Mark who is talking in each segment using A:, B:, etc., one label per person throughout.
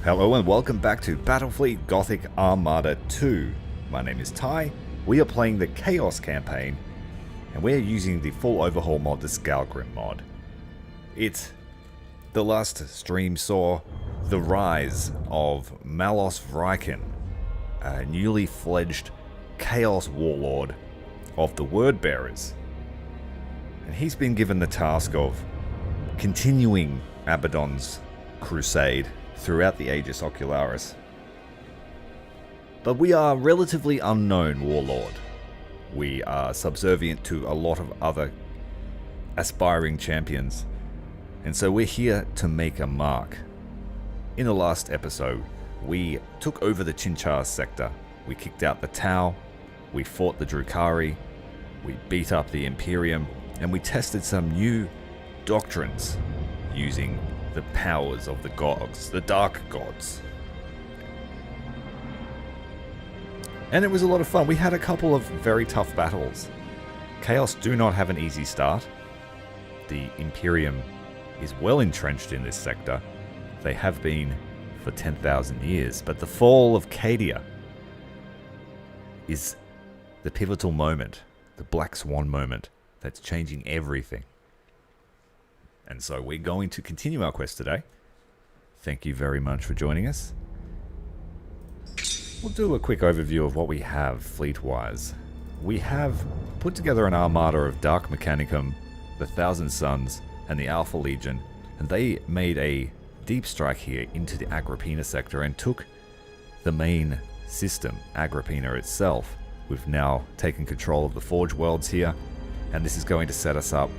A: Hello and welcome back to Battle Fleet Gothic Armada 2. My name is Ty, we are playing the Chaos campaign, and we're using the full overhaul mod, the SKALGRIM mod. The last stream saw the rise of Malos Vrykan, a newly fledged Chaos Warlord of the Word Bearers. And he's been given the task of continuing Abbadon's crusade throughout the Aegis Ocularis. But we are relatively unknown warlord. We are subservient to a lot of other aspiring champions, and so we're here to make a mark. In the last episode, we took over the Chaos Sector, we kicked out the Tau, we fought the Drukhari, we beat up the Imperium, and we tested some new doctrines using the powers of the gods, the dark gods. And it was a lot of fun. We had a couple of very tough battles. Chaos do not have an easy start. The Imperium is well entrenched in this sector. They have been for 10,000 years, but the fall of Cadia is the pivotal moment, the Black Swan moment that's changing everything. And so we're going to continue our quest today. Thank you very much for joining us. We'll do a quick overview of what we have fleet-wise. We have put together an armada of Dark Mechanicum, the Thousand Suns, and the Alpha Legion, and they made a deep strike here into the Agrippina sector and took the main system, Agrippina itself. We've now taken control of the Forge Worlds here, and this is going to set us up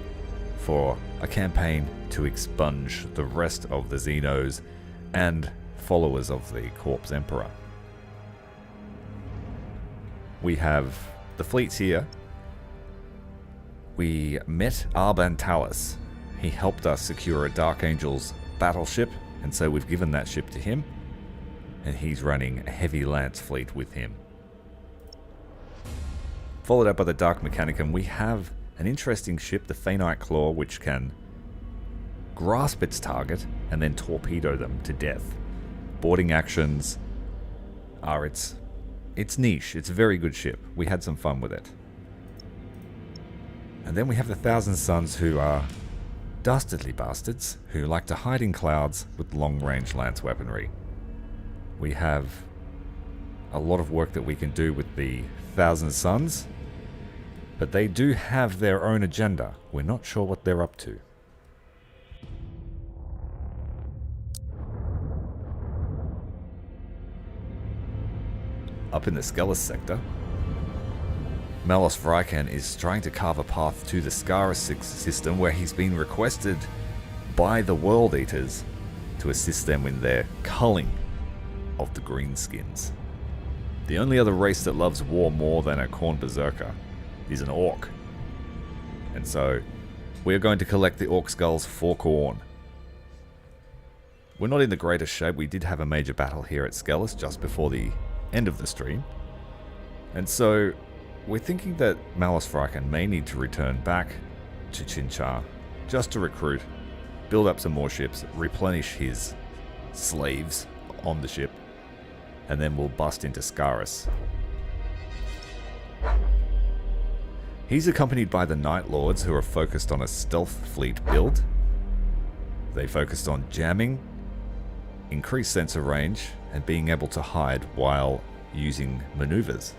A: for a campaign to expunge the rest of the Xenos and followers of the Corpse Emperor. We have the fleets here. We met Arbantalis. He helped us secure a Dark Angel's battleship, and so we've given that ship to him, and he's running a heavy lance fleet with him. Followed up by the Dark Mechanicum, we have an interesting ship, the Phaenite Claw, which can grasp its target and then torpedo them to death. Boarding actions are its niche. It's a very good ship. We had some fun with it. And then we have the Thousand Suns, who are dastardly bastards who like to hide in clouds with long-range lance weaponry. We have a lot of work that we can do with the Thousand Suns, but they do have their own agenda. We're not sure what they're up to. Up in the Skeleis sector, Malos Vrykan is trying to carve a path to the Scarus system, where he's been requested by the World Eaters to assist them in their culling of the greenskins. The only other race that loves war more than a Khorne Berserker is an Ork. And so we're going to collect the Ork skulls for Khorne. We're not in the greatest shape. We did have a major battle here at Skeleis just before the end of the stream. And so we're thinking that Malos Vrykan may need to return back to Chinchar just to recruit, build up some more ships, replenish his slaves on the ship, and then we'll bust into Scarus. He's accompanied by the Night Lords, who are focused on a stealth fleet build. They focused on jamming, increased sense of range, and being able to hide while using maneuvers.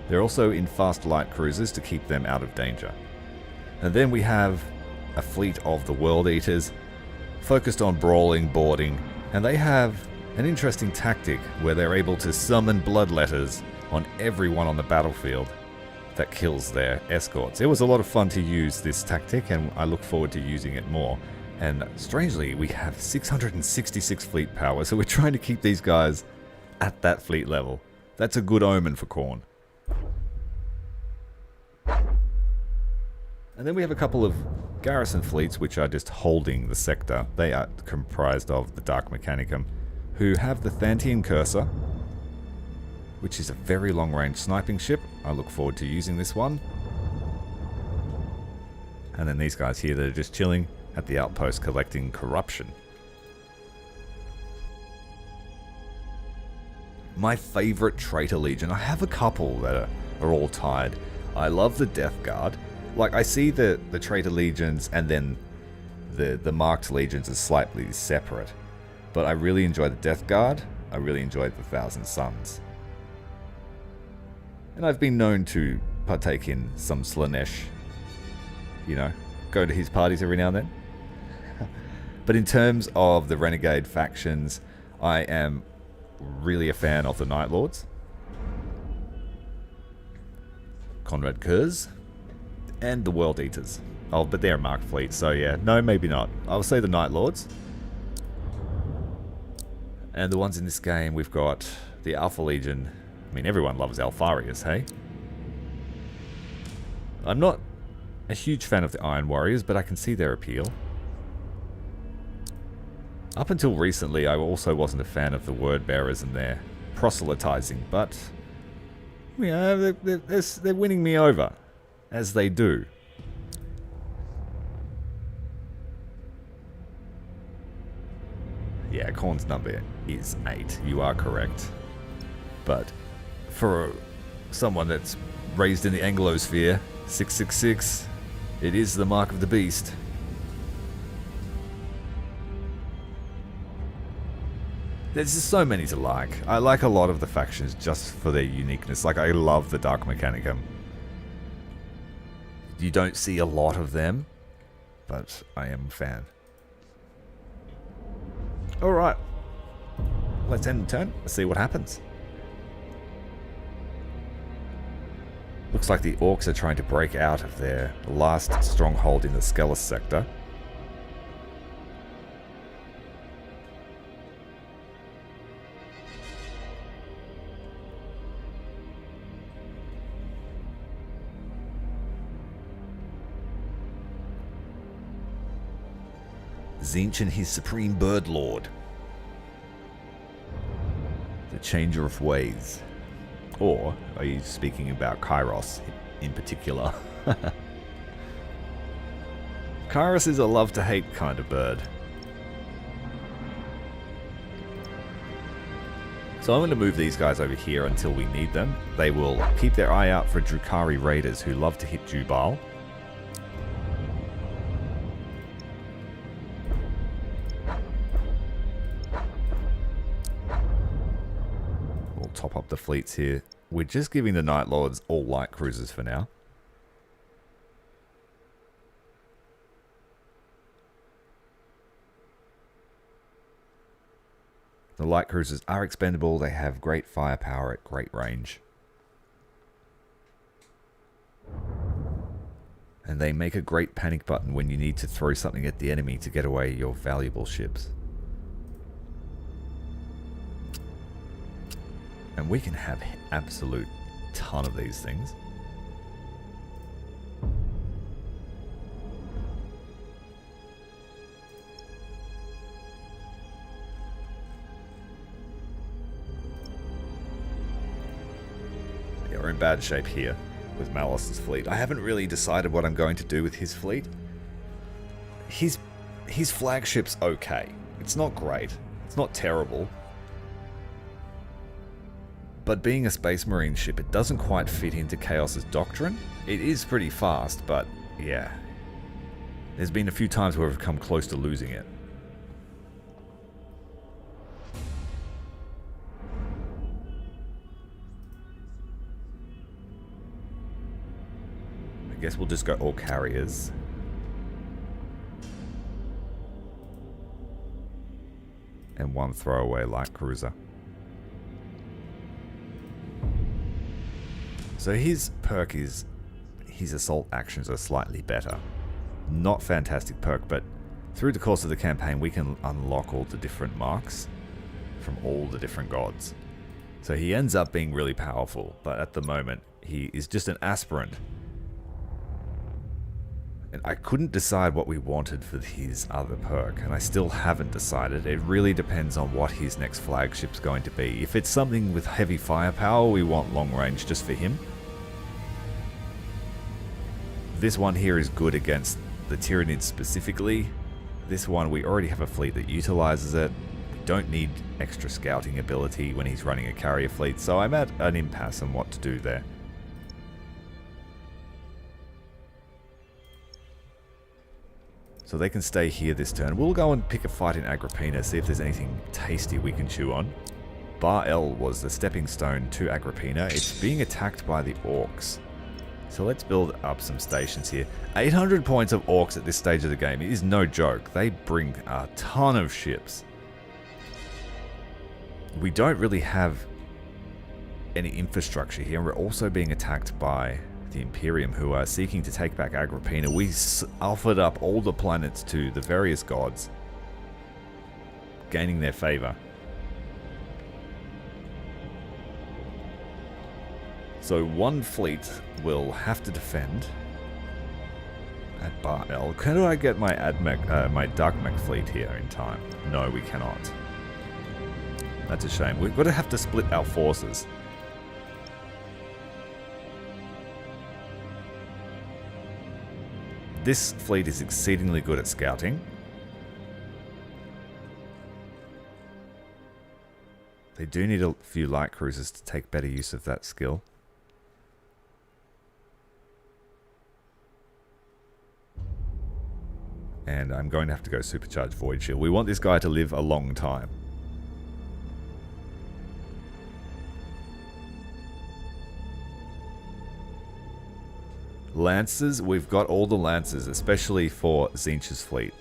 A: They're also in fast light cruisers to keep them out of danger. And then we have a fleet of the World Eaters, focused on brawling, boarding, and they have an interesting tactic where they're able to summon bloodletters on everyone on the battlefield that kills their escorts. It was a lot of fun to use this tactic, and I look forward to using it more. And strangely, we have 666 fleet power, so we're trying to keep these guys at that fleet level. That's a good omen for Khorne. And then we have a couple of garrison fleets which are just holding the sector. They are comprised of the Dark Mechanicum, who have the Thantian Cursor, which is a very long-range sniping ship. I look forward to using this one. And then these guys here that are just chilling, at the outpost collecting corruption. My favorite Traitor Legion, I have a couple that are all tied. I love the Death Guard. Like, I see the Traitor Legions and then the Marked Legions are slightly separate. But I really enjoy the Death Guard. I really enjoy the Thousand Suns. And I've been known to partake in some Slaanesh, you know, go to his parties every now and then. But in terms of the Renegade factions, I am really a fan of the Night Lords, Conrad Kurz, and the World Eaters. Oh, but they're a Mark Fleet, so yeah. No, maybe not. I'll say the Night Lords. And the ones in this game, we've got the Alpha Legion. I mean, everyone loves Alfarius, hey? I'm not a huge fan of the Iron Warriors, but I can see their appeal. Up until recently, I also wasn't a fan of the Word Bearers and their proselytizing, but yeah, they're winning me over, as they do. Yeah, Khorne's number is 8. You are correct. But for someone that's raised in the Anglosphere, 666, it is the mark of the beast. There's just so many to like. I like a lot of the factions just for their uniqueness. Like, I love the Dark Mechanicum. You don't see a lot of them, but I am a fan. Alright. Let's end the turn. Let's see what happens. Looks like the Orks are trying to break out of their last stronghold in the Skeleis sector. Tzeentch and his Supreme Bird Lord. The Changer of Ways. Or are you speaking about Kairos in particular? Scarus is a love-to-hate kind of bird. So I'm going to move these guys over here until we need them. They will keep their eye out for Drukhari raiders who love to hit Jubal. We'll top up the fleets here. We're just giving the Night Lords all light cruisers for now. The light cruisers are expendable. They have great firepower at great range. And they make a great panic button when you need to throw something at the enemy to get away your valuable ships. And we can have an absolute ton of these things. Yeah, we're in bad shape here with Malos' fleet. I haven't really decided what I'm going to do with his fleet. His flagship's okay. It's not great. It's not terrible. But being a Space Marine ship, it doesn't quite fit into Chaos's doctrine. It is pretty fast, but yeah. There's been a few times where we've come close to losing it. I guess we'll just go all carriers. And one throwaway light cruiser. So his perk is, his assault actions are slightly better. Not fantastic perk, but through the course of the campaign we can unlock all the different marks from all the different gods. So he ends up being really powerful, but at the moment he is just an aspirant. And I couldn't decide what we wanted for his other perk, and I still haven't decided. It really depends on what his next flagship's going to be. If it's something with heavy firepower, we want long range just for him. This one here is good against the Tyranids specifically, This one, we already have a fleet that utilizes it. We don't need extra scouting ability when he's running a carrier fleet, so I'm at an impasse on what to do there. So they can stay here this turn. We'll go and pick a fight in Agrippina, see if there's anything tasty we can chew on. Bar L was the stepping stone to Agrippina. It's being attacked by the Orks. So let's build up some stations here. 800 points of Orks at this stage of the game. It is no joke. They bring a ton of ships. We don't really have any infrastructure here. We're also being attacked by the Imperium, who are seeking to take back Agrippina. We offered up all the planets to the various gods, gaining their favor. So one fleet will have to defend at Bar L. Can I get my my Dark Mech fleet here in time? No, we cannot. That's a shame. We're going to have to split our forces. This fleet is exceedingly good at scouting. They do need a few light cruisers to take better use of that skill. And I'm going to have to go supercharge Void Shield. We want this guy to live a long time. Lancers, we've got all the Lancers, especially for Tzeentch's fleet.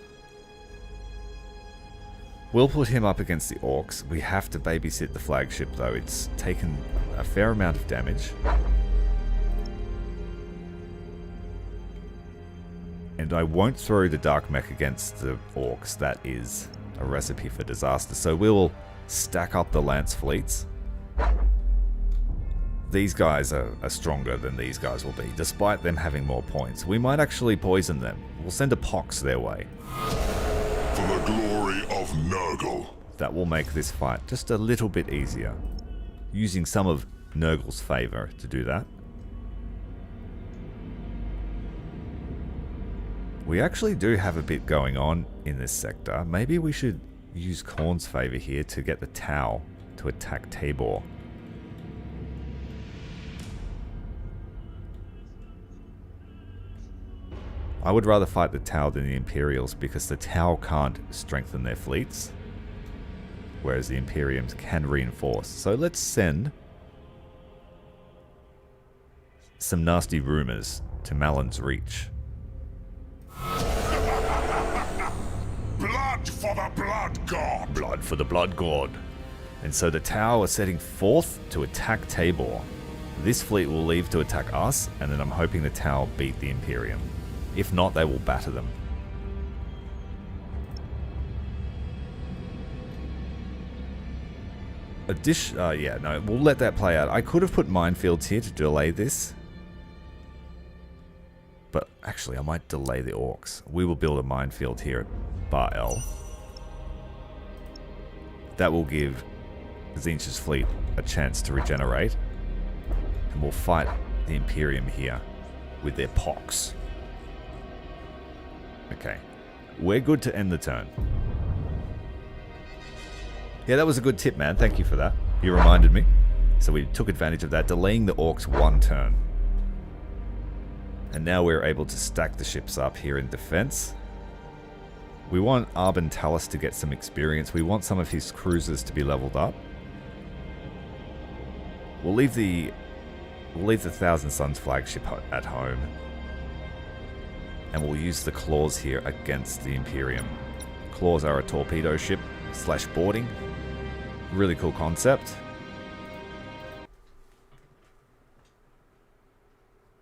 A: We'll put him up against the Orks. We have to babysit the flagship though. It's taken a fair amount of damage. And I won't throw the Dark Mech against the Orks. That is a recipe for disaster. So we'll stack up the Lance fleets. These guys are stronger than these guys will be, despite them having more points. We might actually poison them. We'll send a pox their way.
B: For the glory of Nurgle.
A: That will make this fight just a little bit easier. Using some of Nurgle's favor to do that. We actually do have a bit going on in this sector. Maybe we should use Khorne's favor here to get the Tau to attack Tabor. I would rather fight the Tau than the Imperials because the Tau can't strengthen their fleets, whereas the Imperiums can reinforce. So let's send some nasty rumors to Malon's Reach.
B: Blood for the Blood God!
A: Blood for the Blood God. And so the Tau are setting forth to attack Tabor. This fleet will leave to attack us, and then I'm hoping the Tau beat the Imperium. If not, they will batter them. Yeah, no, we'll let that play out. I could have put minefields here to delay this. But actually, I might delay the Orks. We will build a minefield here at Bar L. That will give Tzeentch's fleet a chance to regenerate. And we'll fight the Imperium here with their pox. Okay, we're good to end the turn. Yeah, that was a good tip, man. Thank you for that. You reminded me. So we took advantage of that, delaying the Orks one turn. And now we're able to stack the ships up here in defense. We want Arbon Talus to get some experience. We want some of his cruisers to be leveled up. We'll leave the Thousand Suns flagship at home. And we'll use the Claws here against the Imperium. Claws are a torpedo ship / boarding. Really cool concept.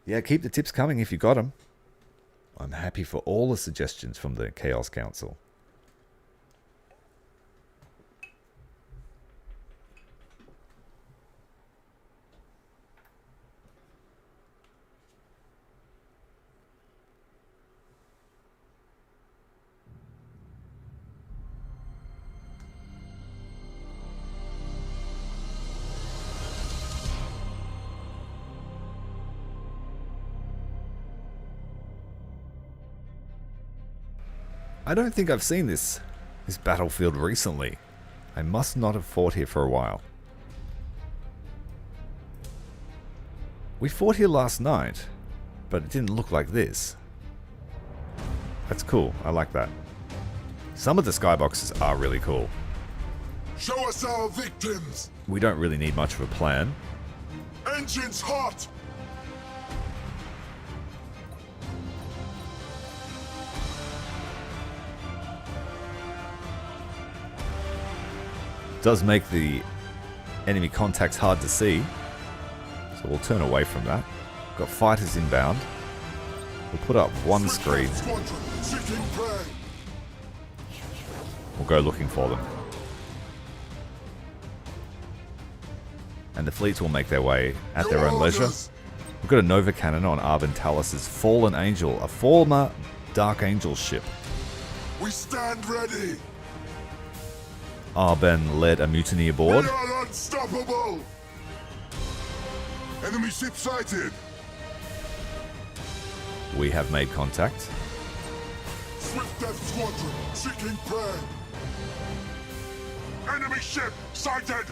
A: Yeah, keep the tips coming if you got them. I'm happy for all the suggestions from the Chaos Council. I don't think I've seen this battlefield recently. I must not have fought here for a while. We fought here last night, but it didn't look like this. That's cool. I like that. Some of the skyboxes are really cool.
B: Show us our victims!
A: We don't really need much of a plan.
B: Engines hot!
A: Does make the enemy contacts hard to see, so we'll turn away from that. Got fighters inbound. We'll put up one screen. We'll go looking for them. And the fleets will make their way at their own leisure. We've got a Nova Cannon on Arben Talus's Fallen Angel, a former Dark Angel ship.
B: We stand ready!
A: Arben led a mutiny aboard.
B: We are unstoppable! Enemy ship sighted!
A: We have made contact.
B: Swift Death Squadron seeking prey! Enemy ship sighted!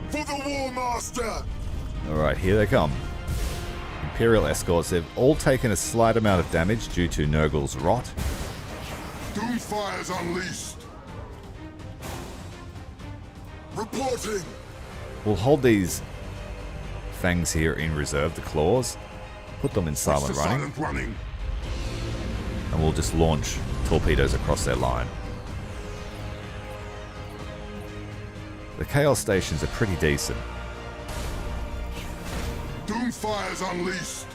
B: For the Warmaster!
A: Alright, here they come. Imperial escorts have all taken a slight amount of damage due to Nurgle's rot.
B: Doomfire's unleashed! Reporting!
A: We'll hold these fangs here in reserve, the claws. Put them in silent running. And we'll just launch torpedoes across their line. The Chaos stations are pretty decent.
B: Doomfire's unleashed!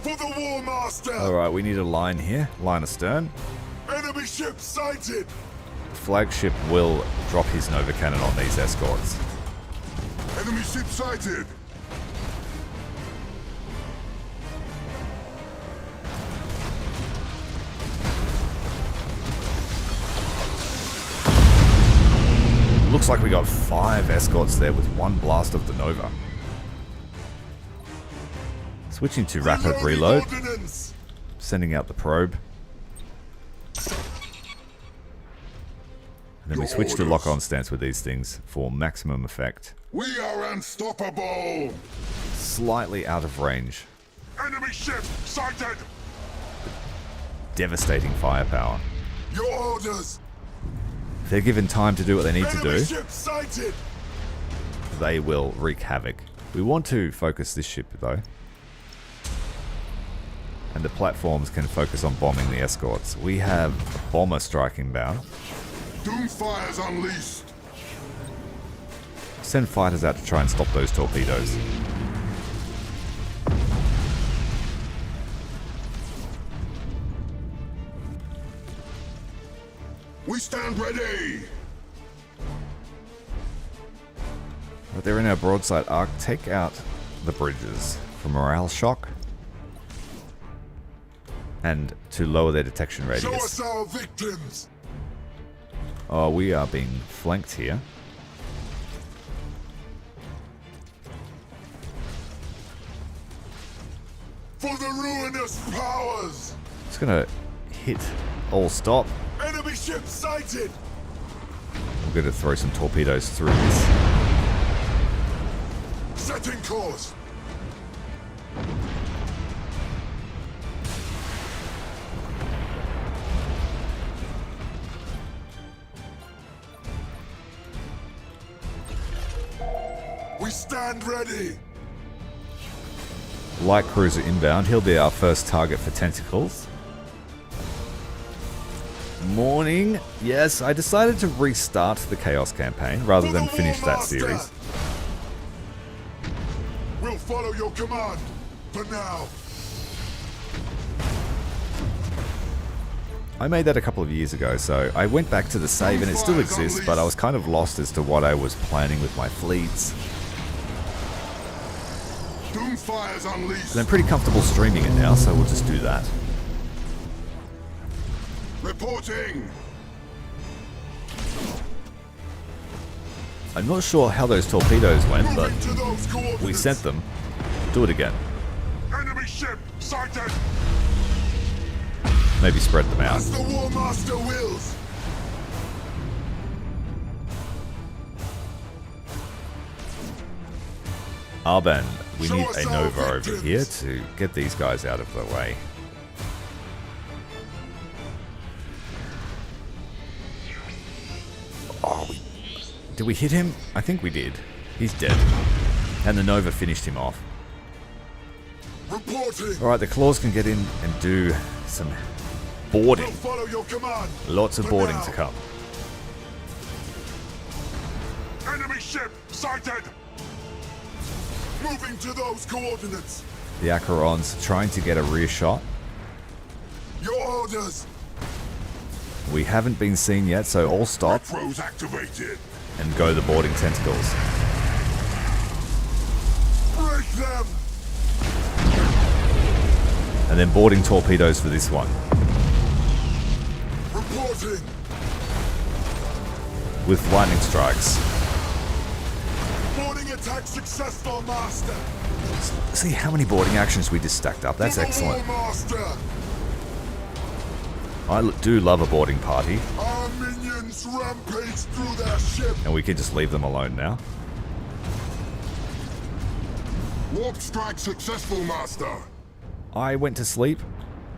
B: For the Warmaster!
A: Alright, we need a line here. Line astern.
B: Enemy ship sighted!
A: The flagship will drop his Nova Cannon on these escorts.
B: Enemy ship sighted!
A: Looks like we got 5 escorts there with one blast of the Nova. Switching to rapid reload. Sending out the probe. And then we switch to lock-on stance with these things for maximum effect.
B: We are unstoppable!
A: Slightly out of range.
B: Enemy ship sighted!
A: Devastating firepower.
B: Your orders!
A: If they're given time to do what they need to
B: Enemy
A: do,
B: ship sighted!
A: they will wreak havoc. We want to focus this ship though. And the platforms can focus on bombing the escorts. We have a bomber striking bound.
B: Doomfire's unleashed!
A: Send fighters out to try and stop those torpedoes.
B: We stand ready!
A: But they're in our broadside arc. Take out the bridges for morale shock. And to lower their detection radius.
B: Show us our victims!
A: Oh, we are being flanked here.
B: For the ruinous powers!
A: Just gonna hit all stop.
B: Enemy ship sighted!
A: We're gonna throw some torpedoes through this.
B: Setting course! We stand ready!
A: Light cruiser inbound. He'll be our first target for tentacles. Morning. Yes, I decided to restart the Chaos campaign rather than finish that series.
B: We'll follow your command for now.
A: I made that a couple of years ago, so I went back to the save and it still exists, but I was kind of lost as to what I was planning with my fleets.
B: Doomfire's unleashed.
A: And I'm pretty comfortable streaming it now, so we'll just do that.
B: Reporting.
A: I'm not sure how those torpedoes went, but
B: Moving to those coordinates.
A: we sent them. Do it again.
B: Enemy ship sighted.
A: Maybe spread them out.
B: As the Warmaster wills.
A: Abbadon, we
B: Show
A: need
B: us
A: a
B: our
A: Nova over
B: victims.
A: here to get these guys out of the way. Oh, did we hit him? I think we did. He's dead. And the Nova finished him off.
B: Reporting.
A: Alright, the Claws can get in and do some boarding.
B: We'll follow your command.
A: Lots of
B: For
A: boarding
B: now.
A: to come.
B: Enemy ship sighted. Moving to those coordinates.
A: The Acheron's trying to get a rear shot.
B: Your orders.
A: We haven't been seen yet, so all stop
B: Pros activated.
A: and go the boarding tentacles.
B: Break them.
A: And then boarding torpedoes for this one.
B: Reporting.
A: With lightning strikes.
B: Boarding attack successful, Master.
A: See how many boarding actions we just stacked up. That's
B: For the
A: excellent.
B: Warmaster.
A: I do love a boarding party.
B: Our minions rampage through their ship.
A: And we can just leave them alone now.
B: Warp strike successful, Master.
A: I went to sleep.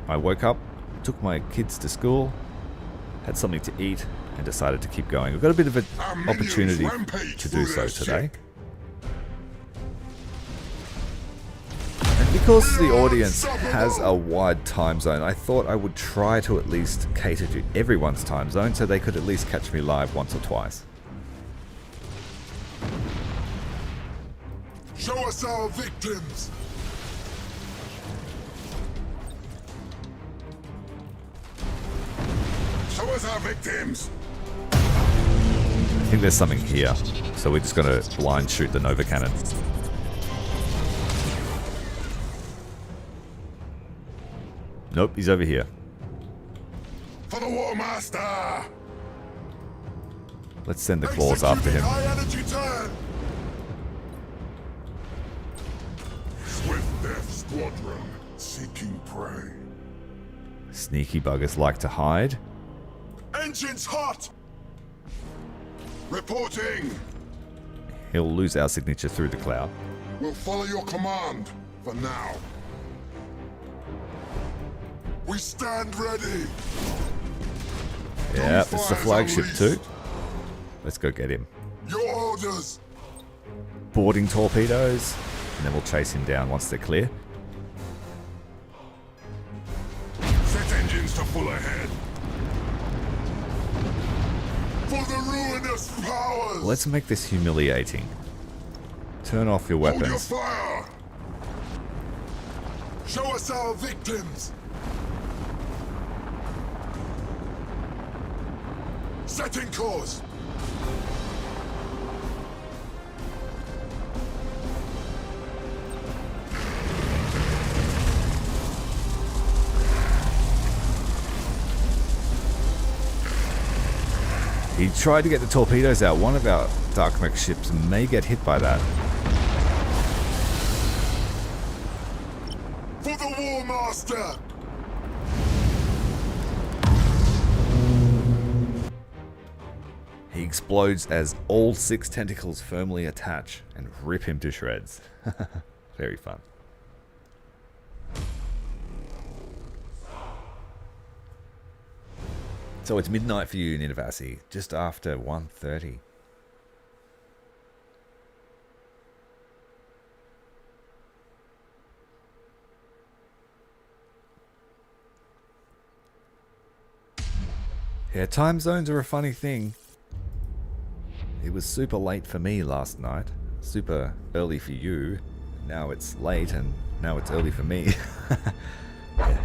A: I woke up, took my kids to school, had something to eat, and decided to keep going. We've got a bit of an
B: Our minions
A: opportunity
B: rampage
A: to
B: through
A: do so
B: their
A: today.
B: ship.
A: And because the audience has a wide time zone, I thought I would try to at least cater to everyone's time zone so they could at least catch me live once or twice.
B: Show us our victims. Show us our victims.
A: I think there's something here, so we're just going to blind shoot the Nova Cannon. Nope, he's over here.
B: For the Warmaster.
A: Let's send the Claws after him.
B: High energy turn. Swift Death Squadron seeking prey.
A: Sneaky buggers like to hide.
B: Engines hot. Reporting.
A: He'll lose our signature through the cloud.
B: We'll follow your command for now. We stand ready.
A: Yeah, it's the
B: Fires
A: flagship
B: unleashed.
A: too. Let's go get him.
B: Your orders.
A: Boarding torpedoes, and then we'll chase him down once they're clear.
B: Set engines to full ahead. For the ruinous powers.
A: Let's make this humiliating. Turn off your
B: Hold your
A: weapons.
B: fire. Show us our victims. Setting course.
A: He tried to get the torpedoes out. One of our Dark Mech ships may get hit by that.
B: For the Warmaster.
A: He explodes as all 6 tentacles firmly attach and rip him to shreds. Very fun. So it's midnight for you, Ninivasi, just after 1:30. Yeah, time zones are a funny thing. It was super late for me last night, super early for you. Now it's late and now it's early for me. Yeah,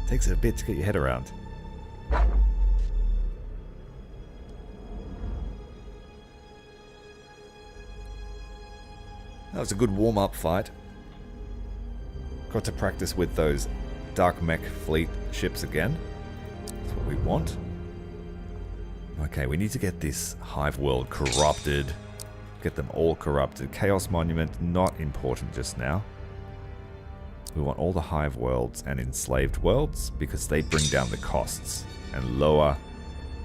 A: takes a bit to get your head around. That was a good warm-up fight. Got to practice with those Dark Mech fleet ships again. That's what we want. Okay, we need to get this hive world corrupted get them all corrupted. Chaos Monument, not important just now. We want all the Hive Worlds and Enslaved Worlds because they bring down the costs and lower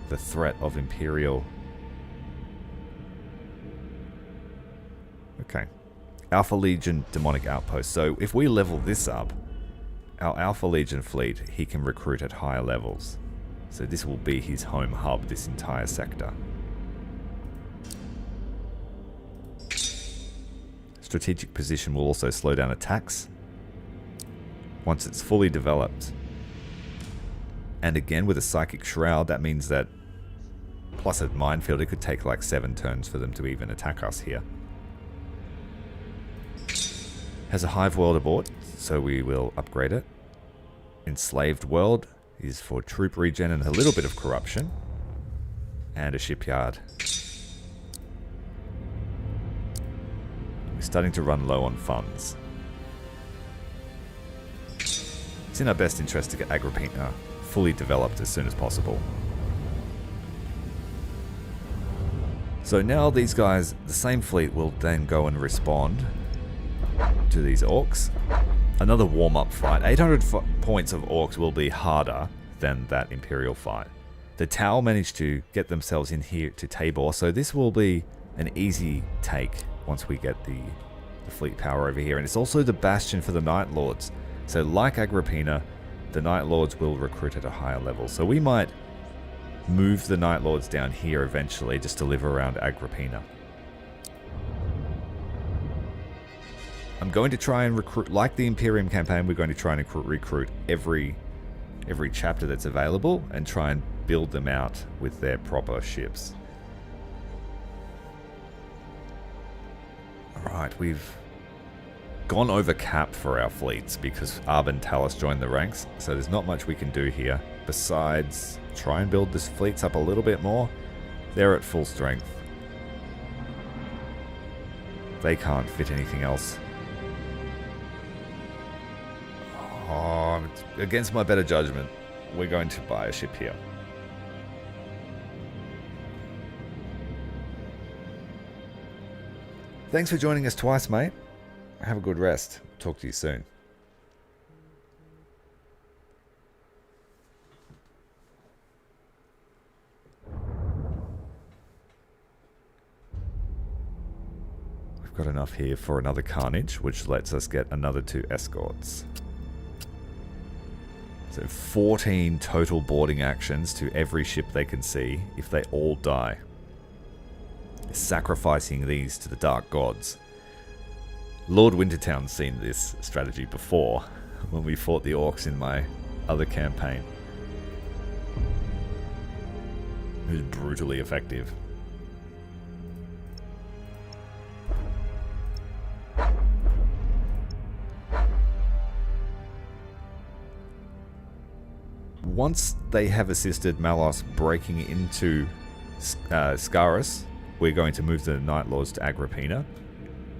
A: the threat of Imperial. Okay. Alpha Legion Demonic Outpost. So if we level this up, our Alpha Legion fleet, he can recruit at higher levels. So this will be his home hub, this entire sector. Strategic position will also slow down attacks once it's fully developed. And again, with a Psychic Shroud, that means that plus a minefield, it could take like 7 turns for them to even attack us here. Has a Hive World aboard, so we will upgrade it. Enslaved World is for troop regen and a little bit of corruption. And a shipyard. We're starting to run low on funds. It's in our best interest to get Agraina fully developed as soon as possible. So now these guys, the same fleet, will then go and respond to these Orks. Another warm-up fight. 800 points of Orks will be harder than that Imperial fight. The Tau managed to get themselves in here to Tabor, so this will be an easy take once we get the fleet power over here. And it's also the bastion for the Night Lords. So like Agraina, the Night Lords will recruit at a higher level. So we might move the Night Lords down here eventually just to live around Agraina. I'm going to try and recruit, like the Imperium campaign, we're going to try and recruit every chapter that's available and try and build them out with their proper ships. Alright, we've gone over cap for our fleets because Arben Talis joined the ranks, so there's not much we can do here besides try and build this fleets up a little bit more. They're at full strength. They can't fit anything else. Oh, against my better judgment, we're going to buy a ship here. Thanks for joining us twice, mate. Have a good rest. Talk to you soon. We've got enough here for another Carnage, which lets us get another 2 escorts. So 14 total boarding actions to every ship they can see if they all die. Sacrificing these to the Dark Gods. Lord Wintertown's seen this strategy before when we fought the Orks in my other campaign. It was brutally effective. Once they have assisted Malos breaking into Scarus, we're going to move the Night Lords to Agraina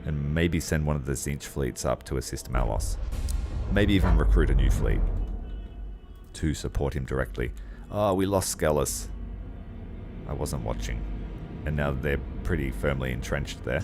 A: and maybe send one of the Tzeentch fleets up to assist Malos. Maybe even recruit a new fleet to support him directly. Oh, we lost Skeleis. I wasn't watching. And now they're pretty firmly entrenched there.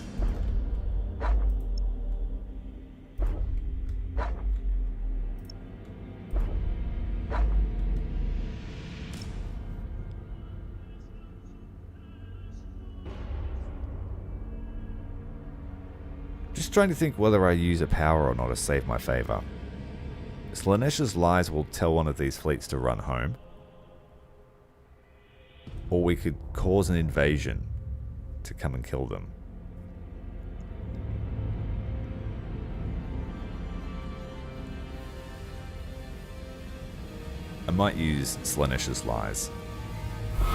A: Just trying to think whether I use a power or not to save my favor. Slaanesha's Lies will tell one of these fleets to run home. Or we could cause an invasion to come and kill them. I might use Slaanesha's Lies.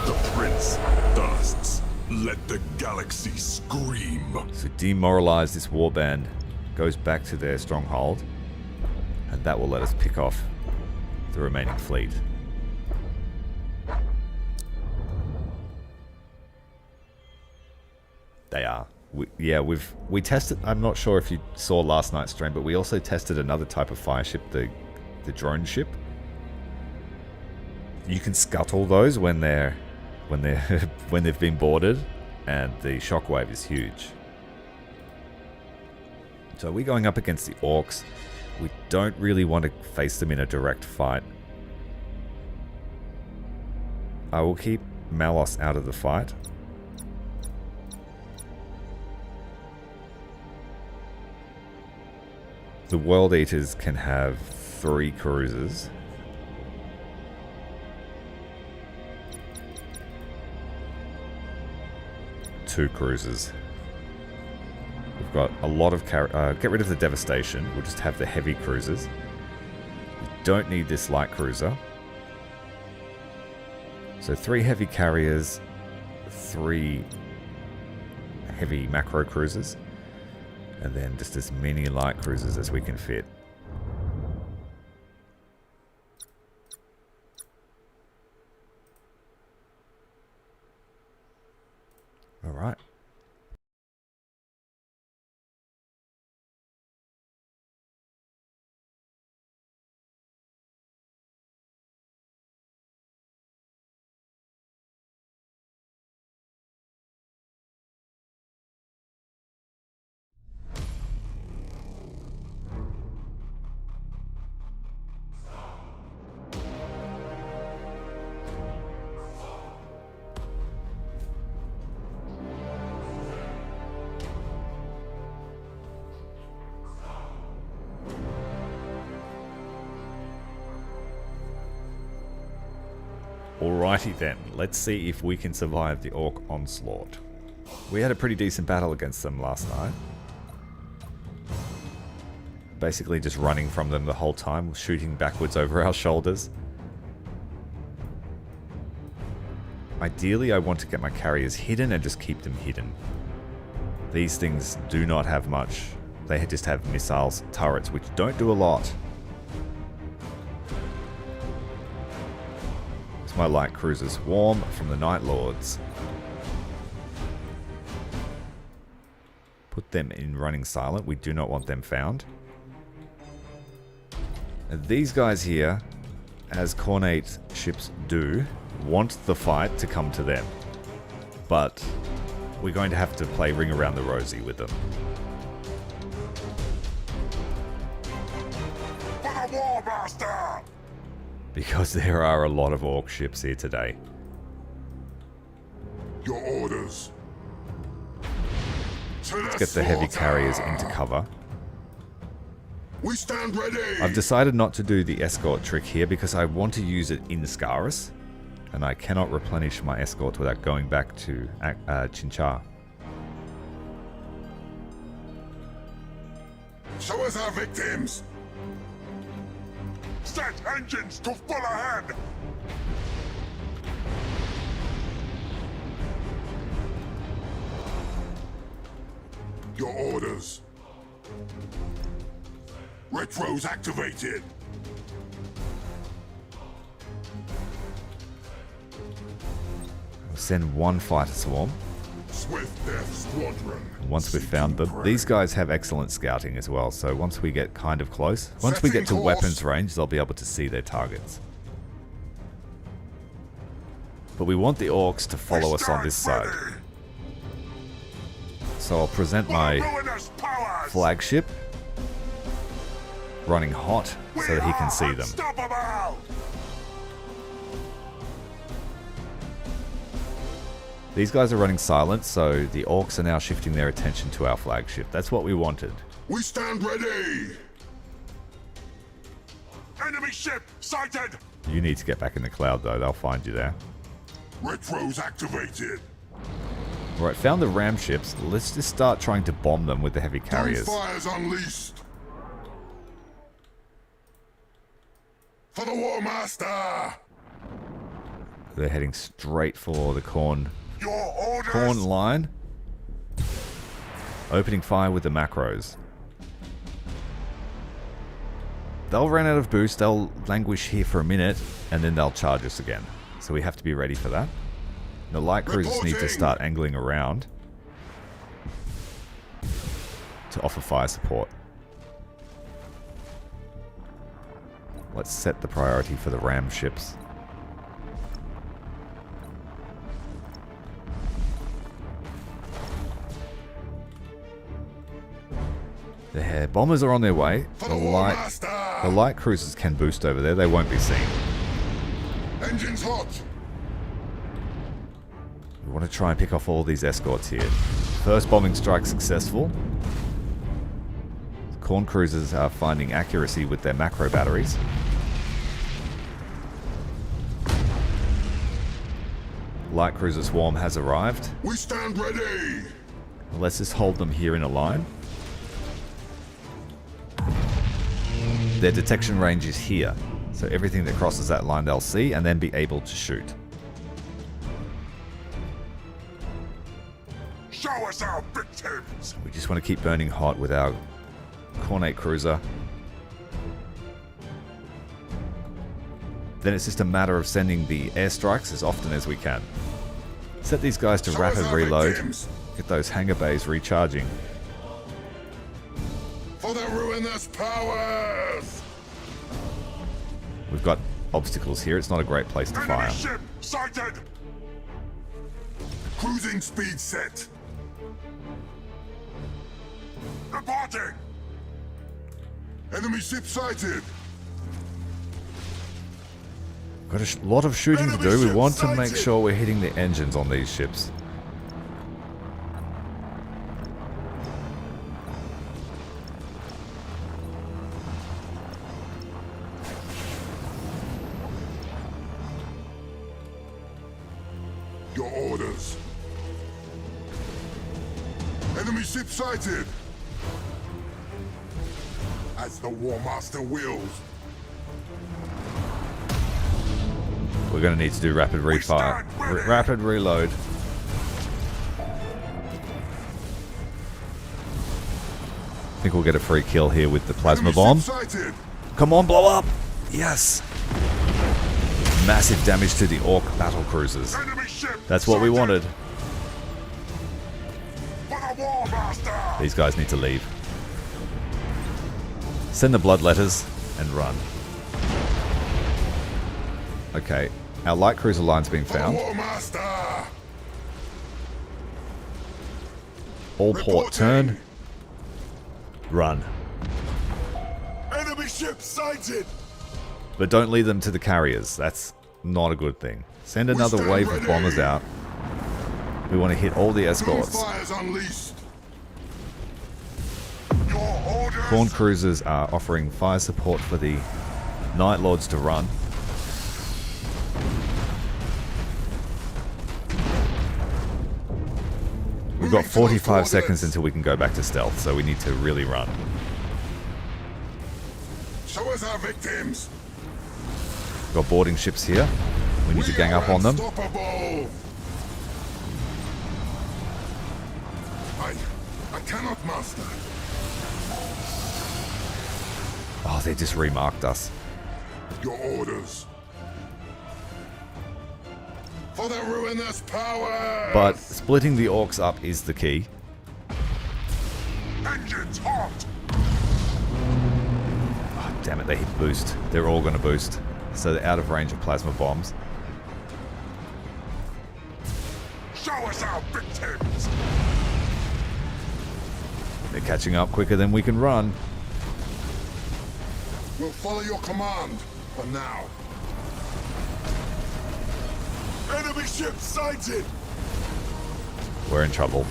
B: The prince thirsts. Let the galaxy scream.
A: So demoralize this warband, goes back to their stronghold, and that will let us pick off the remaining fleet. They are. We tested, I'm not sure if you saw last night's stream, but we also tested another type of fire ship, the drone ship. You can scuttle those when they've been boarded, and the shockwave is huge. So we're going up against the Orks. We don't really want to face them in a direct fight. I will keep Malos out of the fight. The World Eaters can have 3 cruisers. Two cruisers. We've got a lot of get rid of the Devastation. We'll just have the heavy cruisers. We don't need this light cruiser. So 3 heavy carriers, 3 heavy macro cruisers, and then just as many light cruisers as we can fit. All right. Alrighty then, let's see if we can survive the Orc onslaught. We had a pretty decent battle against them last night. Basically just running from them the whole time, shooting backwards over our shoulders. Ideally I want to get my carriers hidden and just keep them hidden. These things do not have much. They just have missiles, turrets, which don't do a lot. My light cruisers swarm from the Night Lords. Put them in running silent. We do not want them found. And these guys here, as Cornate ships do, want the fight to come to them. But we're going to have to play Ring Around the Rosie with them.
B: For the Warmaster!
A: Because there are a lot of Orc ships here today.
B: Your orders.
A: Let's get the heavy carriers into cover.
B: We stand ready.
A: I've decided not to do the escort trick here because I want to use it in Scarus, and I cannot replenish my escorts without going back to Chinchar.
B: Show us our victims. Set engines to full ahead! Your orders. Retros activated.
A: We'll send 1 fighter swarm.
B: Swift Death Squadron.
A: Once we've found them, these guys have excellent scouting as well, so once we get kind of close, once we get to weapons range, they'll be able to see their targets. But we want the Orcs to follow us on this side. So I'll present my flagship, running hot, so that he can see them. These guys are running silent, so the Orcs are now shifting their attention to our flagship. That's what we wanted.
B: We stand ready! Enemy ship sighted!
A: You need to get back in the cloud though, they'll find you there.
B: Retros activated.
A: Alright, found the ram ships. Let's just start trying to bomb them with the heavy carriers.
B: Fires unleashed. For the Warmaster!
A: They're heading straight for the corn
B: Your orders!
A: line. Opening fire with the macros. They'll run out of boost, they'll languish here for a minute, and then they'll charge us again. So we have to be ready for that. The light cruisers need to start angling around to offer fire support. Let's set the priority for the ram ships. They're Their bombers are on their way. The light cruisers can boost over there. They won't be seen.
B: Engines hot.
A: We want to try and pick off all these escorts here. First bombing strike successful. Corn cruisers are finding accuracy with their macro batteries. Light cruiser swarm has arrived.
B: We stand ready.
A: Let's just hold them here in a line. Their detection range is here, so everything that crosses that line they'll see and then be able to shoot.
B: Show us our victims.
A: We just want to keep burning hot with our Cornate cruiser. Then it's just a matter of sending the airstrikes as often as we can. Set these guys to rapid reload. Get those hangar bays recharging.
B: For the ruinous powers.
A: We've got obstacles here. It's not a great place to fire.
B: Enemy ship sighted. Cruising speed set. Reporting. Enemy ship sighted.
A: Got a lot of shooting to do. We want to make sure we're hitting the engines on these ships.
B: Your orders. Enemy ship sighted. As the Warmaster wills.
A: We're going to need to do rapid refire. Rapid reload. I think we'll get a free kill here with the plasma bomb. Come on, blow up! Yes! Massive damage to the Ork battle cruisers. That's what we wanted. These guys need to leave. Send the blood letters and run. Okay, our light cruiser line's been found. All port turn. Run.
B: Enemy ship sighted.
A: But don't lead them to the carriers. That's not a good thing. Send another wave of bombers out. We want to hit all the escorts. Corn cruisers are offering fire support for the Night Lords to run. We've got 45 seconds until we can go back to stealth, so we need to really run.
B: Show us our victims.
A: We've got boarding ships here. We need to gang up on them.
B: I cannot master.
A: Oh, they just remarked us.
B: Your orders. For the ruinous power.
A: But splitting the Orks up is the key.
B: Engines hot.
A: Oh, damn it, they hit boost. They're all going to boost. So they're out of range of plasma bombs.
B: Show us our victims.
A: They're catching up quicker than we can run.
B: We'll follow your command for now. Enemy ship sighted.
A: We're in trouble.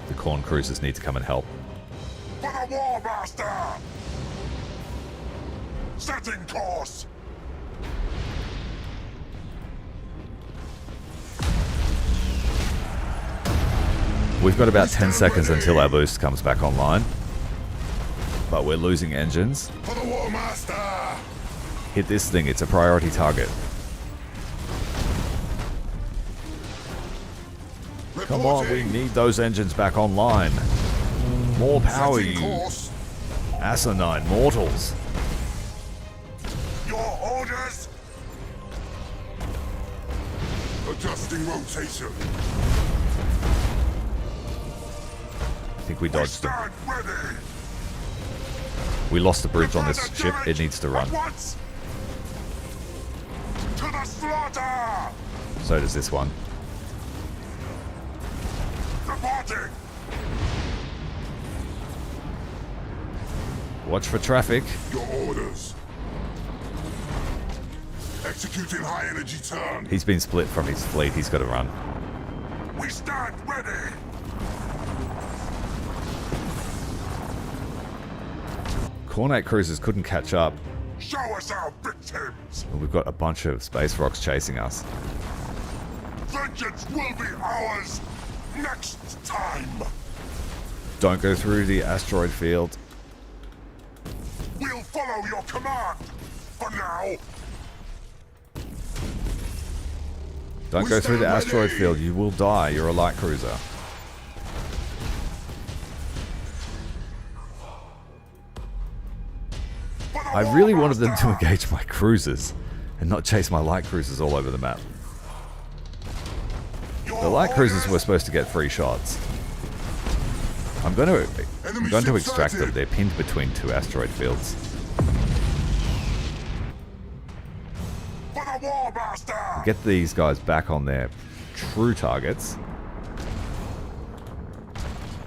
A: The Corn cruisers need to come and help.
B: For the Warmaster. Setting course.
A: We've got about 10 seconds until our boost comes back online. But we're losing engines.
B: For the Warmaster.
A: Hit this thing, it's a priority target. Come on, we need those engines back online. More power, you asinine mortals.
B: Your orders. Adjusting rotation.
A: I think we dodged them. We lost the bridge on this ship. It needs to run.
B: To the slaughter.
A: So does this one. Watch for traffic.
B: Your orders. Executing high energy turn.
A: He's been split from his fleet. He's got to run.
B: We stand ready.
A: Cornate cruisers couldn't catch up.
B: Show us our victims.
A: And we've got a bunch of space rocks chasing us.
B: Vengeance will be ours next time.
A: Don't go through the asteroid field.
B: We'll follow your command. For now.
A: Don't go through the asteroid field. You will die. You're a light cruiser. I really wanted them to engage my cruisers and not chase my light cruisers all over the map. The light cruisers were supposed to get 3 shots. I'm going to extract them. They're pinned between 2 asteroid fields.
B: For the Warmaster.
A: Get these guys back on their true targets.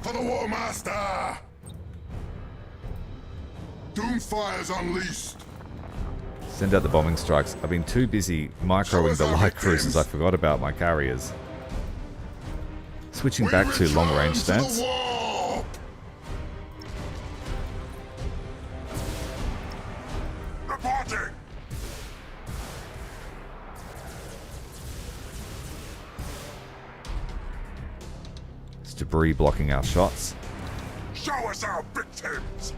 B: For the Warmaster. Doomfire's unleashed.
A: Send out the bombing strikes. I've been too busy microing the light cruisers. I forgot about my carriers. Switching back to long range stance.
B: Reporting.
A: It's debris blocking our shots.
B: Show us our victims.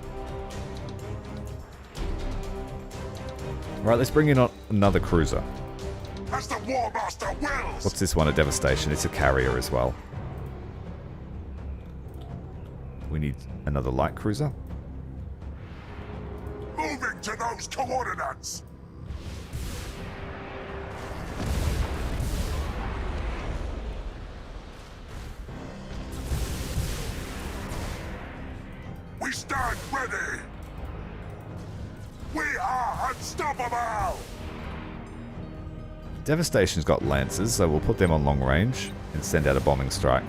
A: Right, let's bring in another cruiser.
B: As the Warmaster wills.
A: What's this one? A devastation. It's a carrier as well. We need another light cruiser.
B: Moving to those coordinates. We stand ready. We are unstoppable.
A: Devastation's got lancers, so we'll put them on long range and send out a bombing strike.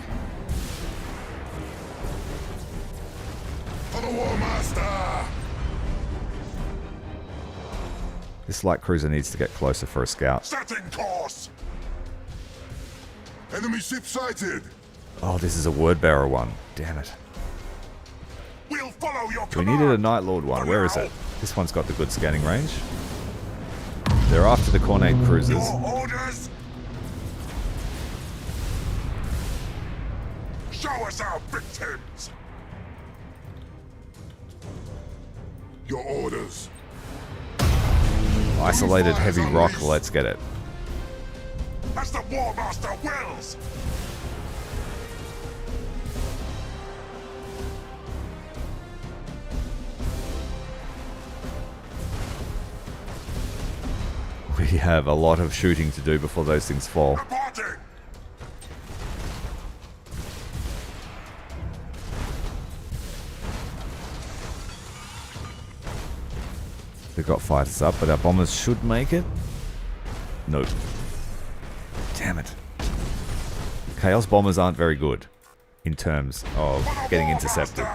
B: For the Warmaster.
A: This light cruiser needs to get closer for a scout.
B: Setting course. Enemy ship sighted.
A: Oh, this is a word bearer one. Damn it.
B: We'll follow your
A: We
B: command.
A: needed a Night Lord one. Where is it? This one's got the good scanning range. They're after the Cornate cruisers.
B: Your orders. Show us our victims. Your orders.
A: Isolated heavy rock. Let's get it.
B: As the Warmaster wills.
A: We have a lot of shooting to do before those things fall.
B: Reporting.
A: They've got fighters up, but our bombers should make it. Nope. Damn it. Chaos bombers aren't very good in terms of getting intercepted.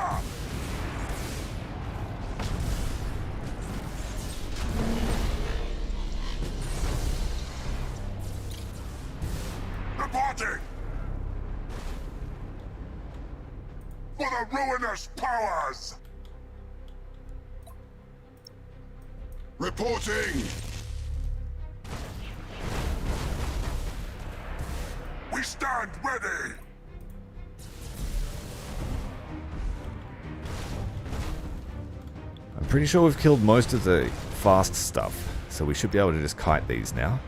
B: Reporting. For the ruinous powers. Reporting. We stand ready.
A: I'm pretty sure we've killed most of the fast stuff, so we should be able to just kite these now.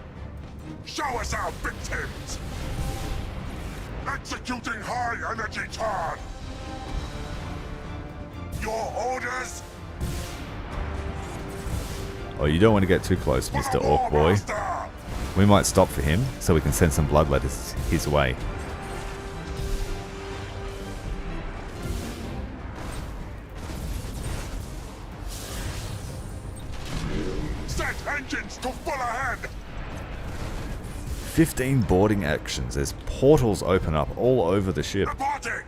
B: Show us our victims. Executing high energy turn. Your orders.
A: Oh, you don't want to get too close, Mr. Orc Boy. We might stop for him, so we can send some bloodletters his way.
B: Set engines to full ahead.
A: 15 boarding actions. There's portals open up all over the ship.
B: Reporting.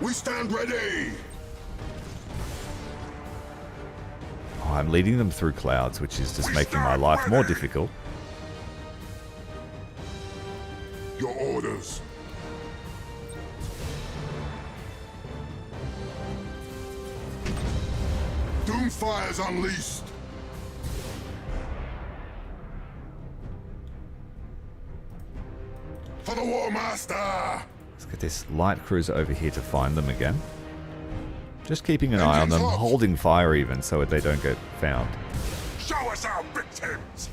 B: We stand ready!
A: Oh, I'm leading them through clouds, which is just making my life more difficult.
B: Your orders. Doomfire's unleashed. For the Warmaster!
A: Let's get this light cruiser over here to find them again. Just keeping an eye on them, holding fire even so they don't get found.
B: Show us our victims!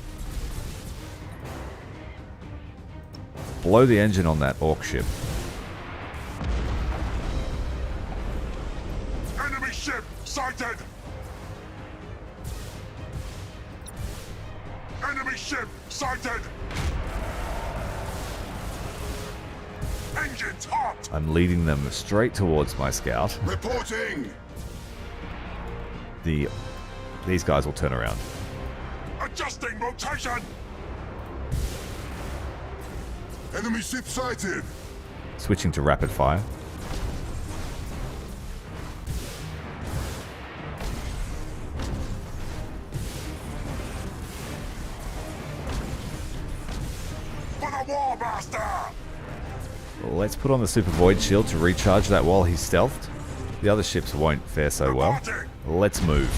A: Blow the engine on that Orc ship.
B: Enemy ship sighted! Enemy ship sighted! Engines hot!
A: I'm leading them straight towards my scout.
B: Reporting!
A: These guys will turn around.
B: Adjusting rotation! Enemy ship sighted!
A: Switching to rapid fire.
B: For the Warmaster!
A: Let's put on the Super Void Shield to recharge that while he's stealthed. The other ships won't fare so well. Let's move.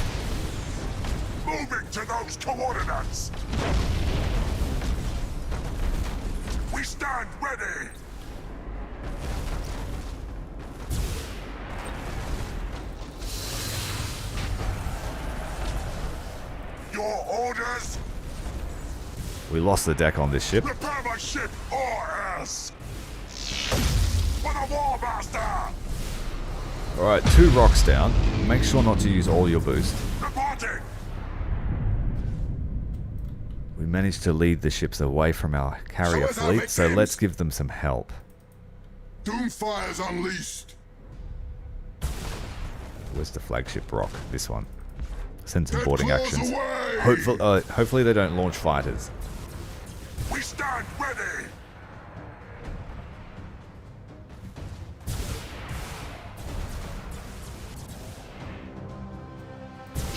B: Moving to those coordinates! We stand ready! Your orders?
A: We lost the deck on this ship.
B: Prepare my ship or else! For the Warmaster!
A: Alright, 2 rocks down. Make sure not to use all your boost.
B: Reporting!
A: We managed to lead the ships away from our carrier fleet, so let's give them some help.
B: Doomfire's unleashed!
A: Where's the flagship rock? This one. Send some
B: Get
A: boarding
B: claws
A: actions.
B: away!
A: Hopefully they don't launch fighters.
B: We stand ready!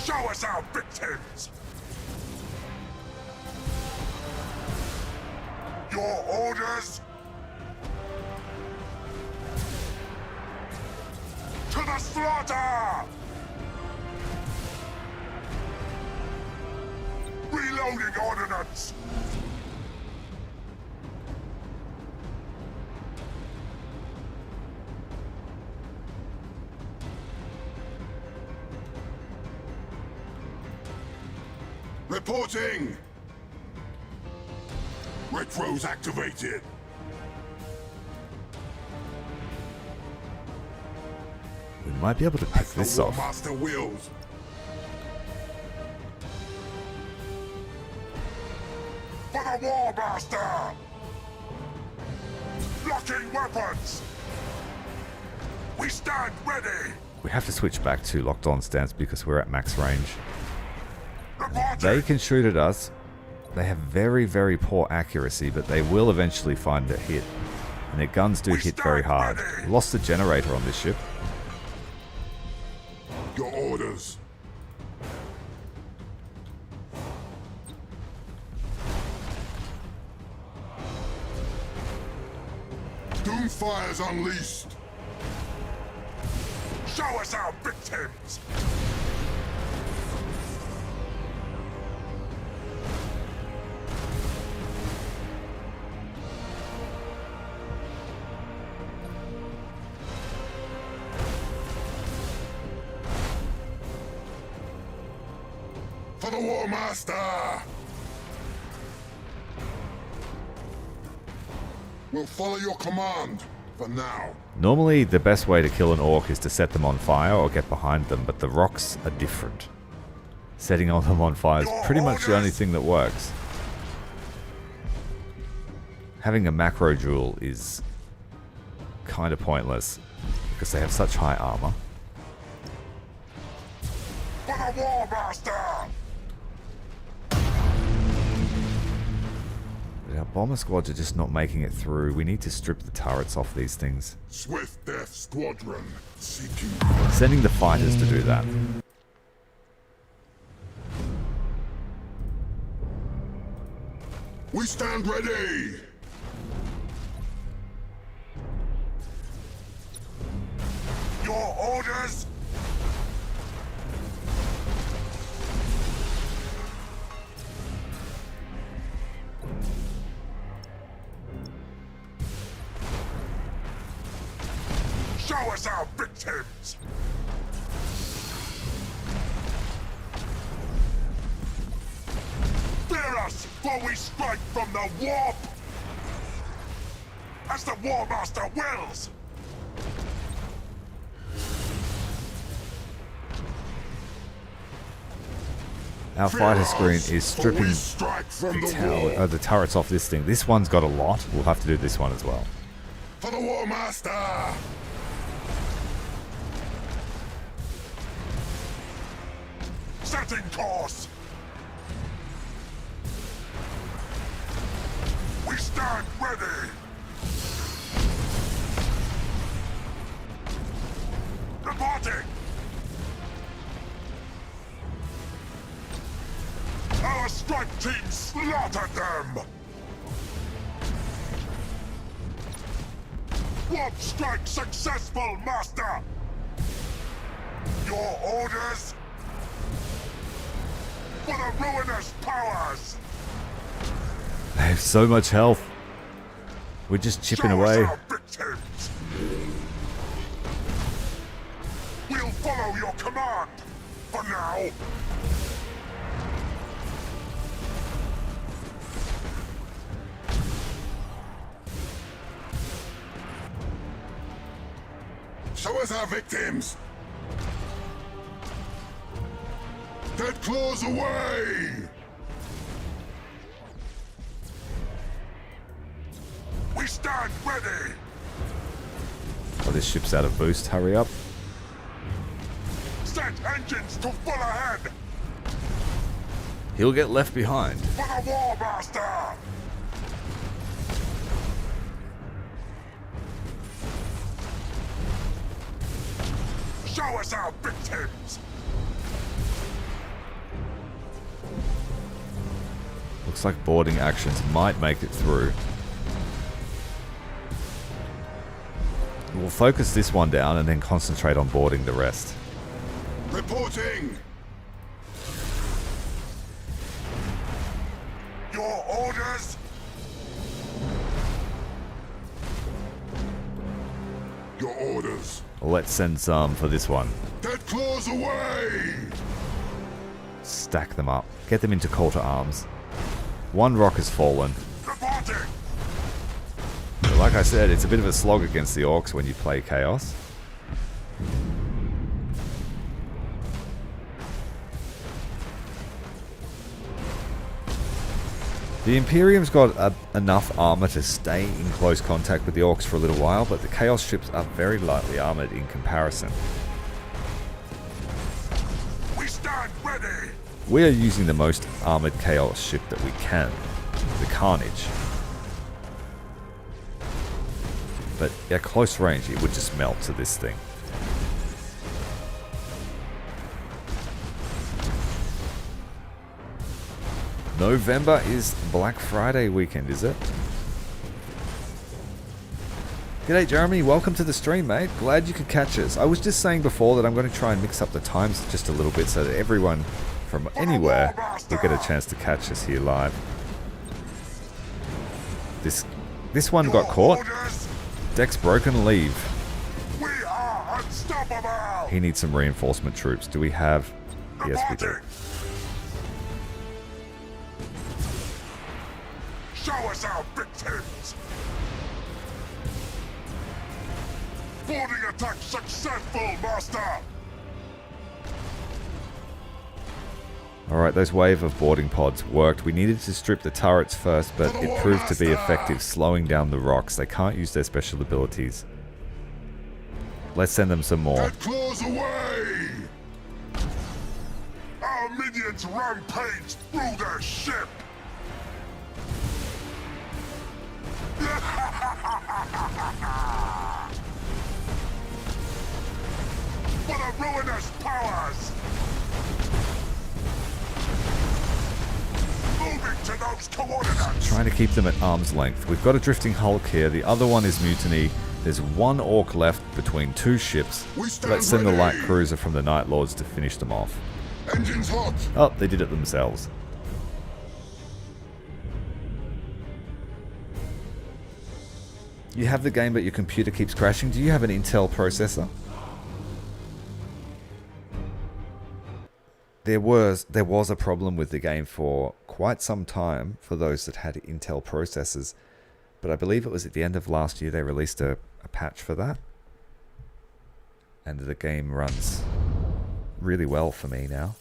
B: Show us our victims! Your orders? To the slaughter! Reloading ordnance! Reporting! Retros activated!
A: We might be able to pick this off.
B: Warmaster wills! For the Warmaster! Locking weapons! We stand ready!
A: We have to switch back to locked on stance because we're at max range.
B: Reporting!
A: They can shoot at us. They have very, very poor accuracy, but they will eventually find a hit. And their guns do hit very hard. Lost the generator on this ship.
B: Your orders. Doomfire's unleashed. Show us our victims. For the Warmaster! We'll follow your command, for now.
A: Normally, the best way to kill an orc is to set them on fire or get behind them, but the rocks are different. Setting on them on fire is pretty much the only thing that works. Having a macro jewel is kind of pointless, because they have such high armor.
B: For the Warmaster!
A: Bomber squads are just not making it through. We need to strip the turrets off these things.
B: Swift Death Squadron seeking.
A: Sending the fighters to do that.
B: We stand ready! Your orders? Show us our victims! Fear us, for we strike from the warp! As the Warmaster wills!
A: Our fighter screen is stripping the turrets off this thing. This one's got a lot. We'll have to do this one as well.
B: For the Warmaster! Setting course! We stand ready! Reporting! Our strike team slaughtered them! Warp strike successful, Master! Your orders? For the ruinous powers!
A: They have so much health. We're just chipping away.
B: Our victims. We'll follow your command. For now. Show us our victims. Dead claws away. We stand ready!
A: Oh, this ship's out of boost. Hurry up.
B: Set engines to full ahead!
A: He'll get left behind.
B: For the Warmaster! Show us our victims!
A: Looks like boarding actions might make it through. We'll focus this one down and then concentrate on boarding the rest.
B: Reporting! Your orders? Your orders.
A: Let's send some for this one.
B: Dead claws away!
A: Stack them up. Get them into call to arms. One rock has fallen.
B: Reporting!
A: But like I said, it's a bit of a slog against the Orks when you play Chaos. The Imperium's got enough armor to stay in close contact with the Orks for a little while, but the Chaos ships are very lightly armored in comparison.
B: We stand ready!
A: We are using the most armored Chaos ship that we can, the Carnage. But at close range, it would just melt to this thing. November is Black Friday weekend, is it? G'day Jeremy, welcome to the stream, mate. Glad you could catch us. I was just saying before that I'm going to try and mix up the times just a little bit so that everyone from anywhere will get a chance to catch us here live. This one got caught. Deck's broken, leave.
B: We are unstoppable!
A: He needs some reinforcement troops. Do we have? Yes, we do.
B: Show us our victims! Boarding attack successful, Master!
A: Alright, those wave of boarding pods worked. We needed to strip the turrets first, but it proved to be effective slowing down the rocks. They can't use their special abilities. Let's send them some more.
B: Dead claws away! Our minions rampage through their ship! For the ruinous powers! Moving to those coordinates!
A: Trying to keep them at arm's length. We've got a drifting hulk here. The other one is mutiny. There's one orc left between two ships. Let's send the light cruiser from the Night Lords to finish them off.
B: Engines hot!
A: Oh, they did it themselves. You have the game but your computer keeps crashing. Do you have an Intel processor? There was a problem with the game for quite some time for those that had Intel processors, but I believe it was at the end of last year they released a patch for that, and the game runs really well for me now.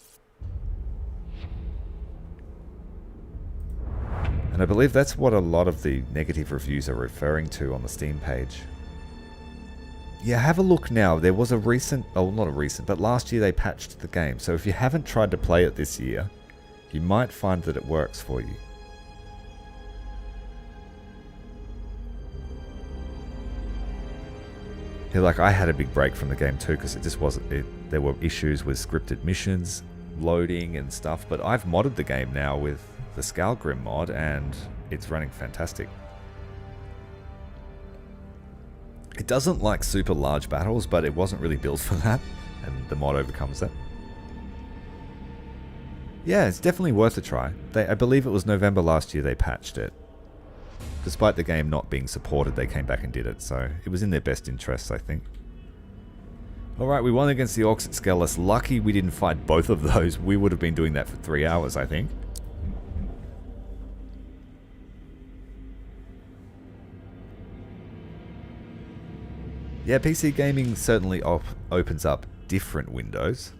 A: And I believe that's what a lot of the negative reviews are referring to on the Steam page. Yeah, have a look now. There was a recent, oh, not a recent, but last year they patched the game. So if you haven't tried to play it this year, you might find that it works for you. Yeah, like I had a big break from the game too, because it just wasn't, there were issues with scripted missions, loading and stuff, but I've modded the game now with the SKALGRIM mod and it's running fantastic. It doesn't like super large battles, but it wasn't really built for that, and the mod overcomes that. Yeah, it's definitely worth a try. I believe it was November last year they patched it. Despite the game not being supported, they came back and did it, so it was in their best interests, I think. Alright, we won against the Orks at Skeleis. Lucky we didn't fight both of those. We would have been doing that for 3 hours, I think. Yeah, PC gaming certainly opens up different windows.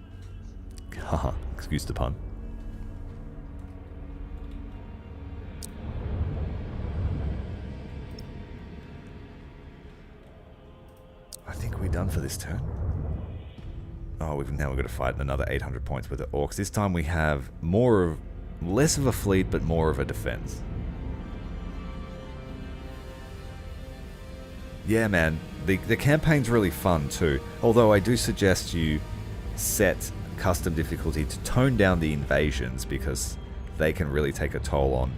A: Haha, excuse the pun. I think we're done for this turn. Oh, we've got to fight another 800 points with the Orks. This time we have less of a fleet, but more of a defense. Yeah, man, the campaign's really fun too. Although I do suggest you set custom difficulty to tone down the invasions, because they can really take a toll on.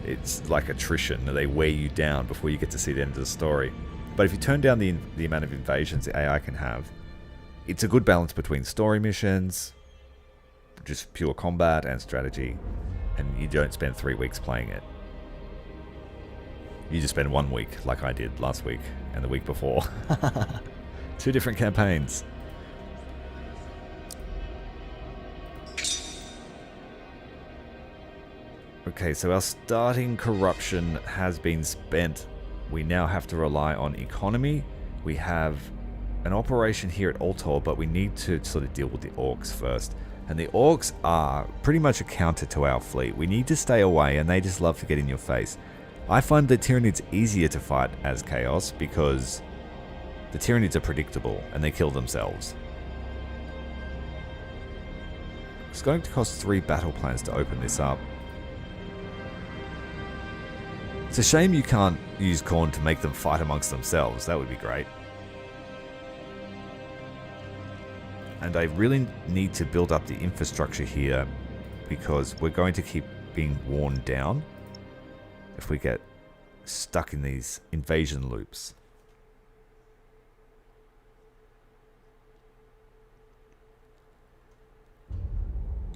A: It's like attrition. They wear you down before you get to see the end of the story. But if you turn down the amount of invasions the AI can have, it's a good balance between story missions, just pure combat and strategy, and you don't spend 3 weeks playing it. You just spend 1 week, like I did last week and the week before. 2 different campaigns. Okay, so our starting corruption has been spent. We now have to rely on economy. We have an operation here at Altor, but we need to sort of deal with the Orks first. And the Orks are pretty much a counter to our fleet. We need to stay away, and they just love to get in your face. I find the Tyranids easier to fight as Chaos because the Tyranids are predictable and they kill themselves. It's going to cost 3 battle plans to open this up. It's a shame you can't use Khorne to make them fight amongst themselves. That would be great. And I really need to build up the infrastructure here because we're going to keep being worn down if we get stuck in these invasion loops.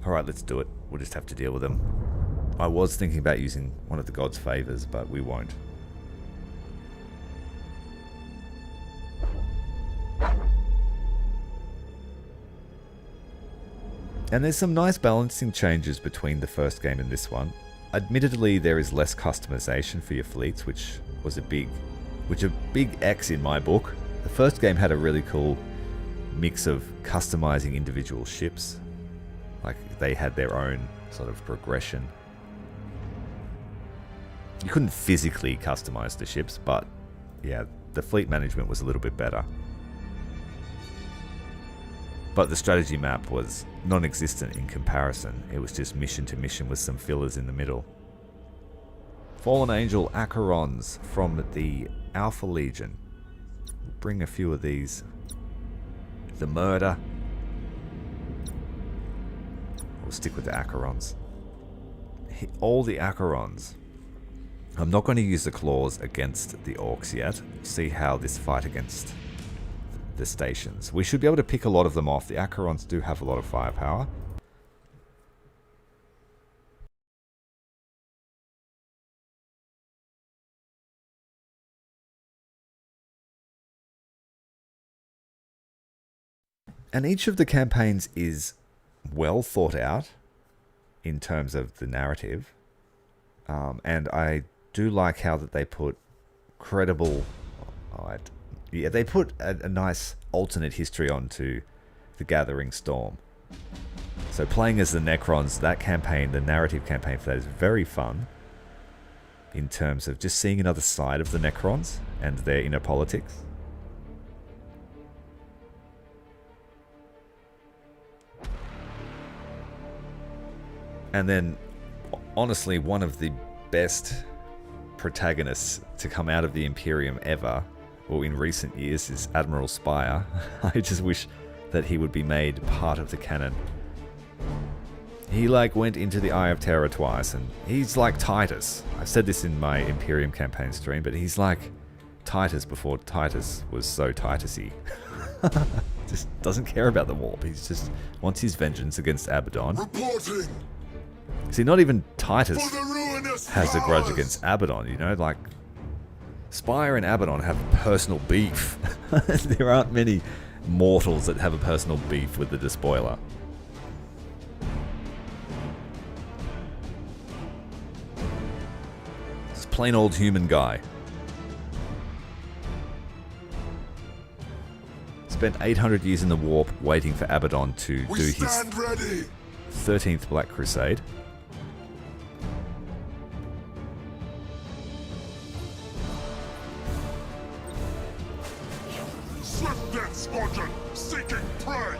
A: Alright, let's do it. We'll just have to deal with them. I was thinking about using one of the God's Favors, but we won't. And there's some nice balancing changes between the first game and this one. Admittedly, there is less customization for your fleets, which was a big X in my book. The first game had a really cool mix of customizing individual ships. Like, they had their own sort of progression. You couldn't physically customize the ships, but yeah, the fleet management was a little bit better. But the strategy map was non-existent in comparison. It was just mission to mission with some fillers in the middle. Fallen Angel Acherons from the Alpha Legion. Bring a few of these. The Murder. We'll stick with the Acherons. All the Acherons. I'm not going to use the claws against the Orks yet. See how this fight against the stations. We should be able to pick a lot of them off. The Acherons do have a lot of firepower. And each of the campaigns is well thought out in terms of the narrative. And I do like how that they put credible... yeah, they put a nice alternate history onto the Gathering Storm. So playing as the Necrons, that campaign, the narrative campaign for that is very fun. In terms of just seeing another side of the Necrons and their inner politics. And then, honestly, one of the best protagonists to come out of the Imperium ever, well, in recent years, is Admiral Spire. I just wish that he would be made part of the canon. He, like, went into the Eye of Terror twice, and he's like Titus. I've said this in my Imperium campaign stream, but he's like Titus before Titus was so Titusy. Just doesn't care about the warp. He's just wants his vengeance against Abbadon.
B: Reporting.
A: See, not even Titus has a grudge against Abbadon, you know? Like, Spire and Abbadon have personal beef. There aren't many mortals that have a personal beef with the Despoiler. It's a plain old human guy. Spent 800 years in the warp waiting for Abbadon to do his 13th Black Crusade.
B: Swift death squadron seeking prey.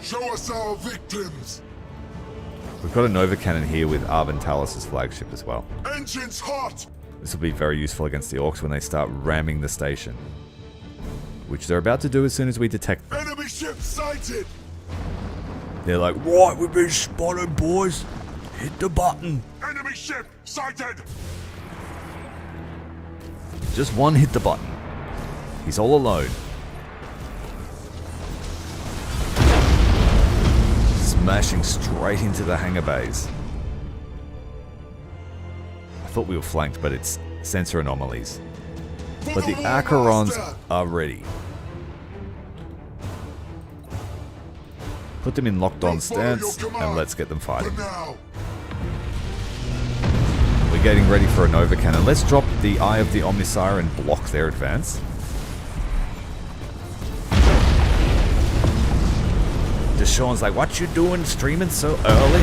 B: Show us our victims.
A: We've got a Nova Cannon here with Arvin Talos' flagship as well.
B: Engines hot.
A: This will be very useful against the Orks when they start ramming the station. Which they're about to do as soon as we detect them.
B: Enemy ship sighted.
A: They're like, right, we've been spotted, boys. Hit the button.
B: Enemy ship sighted.
A: Just one hit the button. He's all alone. Smashing straight into the hangar bays. I thought we were flanked, but it's sensor anomalies. But the Acherons are ready. Put them in locked on stance and let's get them fighting. We're getting ready for a Nova Cannon. Let's drop the Eye of the Omnissiah and block their advance. Deshaun's like, what you doing streaming so early?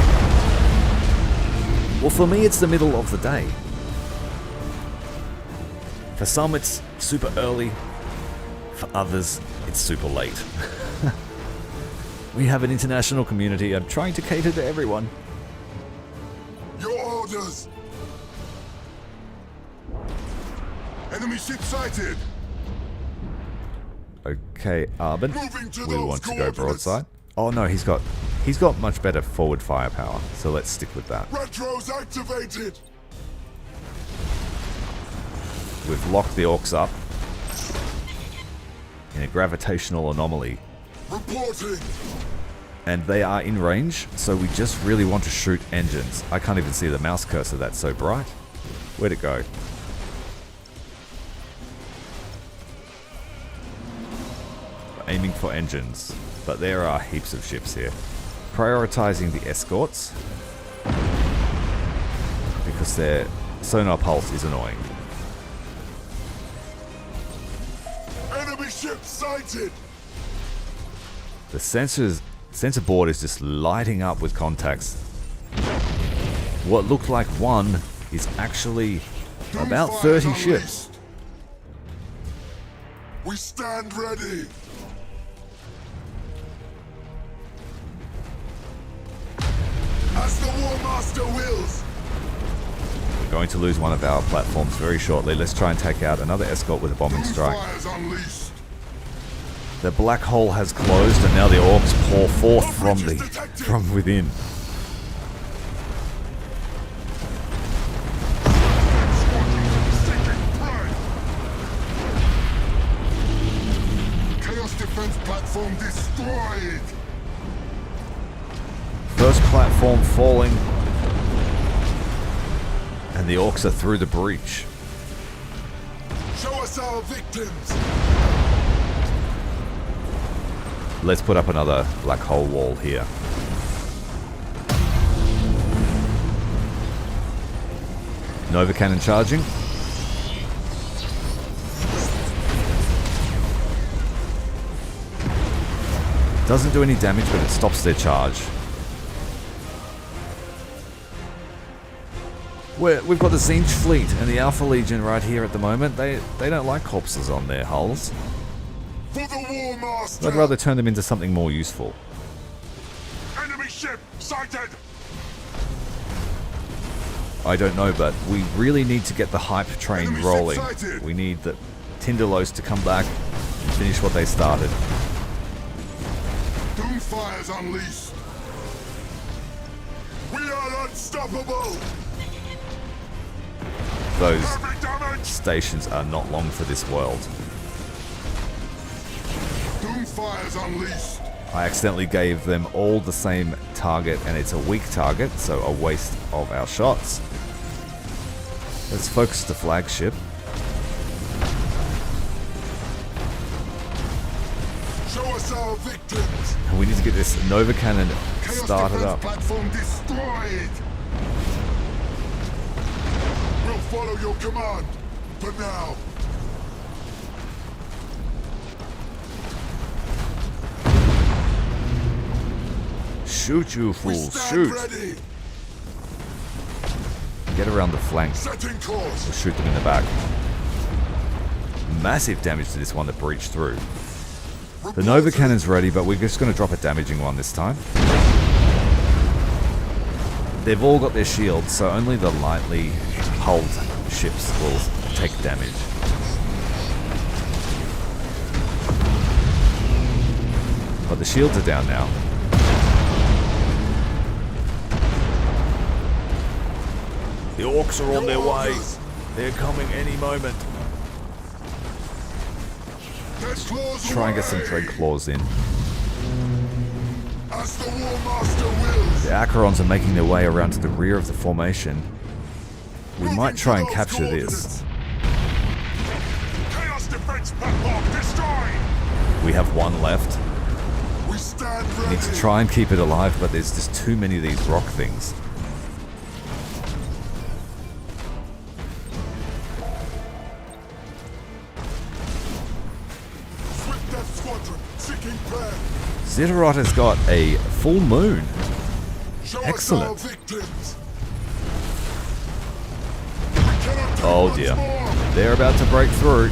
A: Well, for me it's the middle of the day. For some it's super early. For others it's super late. We have an international community. I'm trying to cater to everyone.
B: Your orders. Enemy ship sighted.
A: Okay, Arbin, we want to go broadside. Oh no, he's got much better forward firepower, so let's stick with that.
B: Retros activated.
A: We've locked the Orks up in a gravitational anomaly.
B: Reporting.
A: And they are in range, so we just really want to shoot engines. I can't even see the mouse cursor, that's so bright. Where'd it go? Aiming for engines, but there are heaps of ships here. Prioritizing the escorts, because their sonar pulse is annoying.
B: Enemy ship sighted.
A: The sensor board is just lighting up with contacts. What looked like one is actually about 30 ships.
B: We stand ready. As the Warmaster wills.
A: We're going to lose one of our platforms very shortly. Let's try and take out another escort with a bombing strike.
B: Fires unleashed.
A: The black hole has closed, and now the orcs pour forth from within.
B: Chaos defense platform destroyed.
A: First platform falling, and the orcs are through the breach.
B: Show us our victims.
A: Let's put up another black hole wall here. Nova cannon charging. Doesn't do any damage, but it stops their charge. We've got the Zinj fleet and the Alpha Legion right here at the moment. They don't like corpses on their hulls.
B: For the Warmaster.
A: I'd rather turn them into something more useful.
B: Enemy ship sighted.
A: I don't know, but we really need to get the hype train
B: Enemy
A: rolling.
B: ship sighted.
A: We need the Tinderlos to come back and finish what they started.
B: Doomfires unleashed. We are unstoppable.
A: Those
B: Heavy damage.
A: stations are not long for this world.
B: Doomfires unleashed.
A: I accidentally gave them all the same target, and it's a weak target, so a waste of our shots. Let's focus the flagship.
B: Show us our victims.
A: And we need to get this Nova cannon
B: Chaos
A: started
B: defense
A: up.
B: platform destroyed. We'll follow your command. For now.
A: Shoot, you
B: We
A: fools,
B: stand
A: shoot!
B: ready.
A: Get around the flank.
B: Setting course.
A: Shoot them in the back. Massive damage to this one that breached through. The Nova cannon's ready, but we're just going to drop a damaging one this time. They've all got their shields, so only the lightly hulled ships will take damage. But the shields are down now. The orcs are on their way. They're coming any moment. Try and get some Dread Claws in.
B: As the Warmaster wills.
A: The Acherons are making their way around to the rear of the formation. We might try and capture this.
B: Chaos defense platform destroyed.
A: We have one left.
B: We stand
A: We
B: ready.
A: need to try and keep it alive, but there's just too many of these rock things.
B: Swift Death Squadron seeking prayer.
A: Zitterot has got a full moon.
B: Show
A: Excellent.
B: us our victims. We cannot take
A: Oh
B: much
A: dear.
B: more.
A: They're about to break through.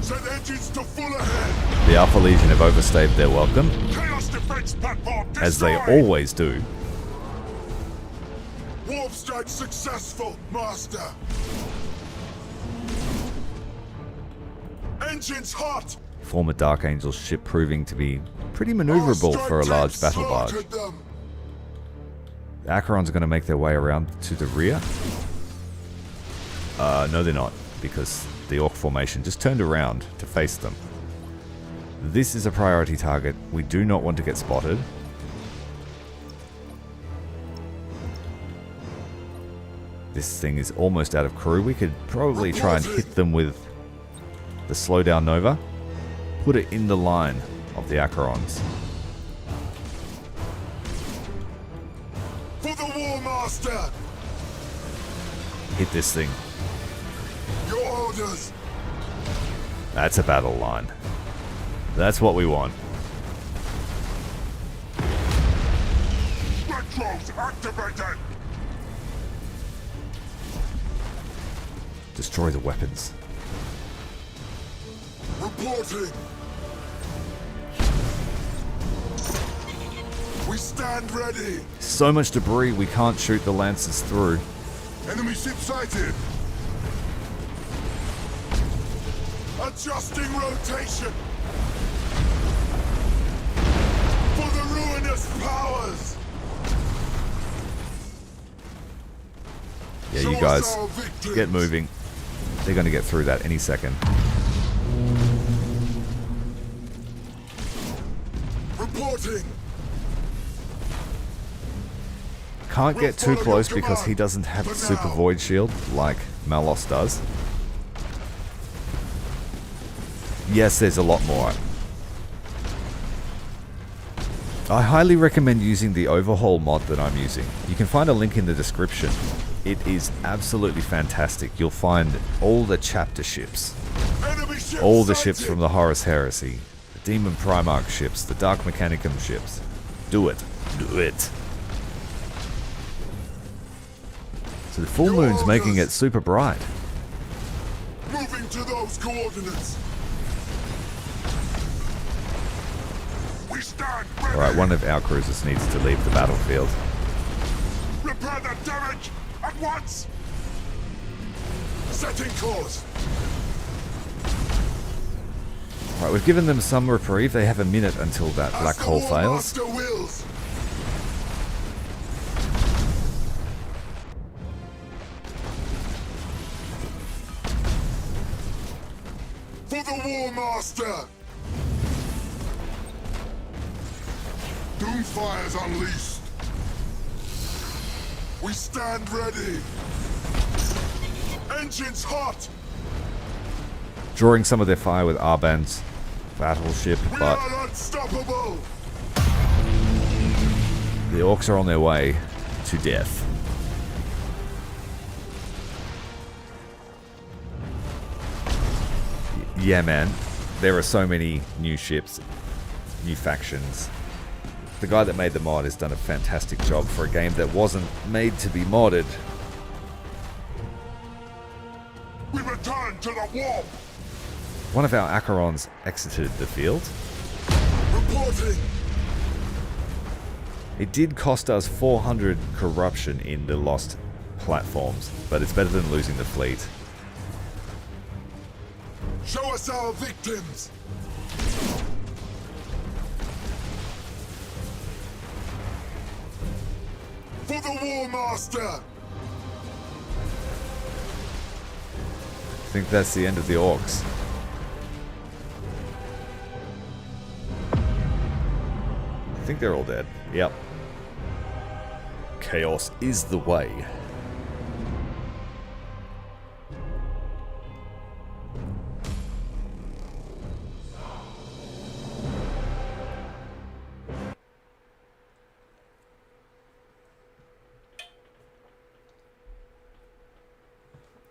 B: Send engines to full ahead.
A: The Alpha Legion have overstayed their welcome,
B: Chaos defense platform destroyed.
A: as they always do.
B: Warp strike successful, Master. Engines hot.
A: Former Dark Angel's ship proving to be pretty maneuverable for a large battle barge.
B: Slaughtered them.
A: The Acherons are going to make their way around to the rear. No, they're not, because the Orc formation just turned around to face them. This is a priority target. We do not want to get spotted. This thing is almost out of crew. We could probably try and hit them with the slowdown Nova. Put it in the line of the Acherons.
B: For the Warmaster.
A: Hit this thing.
B: Your orders.
A: That's a battle line. That's what we want.
B: Retros activated.
A: Destroy the weapons.
B: Reporting. We stand stand ready.
A: So much debris, we can't shoot the lances through.
B: Enemy ship sighted. Adjusting rotation. For the ruinous powers.
A: Yeah,
B: Show
A: you
B: us
A: guys,
B: our victories.
A: get moving. They're going to get through that any second.
B: Reporting.
A: Can't
B: We'll
A: get too
B: follow
A: close
B: your
A: because he
B: command
A: doesn't have
B: for
A: Super
B: now.
A: Void Shield like Malos does. Yes, there's a lot more. I highly recommend using the Overhaul mod that I'm using. You can find a link in the description. It is absolutely fantastic. You'll find all the chapter ships,
B: Enemy ship
A: all the ships
B: sighted.
A: from the Horus Heresy, the Daemon Primarch ships, the Dark Mechanicum ships. Do it. Do it. So the full moon's making it super bright.
B: Moving to those coordinates. We stand ready.
A: Alright, one of our cruisers needs to leave the battlefield.
B: Repair the damage at once. Setting course.
A: Alright, we've given them some reprieve. They have a minute until that black
B: As
A: hole
B: the
A: fails.
B: Warmaster wills. For the Warmaster. Doomfire's unleashed. We stand ready. Engines hot.
A: Drawing some of their fire with Abbadon's battleship,
B: We
A: but
B: are unstoppable.
A: the Orks are on their way to death. Yeah, man. There are so many new ships, new factions. The guy that made the mod has done a fantastic job for a game that wasn't made to be modded.
B: We return to the warp.
A: One of our Acherons exited the field.
B: Reporting.
A: It did cost us 400 corruption in the lost platforms, but it's better than losing the fleet.
B: Show us our victims. For the Warmaster.
A: I think that's the end of the Orks. I think they're all dead. Yep. Chaos is the way.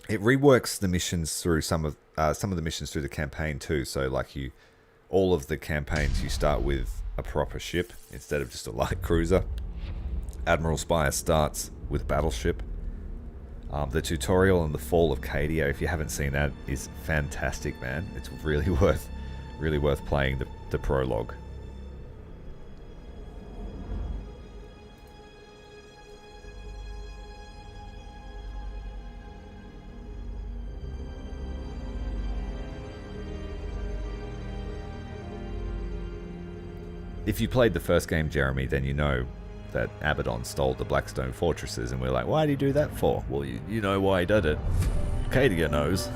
A: It reworks the missions through some of the missions through the campaign too. So like all of the campaigns you start with a proper ship instead of just a light cruiser. Admiral Spire starts with battleship. The tutorial on the fall of Cadia, if you haven't seen that, is fantastic, man. It's really worth playing the prologue. If you played the first game, Jeremy, then you know that Abbadon stole the Blackstone fortresses, and we're like, why did he do that for? Well, you know why he did it. Cadia knows.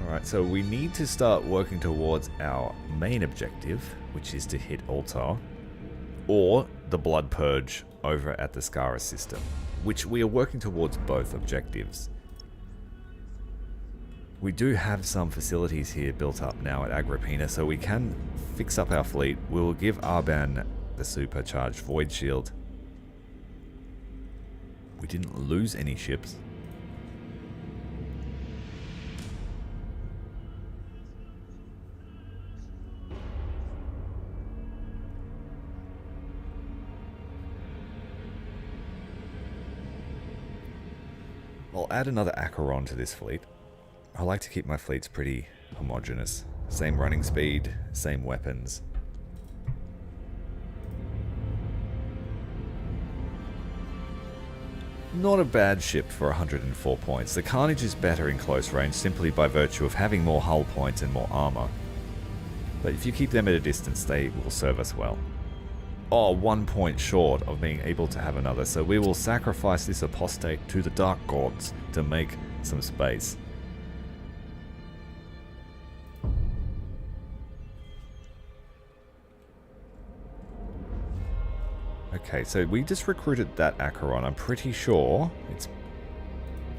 A: Alright, so we need to start working towards our main objective, which is to hit Altar, or the Blood Purge over at the Scarus system, which we are working towards both objectives. We do have some facilities here built up now at Agraina, so we can fix up our fleet. We will give Abbadon the supercharged Void Shield. We didn't lose any ships. I'll add another Acheron to this fleet. I like to keep my fleets pretty homogeneous. Same running speed, same weapons. Not a bad ship for 104 points. The Carnage is better in close range simply by virtue of having more hull points and more armor. But if you keep them at a distance, they will serve us well. Oh, 1 point short of being able to have another, so we will sacrifice this apostate to the Dark Gods to make some space. Okay, so we just recruited that Acheron. I'm pretty sure it's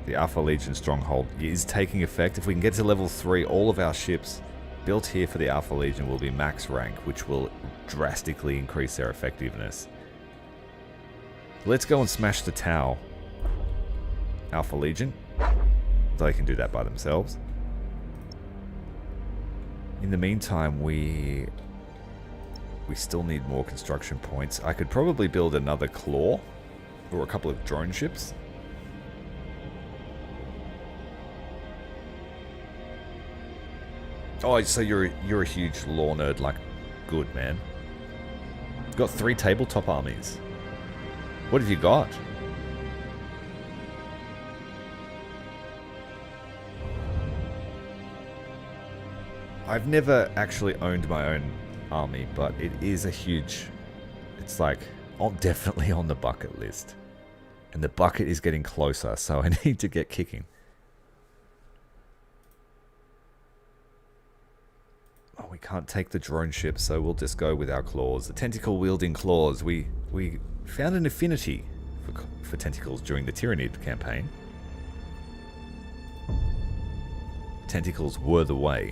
A: the Alpha Legion Stronghold is taking effect. If we can get to level 3, all of our ships built here for the Alpha Legion will be max rank, which will drastically increase their effectiveness. Let's go and smash the Tau Alpha Legion. They can do that by themselves. In the meantime, we still need more construction points. I could probably build another Claw or a couple of drone ships. Oh, so you're a huge lore nerd, like, good, man. Got 3 tabletop armies. What have you got? I've never actually owned my own army, but it is a huge... It's like, definitely on the bucket list. And the bucket is getting closer, so I need to get kicking. Oh, we can't take the drone ship, so we'll just go with our claws. The tentacle-wielding claws. We found an affinity for tentacles during the Tyrannid campaign. Tentacles were the way.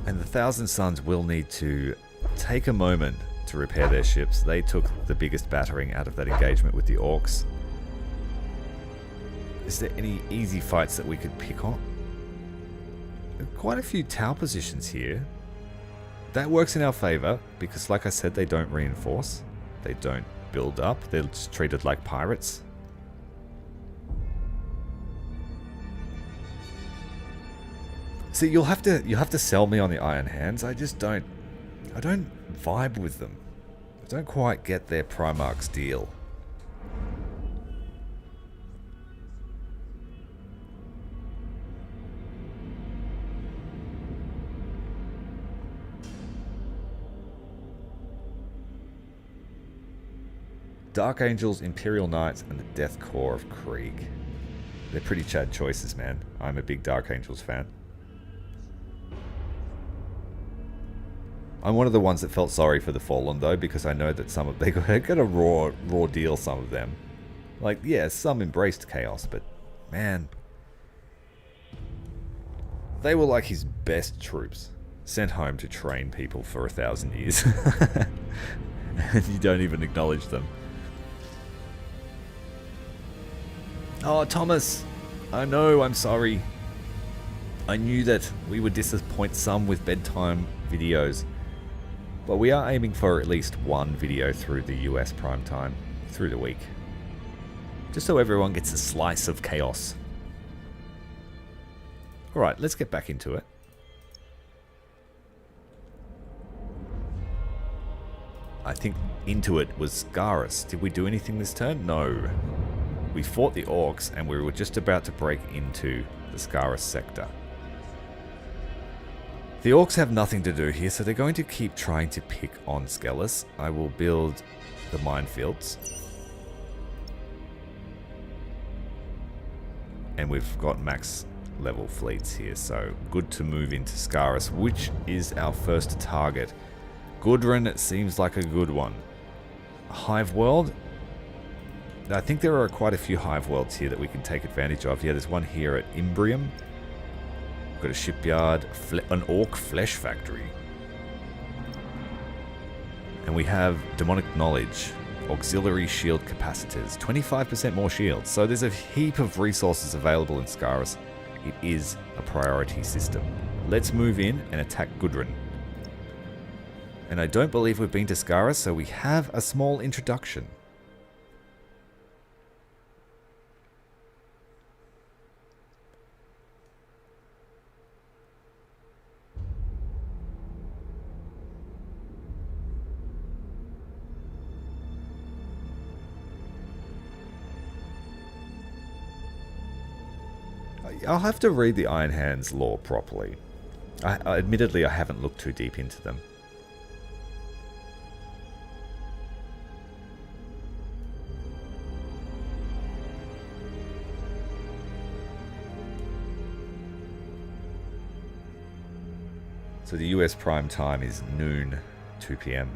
A: And the Thousand Suns will need to take a moment to repair their ships. They took the biggest battering out of that engagement with the Orks. Is there any easy fights that we could pick on? There are quite a few Tau positions here. That works in our favor because, like I said, they don't reinforce. They don't build up. They're just treated like pirates. See, you'll have to sell me on the Iron Hands. I don't vibe with them. I don't quite get their Primarch's deal. Dark Angels, Imperial Knights, and the Death Corps of Krieg. They're pretty Chad choices, man. I'm a big Dark Angels fan. I'm one of the ones that felt sorry for the Fallen, though, because I know that some of they got a raw deal, some of them. Like, yeah, some embraced chaos, but, man, they were like his best troops, sent home to train people for 1,000 years. And you don't even acknowledge them. Oh, Thomas, I know, I'm sorry. I knew that we would disappoint some with bedtime videos. But we are aiming for at least one video through the US prime time, through the week. Just so everyone gets a slice of chaos. Alright, let's get back into it. I think into it was Scarus. Did we do anything this turn? No. We fought the Orks and we were just about to break into the Scarus sector. The Orks have nothing to do here, so they're going to keep trying to pick on Skeleis. I will build the minefields. And we've got max level fleets here, so good to move into Scarus, which is our first target. Gudrun seems like a good one. Hive World. I think there are quite a few Hive Worlds here that we can take advantage of. Yeah, there's one here at Imbrium. We've got a shipyard, an Orc flesh factory. And we have Demonic Knowledge, auxiliary shield capacitors, 25% more shields. So there's a heap of resources available in Scarus. It is a priority system. Let's move in and attack Gudrun. And I don't believe we've been to Scarus, so we have a small introduction. I'll have to read the Iron Hands lore properly. Admittedly, I haven't looked too deep into them. So the US prime time is noon, 2 PM.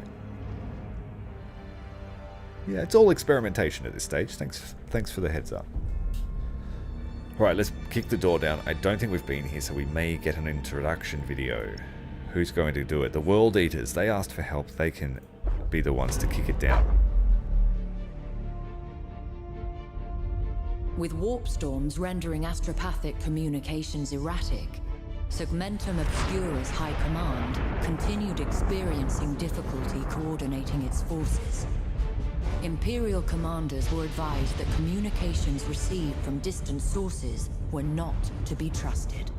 A: Yeah, it's all experimentation at this stage. Thanks for the heads up. Alright, let's kick the door down. I don't think we've been here, so we may get an introduction video. Who's going to do it? The World Eaters. They asked for help. They can be the ones to kick it down.
C: With warp storms rendering astropathic communications erratic, Segmentum Obscura's High Command continued experiencing difficulty coordinating its forces. Imperial commanders were advised that communications received from distant sources were not to be trusted.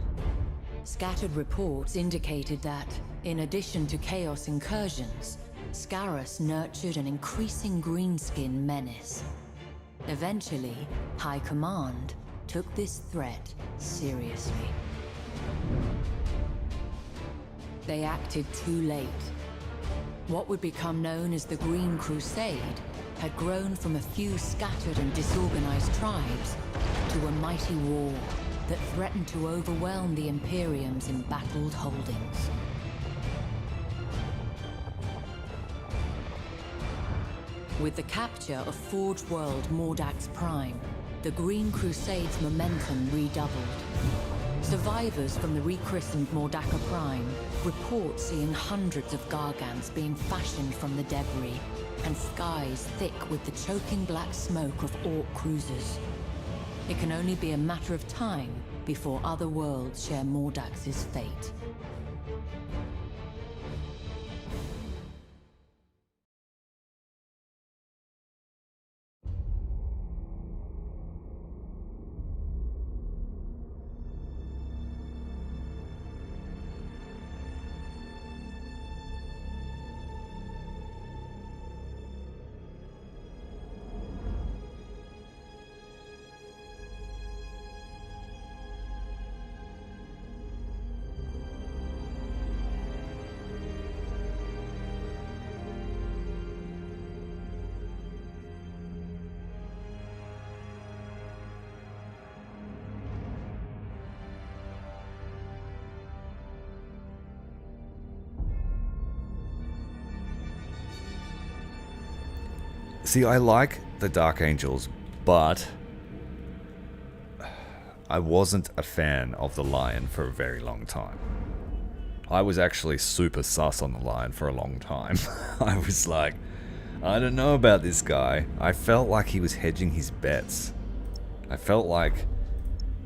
C: Scattered reports indicated that, in addition to chaos incursions, Scarus nurtured an increasing greenskin menace. Eventually, High Command took this threat seriously. They acted too late. What would become known as the Green Crusade had grown from a few scattered and disorganized tribes to a mighty war that threatened to overwhelm the Imperium's embattled holdings. With the capture of Forge World Morax Prime, the Green Crusade's momentum redoubled. Survivors from the rechristened Mordaka Prime report seeing hundreds of Gargants being fashioned from the debris, and skies thick with the choking black smoke of Ork cruisers. It can only be a matter of time before other worlds share Mordax's fate.
A: See, I like the Dark Angels, but I wasn't a fan of the Lion for a very long time. I was actually super sus on the Lion for a long time. I was like, I don't know about this guy. I felt like he was hedging his bets. I felt like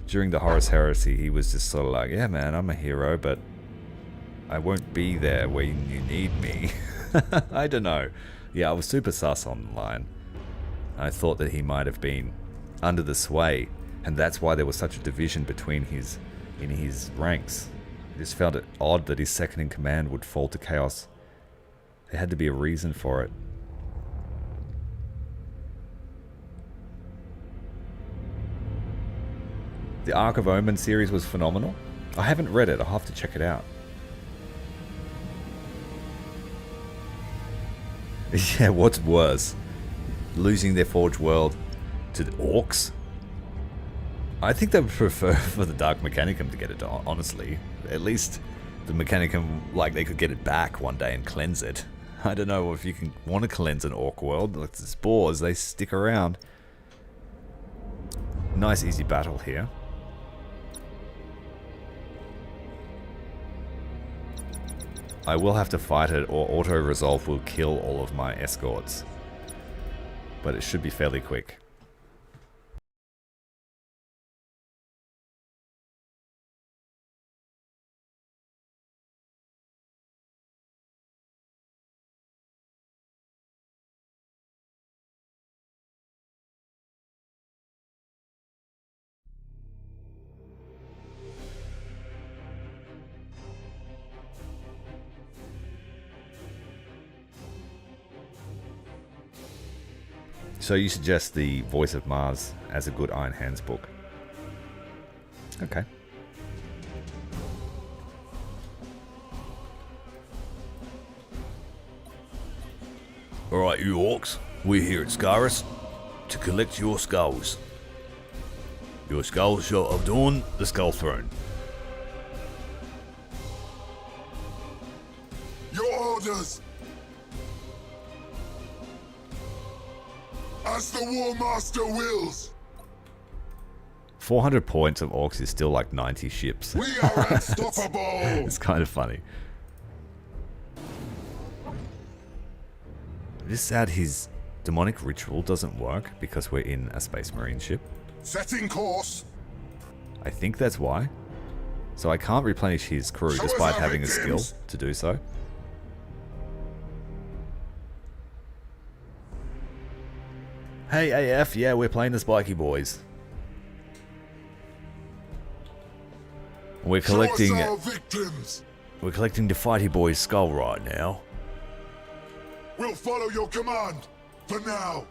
A: during the Horus Heresy, he was just sort of like, yeah man, I'm a hero, but I won't be there when you need me. I don't know. Yeah, I was super sus on the Lion. I thought that he might have been under the sway, and that's why there was such a division between his ranks. I just found it odd that his second in command would fall to Chaos. There had to be a reason for it. The Ark of Omen series was phenomenal. I haven't read it, I'll have to check it out. Yeah, what's worse? Losing their Forge World to the Orks? I think they would prefer for the Dark Mechanicum to get it, honestly. At least the Mechanicum, like, they could get it back one day and cleanse it. I don't know if you can want to cleanse an Ork world. Like, the spores, they stick around. Nice easy battle here. I will have to fight it, or auto-resolve will kill all of my escorts. But it should be fairly quick. So you suggest the Voice of Mars as a good Iron Hands book? Okay. Alright, you orcs. We're here at Scarus to collect your skulls. Your skulls shall adorn the Skull Throne.
B: Your orders! As the Warmaster wills!
A: 400 points of Orks is still like 90 ships.
B: We are unstoppable!
A: It's kind of funny. Just sad his demonic ritual doesn't work because we're in a Space Marine ship.
B: Setting course!
A: I think that's why. So I can't replenish his crew
B: Show us
A: despite
B: our
A: having a skill
B: victims.
A: to do so. Hey AF, yeah, we're playing the Spiky Boys. We're collecting
B: Show us our victims!
A: the Fighty Boys skull right now.
B: We'll follow your command, for now!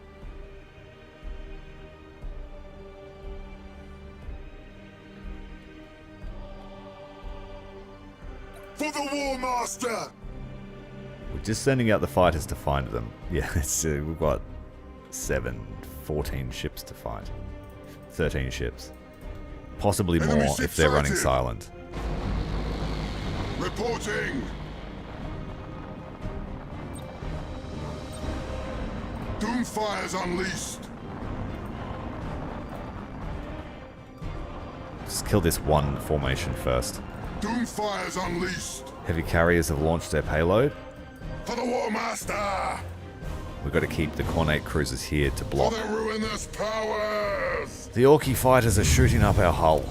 B: For the Warmaster!
A: We're just sending out the fighters to find them. Yeah, it's, we've got 14 ships to fight. 13 ships. Possibly
B: Enemy
A: more
B: ship
A: if they're running
B: sighted.
A: silent.
B: Reporting! Doomfire's unleashed!
A: Just kill this one formation first.
B: Doomfire's unleashed!
A: Heavy carriers have launched their payload.
B: For the Warmaster!
A: We've got to keep the Cornate cruisers here to
B: For
A: block.
B: the ruinous powers!
A: The Orky fighters are shooting up our hull.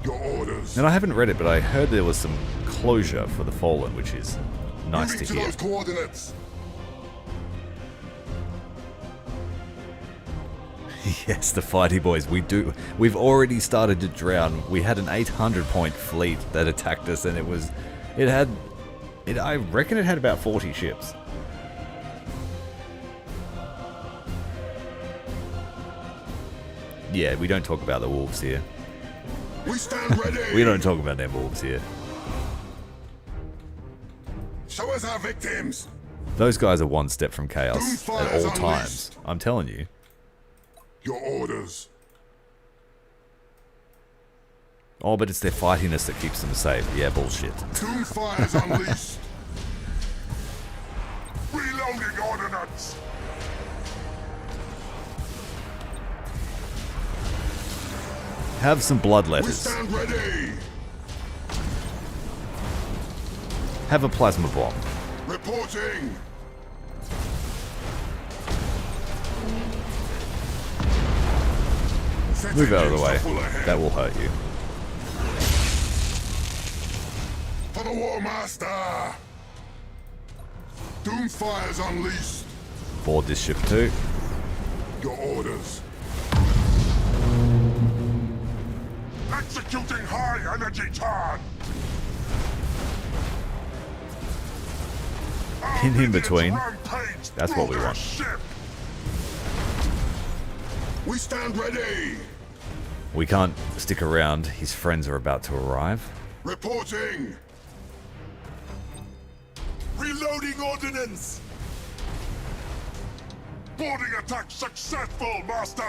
B: Your orders!
A: And I haven't read it, but I heard there was some closure for the Fallen, which is nice
B: Moving
A: to
B: to
A: hear.
B: those coordinates!
A: Yes, the Fighty Boys. We've already started to drown. We had an 800-point fleet that attacked us, and I reckon it had about 40 ships. Yeah, we don't talk about the wolves here.
B: We stand ready!
A: We don't talk about them wolves here.
B: Show us our victims!
A: Those guys are one step from chaos
B: Doomfire
A: at
B: is
A: all times.
B: unleashed.
A: I'm telling you.
B: Your orders!
A: Oh, but it's their fightiness that keeps them safe. Yeah, bullshit.
B: Doomfire's unleashed! Reloading ordnance!
A: Have some
B: We
A: bloodletters.
B: stand ready!
A: Have a plasma bomb.
B: Reporting!
A: Move out of the
B: Setting
A: way.
B: full ahead.
A: That will hurt you.
B: For the Warmaster! Doomfire's unleashed!
A: Board this ship too.
B: Your orders! Executing high energy turn!
A: In between.
B: Rampage
A: That's what we
B: through
A: want.
B: their ship. We stand ready!
A: We can't stick around. His friends are about to arrive.
B: Reporting! Reloading ordnance! Boarding attack successful, Master!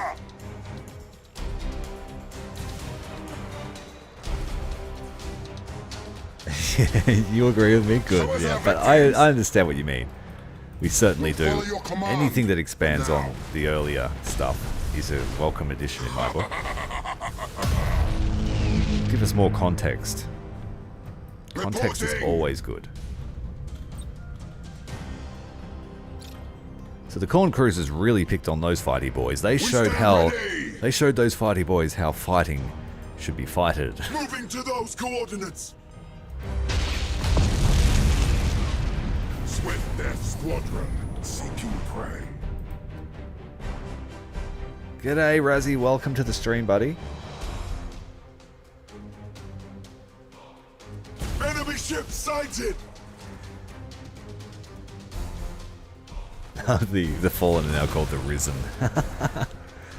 A: You agree with me? Good.
B: Show us
A: Yeah,
B: our
A: but
B: victims.
A: I understand what you mean. We certainly do.
B: Follow your command.
A: Anything that expands
B: Now.
A: on the earlier stuff is a welcome addition in my book. Give us more context. Context is
B: Reporting.
A: always good. So the Corn Cruisers really picked on those fighty boys. They showed
B: stand
A: how
B: ready.
A: they showed those fighty boys how fighting should be fighted.
B: Moving to those coordinates! Swift Death Squadron, seeking prey.
A: G'day, Razzie. Welcome to the stream, buddy.
B: Enemy ship sighted! Sighted!
A: The Fallen are now called the Risen.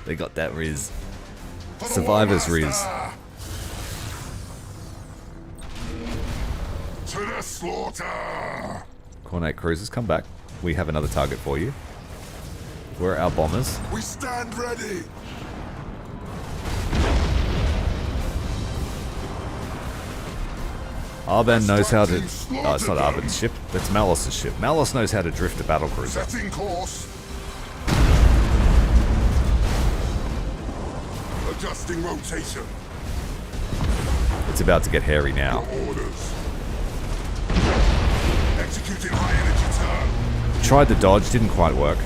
A: They got that Riz.
B: For the
A: Survivor's Riz.
B: Warmaster! To the slaughter!
A: Cornate Cruisers, come back. We have another target for you. Where are our bombers?
B: We stand ready!
A: Abbadon knows how to... Oh, it's not Abbadon's ship. That's Malos' ship. Malos knows how to drift a battle cruiser.
B: Setting course. Adjusting rotation.
A: It's about to get hairy now.
B: Your orders. Executing high energy turn.
A: Tried to dodge, didn't quite work.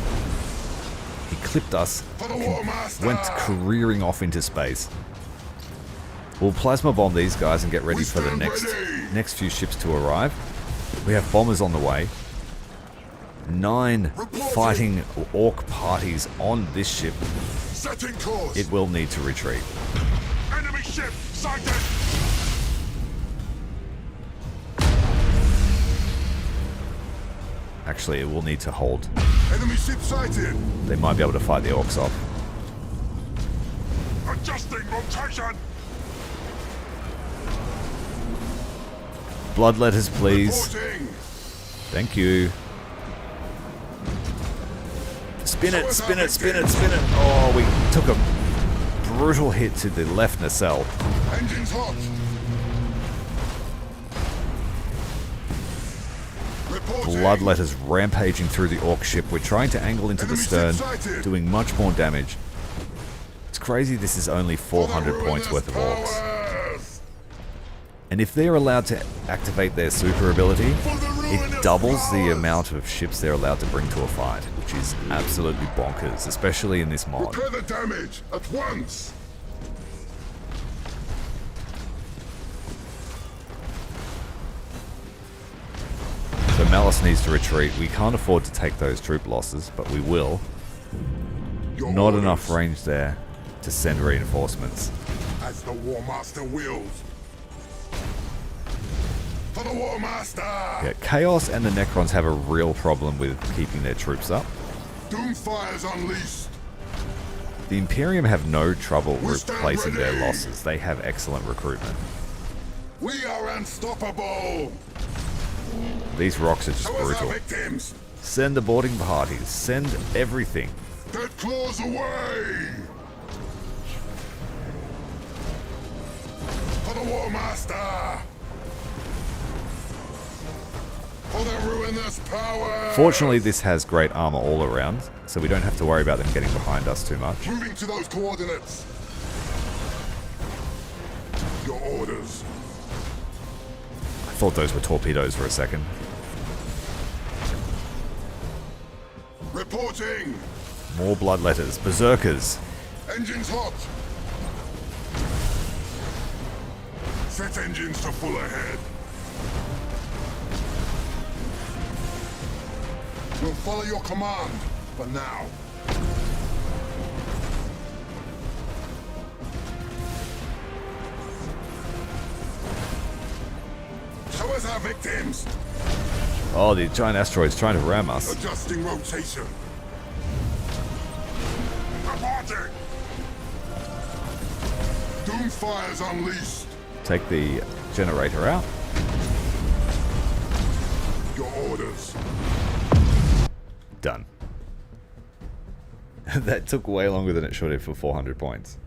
A: He clipped us,
B: For the Warmaster!
A: went careering off into space. We'll plasma bomb these guys and get ready
B: We
A: for the
B: stand
A: next
B: ready.
A: few ships to arrive. We have bombers on the way. 9
B: Reporting.
A: fighting orc parties on this ship.
B: Setting course.
A: It will need to retreat.
B: Enemy ship sighted.
A: Actually, it will need to hold.
B: Enemy ship sighted.
A: They might be able to fight the orcs off.
B: Adjusting rotation.
A: Bloodletters, please.
B: Reporting.
A: Thank you. Spin it, spin it, spin it, spin it. Oh, we took a brutal hit to the left nacelle.
B: Engines hot. Reporting.
A: Bloodletters rampaging through the orc ship. We're trying to angle into the
B: Enemy
A: stern,
B: ship sighted.
A: doing much more damage. It's crazy this is only
B: For the
A: 400 points
B: ruinous
A: worth of orcs.
B: powers.
A: And if they're allowed to activate their super ability,
B: For the
A: it
B: ruinous
A: doubles the
B: powers.
A: amount of ships they're allowed to bring to a fight, which is absolutely bonkers, especially in this mod.
B: Repair the damage at once.
A: So Malos needs to retreat. We can't afford to take those troop losses, but we will.
B: Your
A: Not
B: orders.
A: enough range there to send reinforcements.
B: As the Warmaster wills. For the Warmaster!
A: Yeah, Chaos and the Necrons have a real problem with keeping their troops up.
B: Doomfire's unleashed.
A: The Imperium have no trouble
B: We stand
A: replacing their
B: ready.
A: losses. They have excellent recruitment.
B: We are unstoppable!
A: These rocks are just
B: Show us our
A: brutal.
B: victims!
A: Send the boarding parties. Send everything.
B: Dead claws away! For the Warmaster! For the ruinous power!
A: Fortunately, this has great armor all around, so we don't have to worry about them getting behind us too much.
B: Moving to those coordinates! Your orders.
A: I thought those were torpedoes for a second.
B: Reporting!
A: More bloodletters. Berserkers.
B: Engines hot! Set engines to full ahead. We'll follow your command, for now. Show us our victims!
A: Oh, the giant asteroid's trying to ram us.
B: Adjusting rotation. Reporting! Doomfire's unleashed.
A: Take the generator out.
B: Your orders.
A: Done. That took way longer than it should have for 400 points.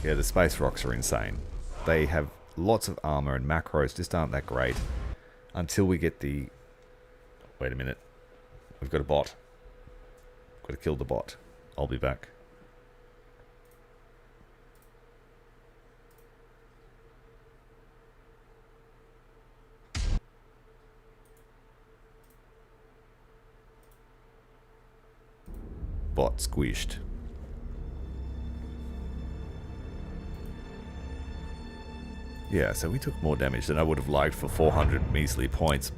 A: Yeah, the space rocks are insane. They have lots of armor and macros just aren't that great until we get the... Wait a minute. We've got a bot. Got to kill the bot. I'll be back. Bot squished. Yeah, so we took more damage than I would have liked for 400 measly points.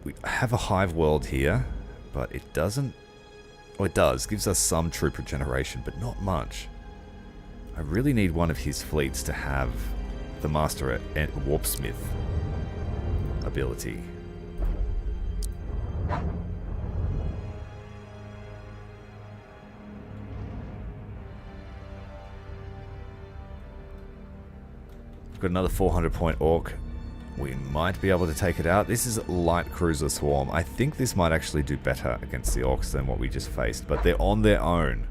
A: We have a hive world here, but it doesn't... Oh, it does. Gives us some troop regeneration, but not much. I really need one of his fleets to have the Master at Warpsmith ability. Got another 400-point Orc. We might be able to take it out. This is Light Cruiser Swarm. I think this might actually do better against the Orcs than what we just faced, but they're on their own.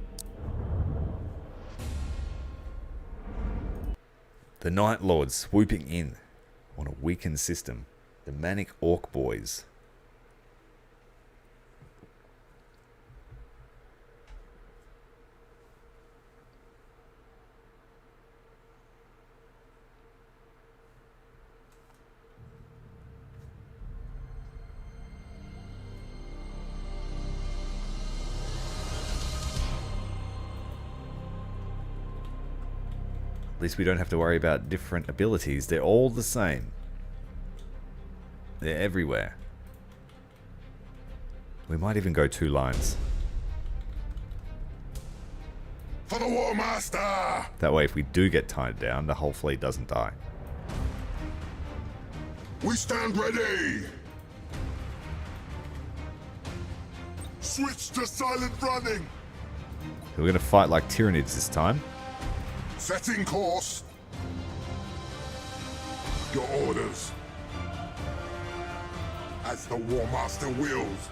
A: The Night Lords swooping in on a weakened system. The Manic Orc Boys. At least we don't have to worry about different abilities. They're all the same. They're everywhere. We might even go 2 lines.
B: For the Warmaster!
A: That way if we do get tied down, the whole fleet doesn't die.
B: We stand ready! Switch to silent running!
A: We're going to fight like Tyranids this time.
B: Setting course. Your orders. As the Warmaster wills.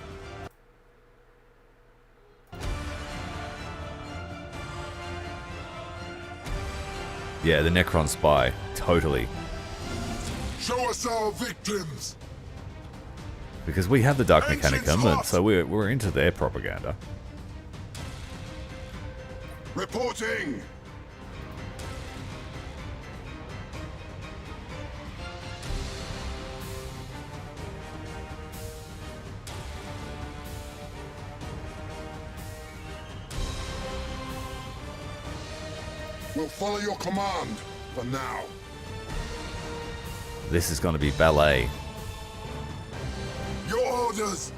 A: Yeah, the Necron Spy. Totally.
B: Show us our victims.
A: Because we have the Dark
B: Ancient
A: Mechanicum, and
B: Sloth.
A: so we're into their propaganda.
B: Reporting. We'll follow your command for now.
A: This is going to be ballet.
B: Your orders.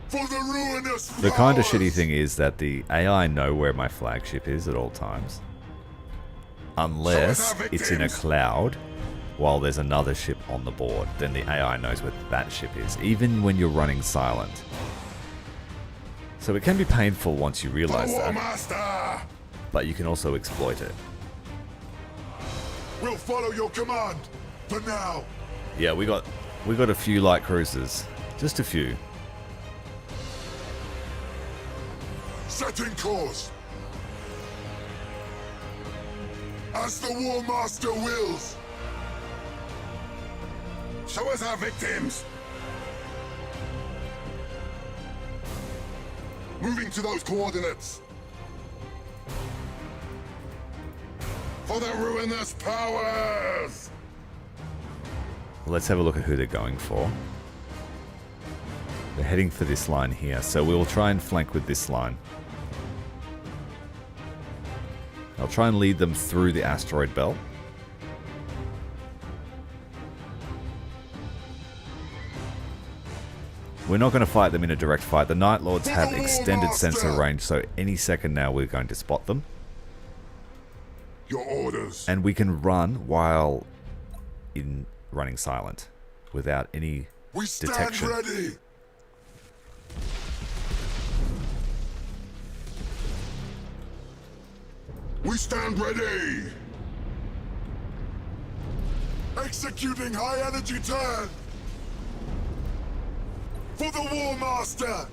B: For the ruinous
A: The kind of shitty
B: flowers.
A: thing is that the AI know where my flagship is at all times. Unless
B: our
A: it's in a
B: victims.
A: cloud while there's another ship on the board, then the AI knows where that ship is, even when you're running silent. So it can be painful once you
B: For
A: realize
B: the
A: that,
B: Warmaster.
A: but you can also exploit it.
B: We'll follow your command for now.
A: Yeah, we got a few light cruisers. Just a few.
B: Setting course. As the Warmaster wills. Show us our victims. Moving to those coordinates. For the ruinous powers.
A: Let's have a look at who they're going for. They're heading for this line here, so we'll try and flank with this line. I'll try and lead them through the asteroid belt. We're not going to fight them in a direct fight. The Night Lords have extended sensor range, so any second now we're going to spot them.
B: Your orders.
A: And we can run while in running silent without any
B: We stand
A: detection.
B: ready. We stand ready. Executing high energy turn. For the Warmaster.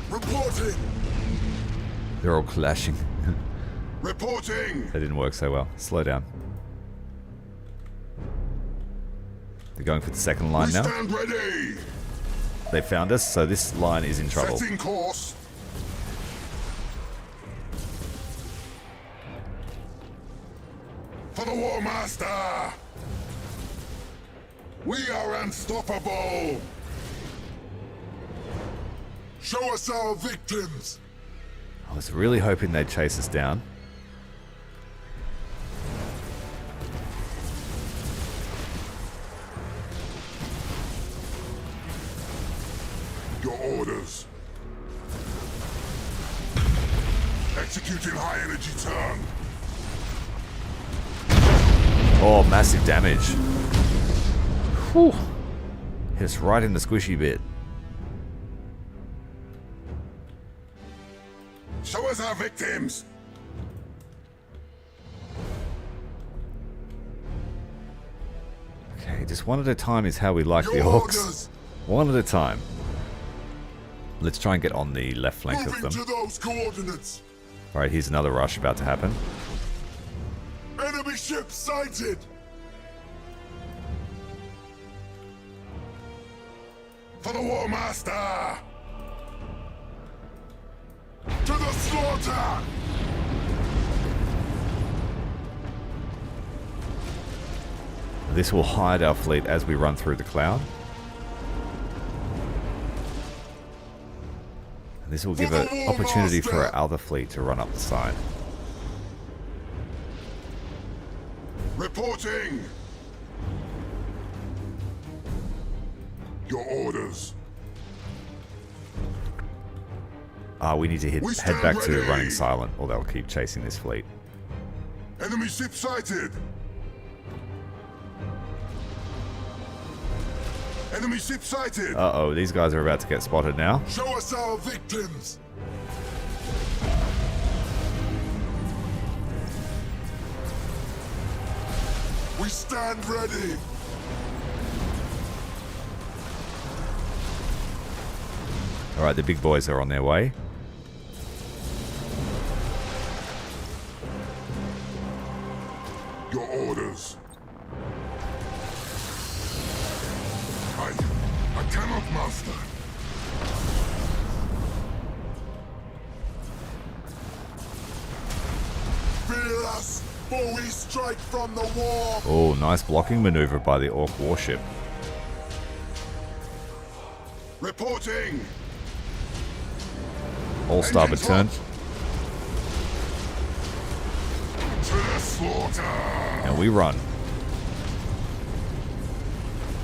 B: Reporting.
A: They're all clashing.
B: Reporting.
A: That didn't work so well. Slow down. They're going for the second line
B: We
A: now.
B: stand ready.
A: They found us, so this line is in trouble.
B: Setting course. For the Warmaster. We are unstoppable. Show us our victims.
A: I was really hoping they'd chase us down.
B: Your orders. Executing high energy turn.
A: Oh, massive damage. Whew. Hit us right in the squishy bit.
B: Show us our victims.
A: Okay, just one at a time is how we like the
B: Your
A: Orks.
B: orders.
A: One at a time. Let's try and get on the left flank of
B: Moving
A: them.
B: to those coordinates.
A: Alright, here's another rush about to happen.
B: Enemy ship sighted. For the Warmaster. To the slaughter.
A: This will hide our fleet as we run through the cloud. And this will give an opportunity for our other fleet to run up the side.
B: Reporting. Your orders.
A: We need to
B: We
A: head
B: stand
A: back to
B: ready.
A: running silent, or they'll keep chasing this fleet.
B: Enemy ship sighted. Enemy ship sighted.
A: Uh-oh, these guys are about to get spotted now.
B: Show us our victims. We stand ready.
A: Alright, the big boys are on their way.
B: Your orders. I cannot, master. Fear us, for we strike from the war.
A: Oh, nice blocking maneuver by the Ork warship.
B: Reporting.
A: All starboard turn.
B: Engines hot. To the slaughter.
A: And we run.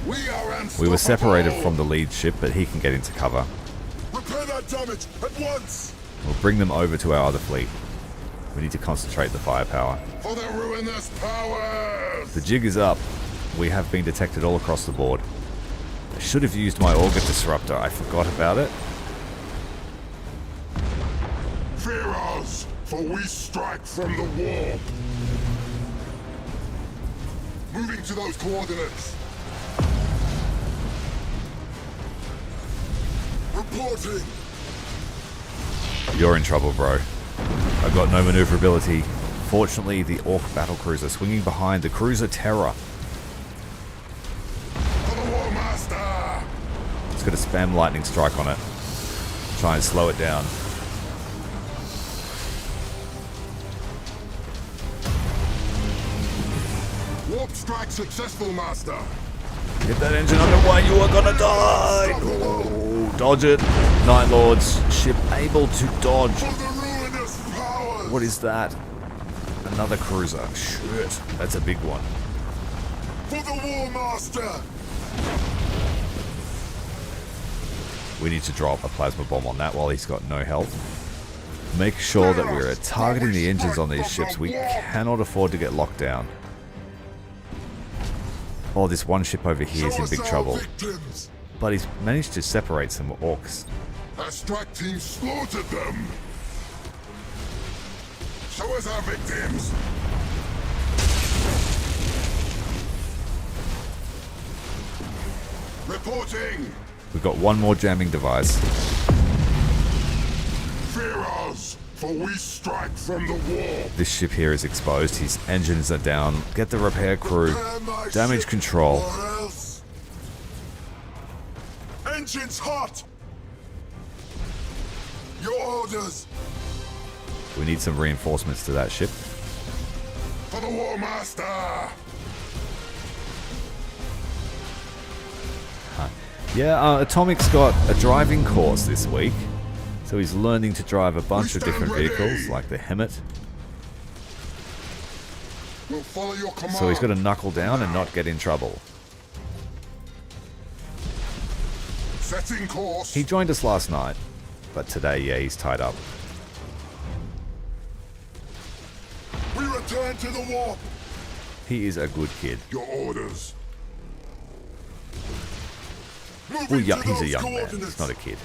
B: We are unstoppable.
A: We were separated from the lead ship, but he can get into cover.
B: Repair that damage at once.
A: We'll bring them over to our other fleet. We need to concentrate the firepower.
B: For the ruinous powers.
A: The jig is up. We have been detected all across the board. I should have used my Auger Disruptor. I forgot about it.
B: Fear us, for we strike from the warp. Moving to those coordinates. Reporting.
A: You're in trouble, bro. I've got no maneuverability. Fortunately, the Ork battlecruiser swinging behind the cruiser Terror.
B: For the Warmaster.
A: It's got a spam lightning strike on it. Try and slow it down.
B: Warp strike successful, master.
A: Get that engine underway, you are gonna die! Oh, dodge it. Night Lords, ship able to dodge.
B: For the ruinous powers.
A: What is that? Another cruiser. Shit, that's a big one.
B: For the Warmaster.
A: We need to drop a plasma bomb on that while he's got no health. Make sure that we're targeting the engines on these ships. We cannot afford to get locked down. Oh, this one ship over here is in big trouble.
B: Victims.
A: But he's managed to separate some Orks.
B: Our strike team slaughtered them. Show us our victims. Reporting.
A: We've got one more jamming device.
B: Fear us, for we strike from the wall.
A: This ship here is exposed. His engines are down. Get the repair crew.
B: Repair my
A: Damage
B: ship,
A: control.
B: or else. Engines hot. Your orders.
A: We need some reinforcements to that ship.
B: For the Warmaster.
A: Yeah, Atomic's got a driving course this week. So he's learning to drive a bunch of different vehicles, like the Hemmet.
B: We'll follow your command.
A: So he's got to knuckle down and not get in trouble.
B: Setting course.
A: He joined us last night, but today, yeah, he's tied up.
B: Return to the warp.
A: He is a good kid.
B: Your orders. Move
A: Well,
B: into
A: he's a
B: those
A: young man.
B: coordinates.
A: He's not a kid.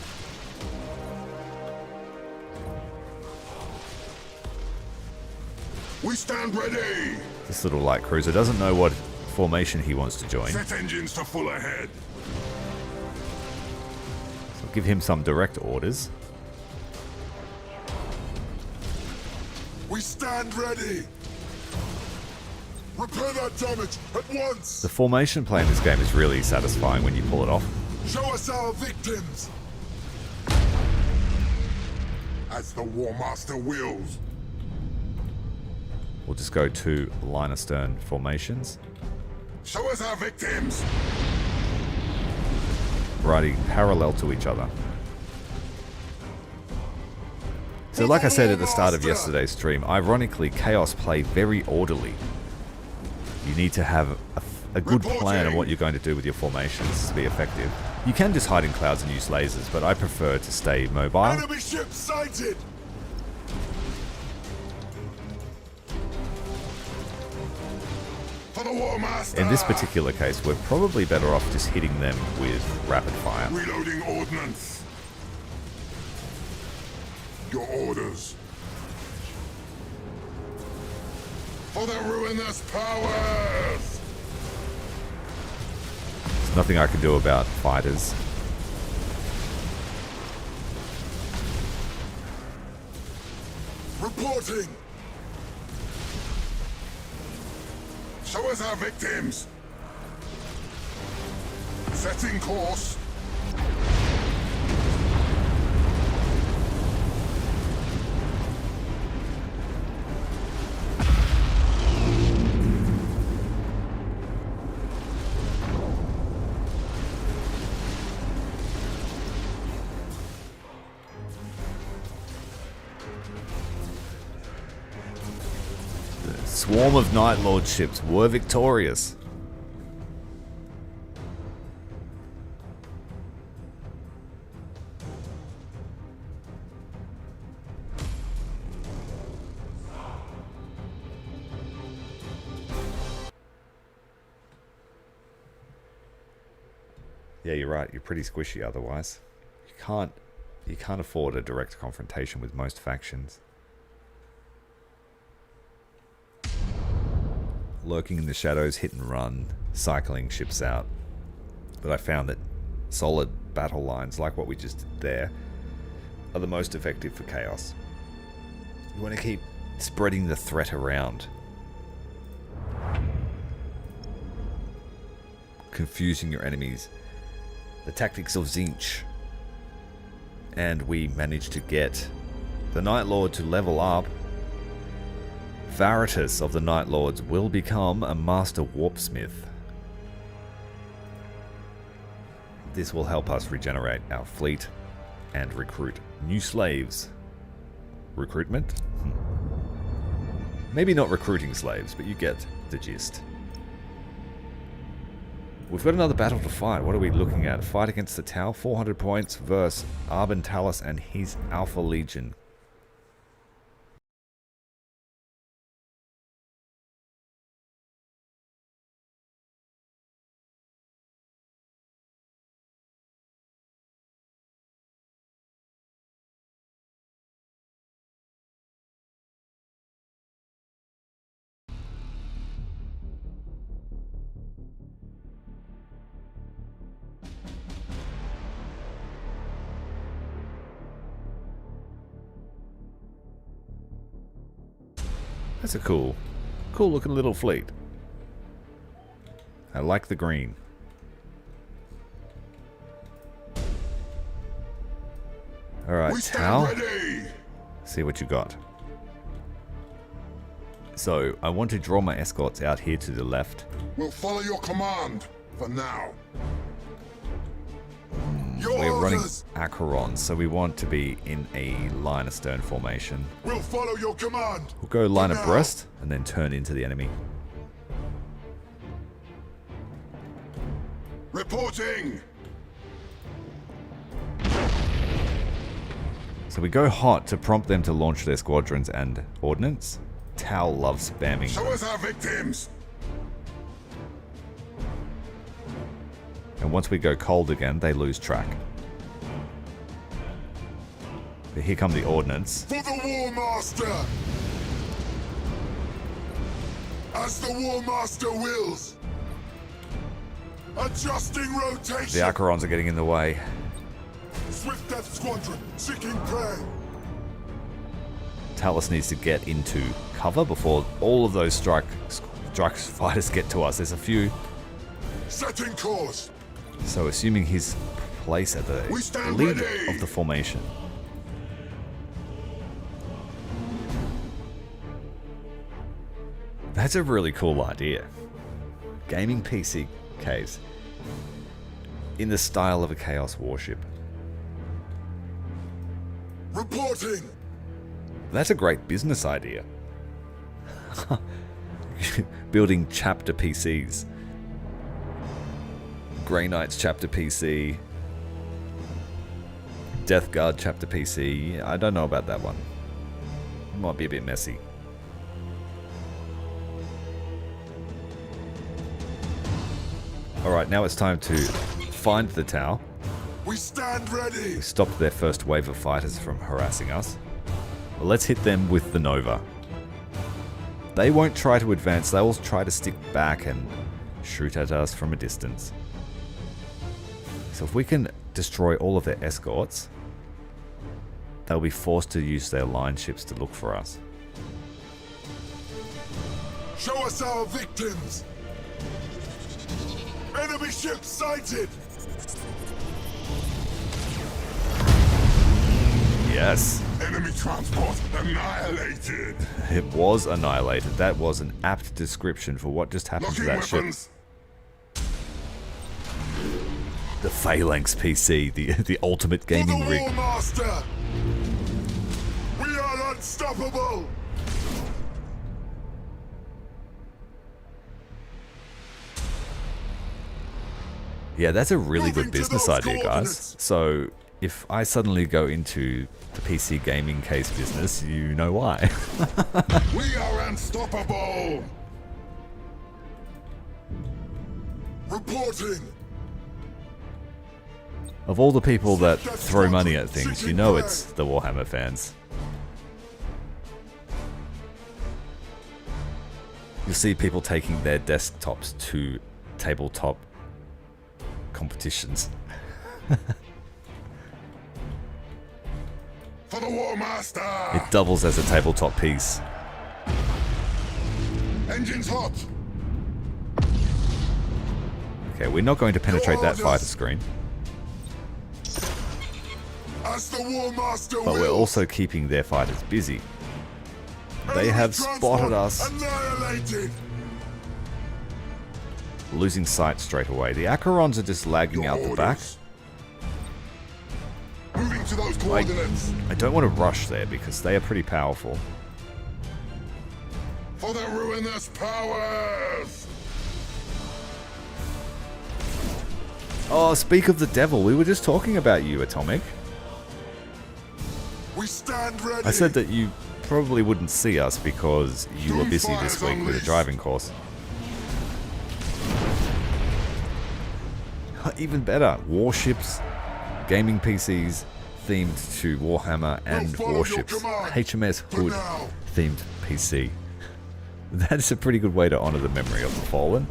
B: We stand ready.
A: This little light cruiser doesn't know what formation he wants to join.
B: Set engines to full ahead.
A: So give him some direct orders.
B: We stand ready. Repair that damage at once.
A: The formation play in this game is really satisfying when you pull it off.
B: Show us our victims. As the Warmaster wills.
A: We'll just go to line astern formations.
B: Show us our victims.
A: Riding parallel to each other. So like I said at the start of yesterday's stream, ironically, Chaos play very orderly. You need to have a good plan of what you're going to do with your formations to be effective. You can just hide in clouds and use lasers, but I prefer to stay mobile.
B: Enemy ship sighted. For the Warmaster.
A: In this particular case, we're probably better off just hitting them with rapid fire.
B: Reloading ordnance. Your orders. For the ruinous powers.
A: There's nothing I can do about fighters.
B: Reporting. Show us our victims. Setting course.
A: Swarm of Night Lord ships were victorious. Yeah, you're right. You're pretty squishy otherwise. You can't afford a direct confrontation with most factions. Lurking in the shadows, hit and run, cycling ships out. But I found that solid battle lines, like what we just did there, are the most effective for Chaos. You want to keep spreading the threat around. Confusing your enemies. The tactics of Tzeentch. And we managed to get the Night Lord to level up. Veritas of the Night Lords will become a Master Warpsmith. This will help us regenerate our fleet and recruit new slaves. Recruitment? Maybe not recruiting slaves, but you get the gist. We've got another battle to fight. What are we looking at? Fight against the Tau, 400 points versus Abbadon Talus and his Alpha Legion. That's a cool looking little fleet. I like the green. Alright, Tau. See what you got. So, I want to draw my escorts out here to the left.
B: We'll follow your command for now.
A: We're running Acheron, so we want to be in a line astern formation.
B: We'll follow your command.
A: We'll go line abreast and then turn into the enemy.
B: Reporting.
A: So we go hot to prompt them to launch their squadrons and ordnance. Tau loves spamming.
B: Show us our victims!
A: And once we go cold again, they lose track. But here come the ordnance.
B: For the Warmaster! As the Warmaster wills! Adjusting rotation!
A: The Acherons are getting in the way.
B: Swift Death Squadron, seeking prey!
A: Talus needs to get into cover before all of those strike fighters get to us. There's a few.
B: Setting course!
A: So assuming his place at the lead of the formation. That's a really cool idea. Gaming PC case in the style of a Chaos warship.
B: Reporting!
A: That's a great business idea. Building chapter PCs. Grey Knights chapter PC. Death Guard chapter PC. I don't know about that one. Might be a bit messy. Alright, now it's time to find the Tau.
B: We stand ready!
A: We stopped their first wave of fighters from harassing us. Well, let's hit them with the Nova. They won't try to advance, they will try to stick back and shoot at us from a distance. So if we can destroy all of their escorts, they'll be forced to use their line ships to look for us.
B: Show us our victims! Enemy ship sighted!
A: Yes.
B: Enemy transport annihilated!
A: It was annihilated. That was an apt description for what just happened to that ship. The Phalanx PC, the ultimate gaming rig.
B: Warmaster! We are unstoppable!
A: Yeah, that's a really good
B: Moving to
A: business
B: those
A: idea, guys.
B: coordinates.
A: So, if I suddenly go into the PC gaming case business, you know why.
B: We are unstoppable! Reporting!
A: Of all the people that throw money at things, you know it's the Warhammer fans. You'll see people taking their desktops to tabletop competitions.
B: For the Warmaster!
A: It doubles as a tabletop piece.
B: Engines hot!
A: Okay, we're not going to penetrate that fighter screen,
B: As the Warmaster
A: but we're
B: wills.
A: also keeping their fighters busy. They have spotted us,
B: Annihilated!
A: losing sight straight away. The Acherons are just lagging out the back.
B: Moving to those coordinates.
A: I don't want to rush there because they are pretty powerful.
B: For the ruinous powers!
A: Oh, speak of the devil, we were just talking about you, Atomic.
B: We stand ready!
A: I said that you probably wouldn't see us because you were busy this week with a driving course. Even better, warships, gaming PCs themed to Warhammer and
B: follow your
A: warships.
B: command.
A: HMS
B: For
A: Hood
B: now.
A: themed PC. That's a pretty good way to honor the memory of the fallen.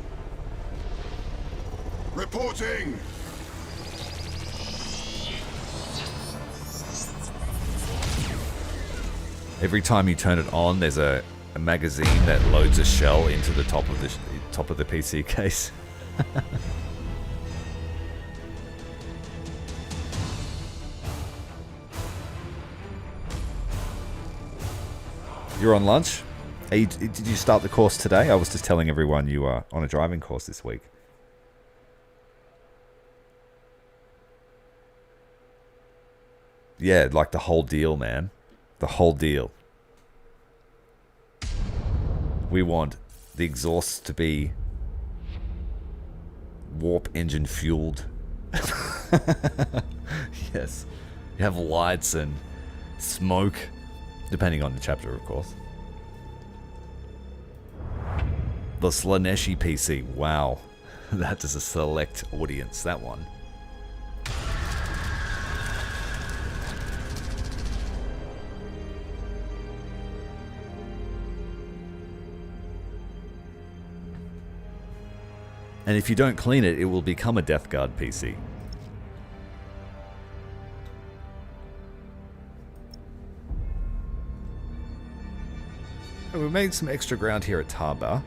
B: Reporting!
A: Every time you turn it on, there's a magazine that loads a shell into the top of the PC case. You're on lunch? Did you start the course today? I was just telling everyone you are on a driving course this week. Yeah, like the whole deal, man. The whole deal. We want the exhausts to be warp engine fueled. Yes. You have lights and smoke, depending on the chapter, of course. The Slaneshi PC. Wow. That is a select audience, that one. And if you don't clean it, it will become a Death Guard PC. And we made some extra ground here at Tabor.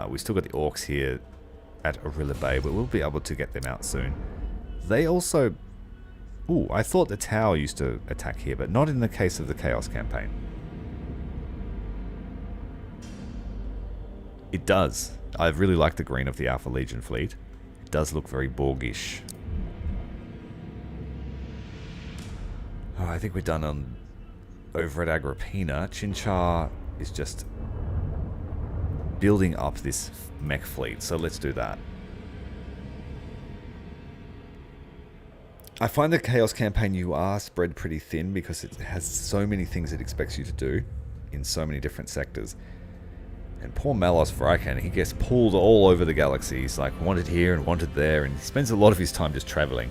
A: We still got the Orks here at Orilla Bay, but we'll be able to get them out soon. They also... Ooh, I thought the Tau used to attack here, but not in the case of the Chaos campaign. It does. I really like the green of the Alpha Legion fleet. It does look very Borgish. Oh, I think we're done on over at Agrippina. Chinchar is just building up this mech fleet, so let's do that. I find the Chaos campaign you are spread pretty thin because it has so many things it expects you to do in so many different sectors. And poor Malos Vrykan, he gets pulled all over the galaxy. He's like wanted here and wanted there, and he spends a lot of his time just traveling.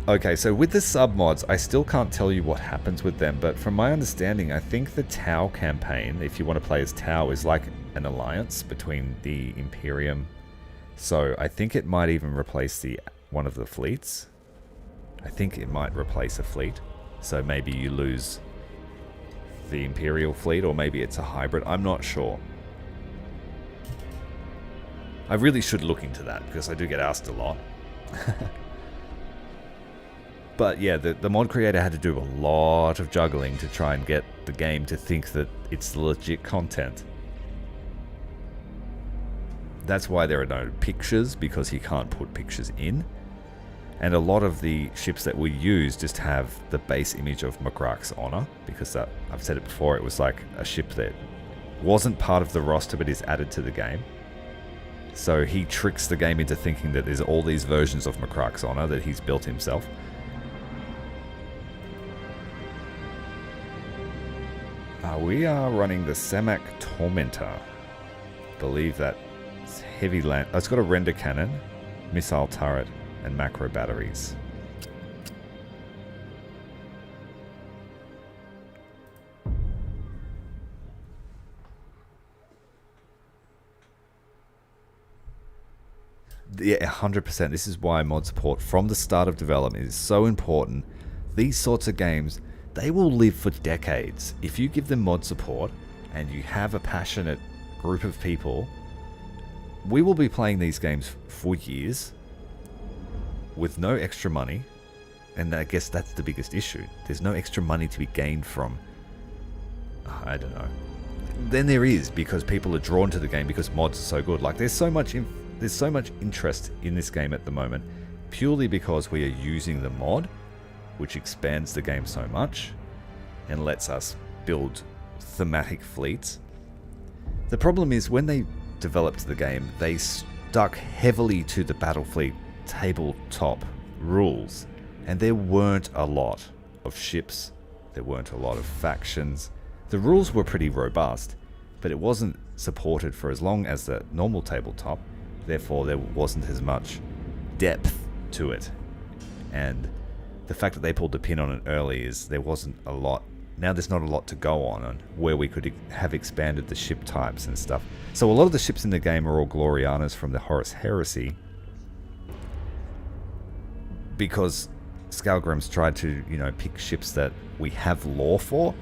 A: Okay, so with the submods, I still can't tell you what happens with them, but from my understanding, I think the Tau campaign, if you want to play as Tau, is like an alliance between the Imperium. So I think it might even replace one of the fleets. I think it might replace a fleet. So maybe you lose the Imperial fleet, or maybe it's a hybrid. I'm not sure. I really should look into that, because I do get asked a lot. But yeah, the mod creator had to do a lot of juggling to try and get the game to think that it's legit content. That's why there are no pictures, because he can't put pictures in. And a lot of the ships that we use just have the base image of Morax Honor, because that, I've said it before, it was like a ship that wasn't part of the roster but is added to the game. So he tricks the game into thinking that there's all these versions of Morax Honor that he's built himself. We are running the Semak Tormentor. Believe that it's heavy land. Oh, it's got a render cannon, missile turret, and macro batteries. Yeah, 100%. This is why mod support from the start of development is so important. These sorts of games, they will live for decades. If you give them mod support and you have a passionate group of people, we will be playing these games for years with no extra money. And I guess that's the biggest issue. There's no extra money to be gained from, I don't know. Then there is, because people are drawn to the game because mods are so good. Like there's so much interest in this game at the moment purely because we are using the mod, which expands the game so much and lets us build thematic fleets. The problem is when they developed the game, they stuck heavily to the Battle Fleet tabletop rules, and there weren't a lot of ships, there weren't a lot of factions. The rules were pretty robust, but it wasn't supported for as long as the normal tabletop, therefore there wasn't as much depth to it. And the fact that they pulled the pin on it early is there wasn't a lot. Now there's not a lot to go on where we could have expanded the ship types and stuff. So a lot of the ships in the game are all Glorianas from the Horus Heresy, because SKALGRIM'S tried to, pick ships that we have lore for,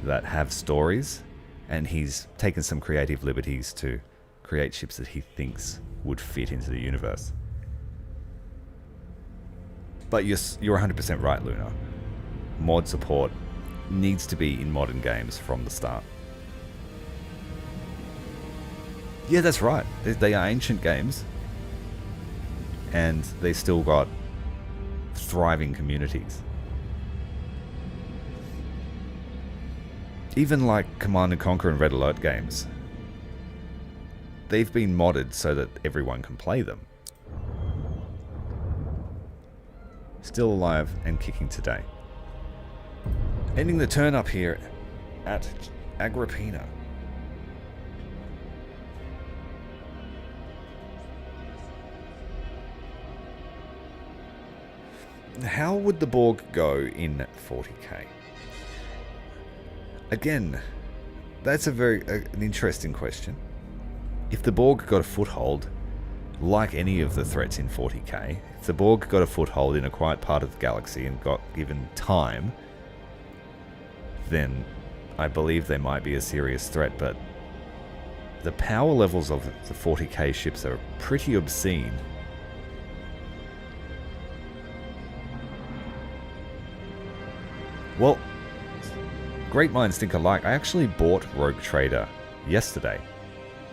A: that have stories, and he's taken some creative liberties to create ships that he thinks would fit into the universe. But you're 100% right, Luna. Mod support needs to be in modern games from the start. Yeah, that's right. They are ancient games, and they still got thriving communities. Even like Command & Conquer and Red Alert games, they've been modded so that everyone can play them. Still alive and kicking today. Ending the turn up here at Agrippina. How would the Borg go in 40k? Again, that's an interesting question. If the Borg got a foothold, like any of the threats in 40k, if the Borg got a foothold in a quiet part of the galaxy and got given time, then I believe they might be a serious threat, but the power levels of the 40k ships are pretty obscene. Well, great minds think alike. I actually bought Rogue Trader yesterday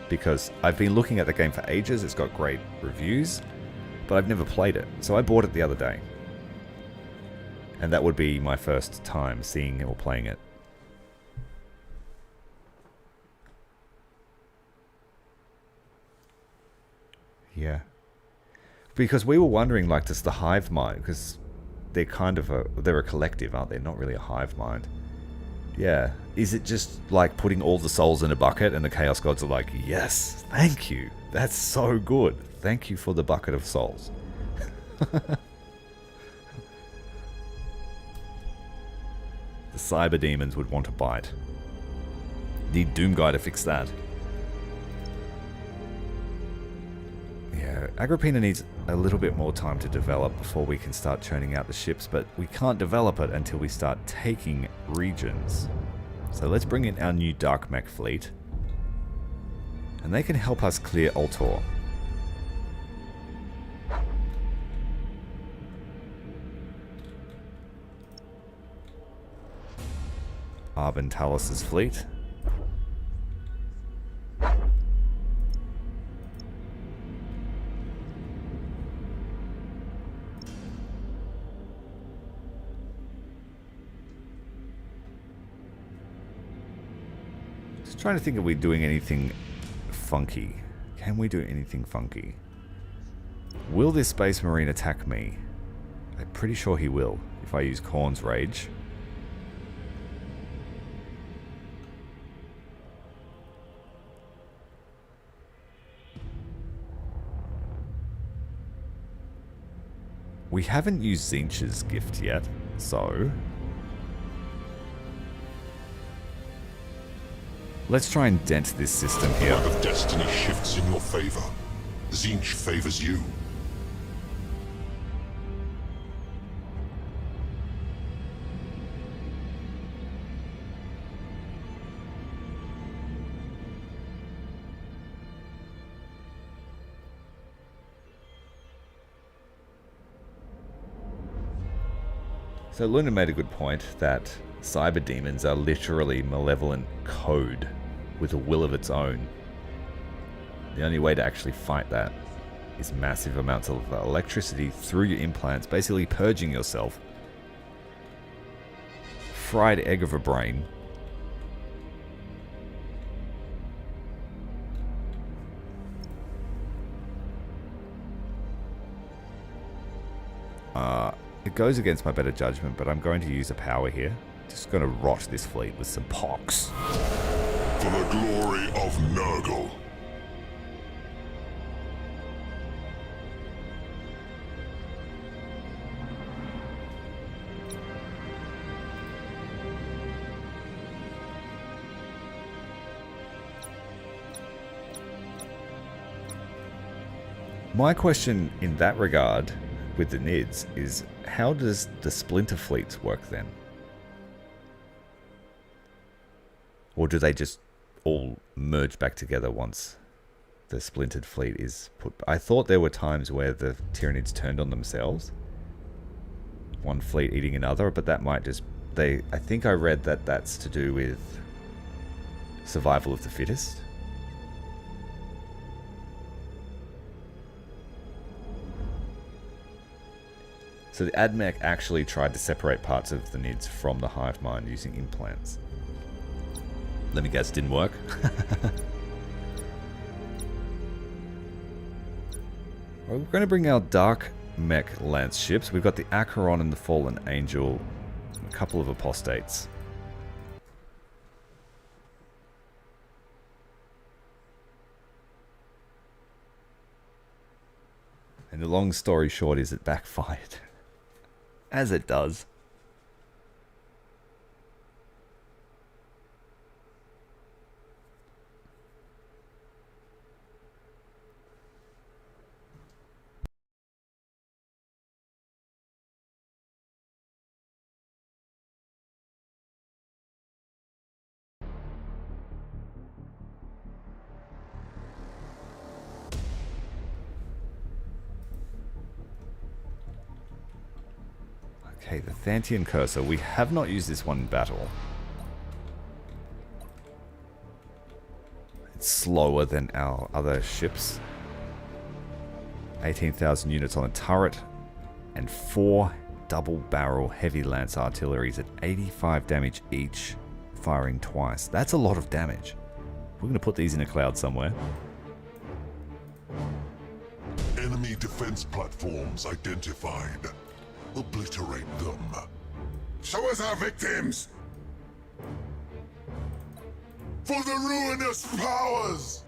A: because I've been looking at the game for ages. It's got great reviews, but I've never played it. So I bought it the other day. And that would be my first time seeing or playing it. Yeah. Because we were wondering, like, does the hive mind, because they're kind of they're a collective, aren't they? Not really a hive mind. Yeah. Is it just like putting all the souls in a bucket and the Chaos Gods are like, yes, thank you. That's so good. Thank you for the bucket of souls. The cyber demons would want to bite. Need Doomguy to fix that. Yeah, Agrippina needs a little bit more time to develop before we can start churning out the ships, but we can't develop it until we start taking regions. So let's bring in our new Dark Mech fleet. And they can help us clear Ultor. Arben Talos' fleet. Just trying to think if we're doing anything funky. Can we do anything funky? Will this Space Marine attack me? I'm pretty sure he will if I use Khorne's Rage. We haven't used Tzeentch's gift yet, so let's try and dent this system here.
B: The flag of destiny shifts in your favor. Tzeentch favors you.
A: So Luna made a good point that cyber demons are literally malevolent code with a will of its own. The only way to actually fight that is massive amounts of electricity through your implants, basically purging yourself. Fried egg of a brain. It goes against my better judgment, but I'm going to use a power here. Just going to rot this fleet with some pox.
B: For the glory of Nurgle.
A: My question in that regard with the NIDs is, how does the splinter fleets work then? Or do they just all merge back together once the splintered fleet is put? I thought there were times where the Tyranids turned on themselves, one fleet eating another, but that might just... I think I read that that's to do with survival of the fittest. So the AdMech actually tried to separate parts of the NIDs from the hive mind using implants. Let me guess, didn't work. We're going to bring our Dark mech lance ships. We've got the Acheron and the Fallen Angel, a couple of apostates. And the long story short is it backfired. As it does. Okay, the Thantian Cursor. We have not used this one in battle. It's slower than our other ships. 18,000 units on a turret. And 4 double-barrel heavy lance artilleries at 85 damage each, firing twice. That's a lot of damage. We're going to put these in a cloud somewhere.
B: Enemy defense platforms identified. Obliterate them. Show us our victims! For the ruinous powers!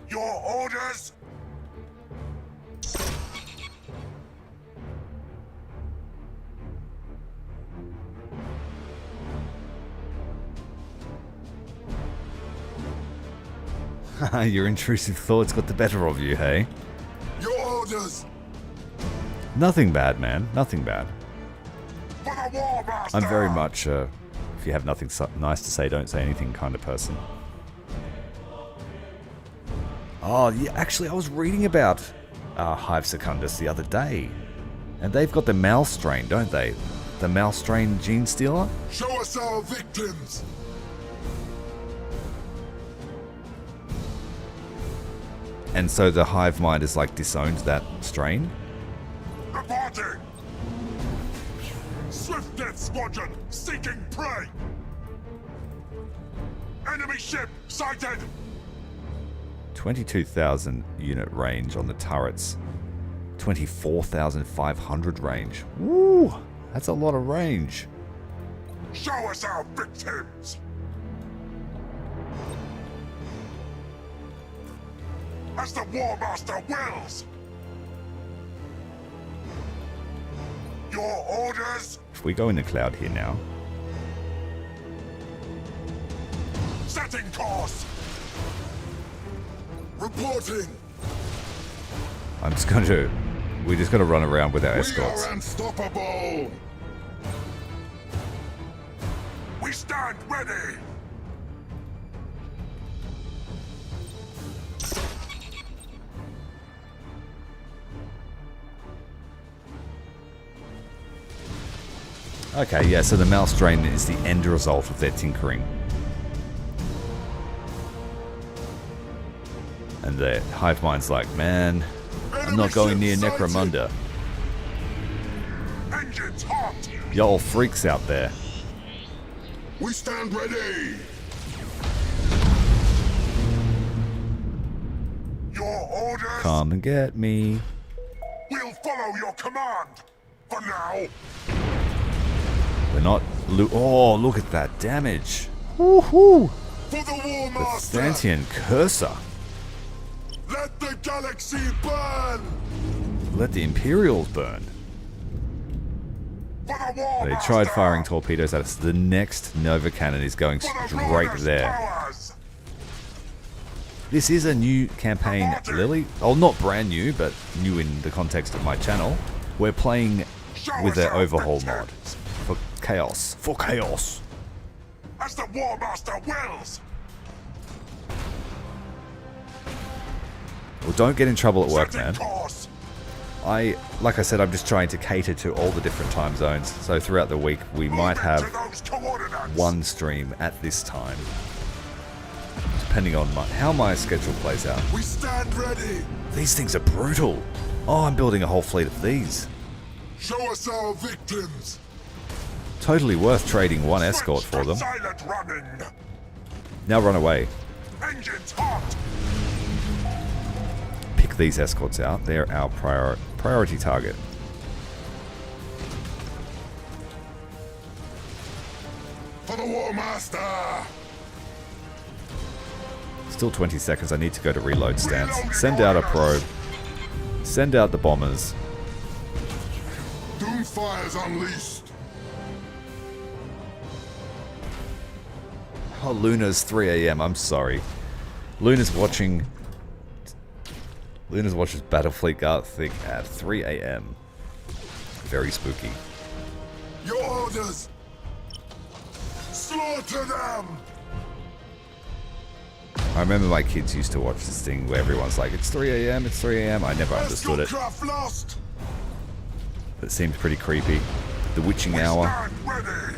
B: Your orders?
A: Your intrusive thoughts got the better of you, hey?
B: Your orders!
A: Nothing bad, man. Nothing bad.
B: For the Warmaster!
A: I'm very much, if you have nothing nice to say, don't say anything kind of person. Oh, yeah, actually, I was reading about Hive Secundus the other day. And they've got the Mal strain, don't they? The Mal strain gene stealer?
B: Show us our victims!
A: And so the Hive Mind has, like, disowned that strain?
B: Reporting! Swift Death Squadron seeking prey! Enemy ship sighted!
A: 22,000 unit range on the turrets. 24,500 range. Woo! That's a lot of range.
B: Show us our victims! As the Warmaster wills! Your orders?
A: If we go in the cloud here now.
B: Setting course! Reporting!
A: I'm just going to... We're just going to run around with our escorts.
B: We are unstoppable! We stand ready!
A: Okay, yeah, so the Mal strain is the end result of their tinkering. And the Hive Mind's like, man, I'm not going near Necromunda.
B: Engines hot!
A: Y'all freaks out there.
B: We stand ready! Your orders?
A: Come and get me.
B: We'll follow your command! For now!
A: We're not... Oh, look at that damage. Woohoo!
B: For the
A: The
B: Warmaster!
A: Thantian Cursor.
B: Let the galaxy burn!
A: Let the Imperials burn.
B: For the Warmaster!
A: They tried firing torpedoes at us. The next Nova Cannon is going
B: For the
A: straight
B: ruinous
A: there.
B: powers!
A: This is a new campaign, Lily. Oh, not brand new, but new in the context of my channel. We're playing with their overhaul mod. For Chaos. For Chaos.
B: As the Warmaster wills!
A: Well, don't get in trouble at work,
B: Setting
A: man.
B: course!
A: Like I said, I'm just trying to cater to all the different time zones. So throughout the week, we might
B: Move
A: have
B: into those coordinates!
A: one stream at this time. Depending on how my schedule plays out.
B: We stand ready!
A: These things are brutal. Oh, I'm building a whole fleet of these.
B: Show us our victims!
A: Totally worth trading one escort for them.
B: Silent running!
A: Now run away.
B: Engines hot!
A: Pick these escorts out. They're our priority target.
B: For the Warmaster!
A: Still 20 seconds. I need to go to reload stance. Send out a probe. Send out the bombers.
B: Doomfire's unleashed.
A: Oh, Luna's 3 a.m. I'm sorry. Luna's watching... Luna's watches Battle Fleet Gothic at 3 a.m. Very spooky.
B: Your orders! Slaughter them!
A: I remember my kids used to watch this thing where everyone's like, it's 3 a.m., it's 3 a.m. I never understood it.
B: Lost.
A: It seemed pretty creepy. The witching hour.
B: Stand ready.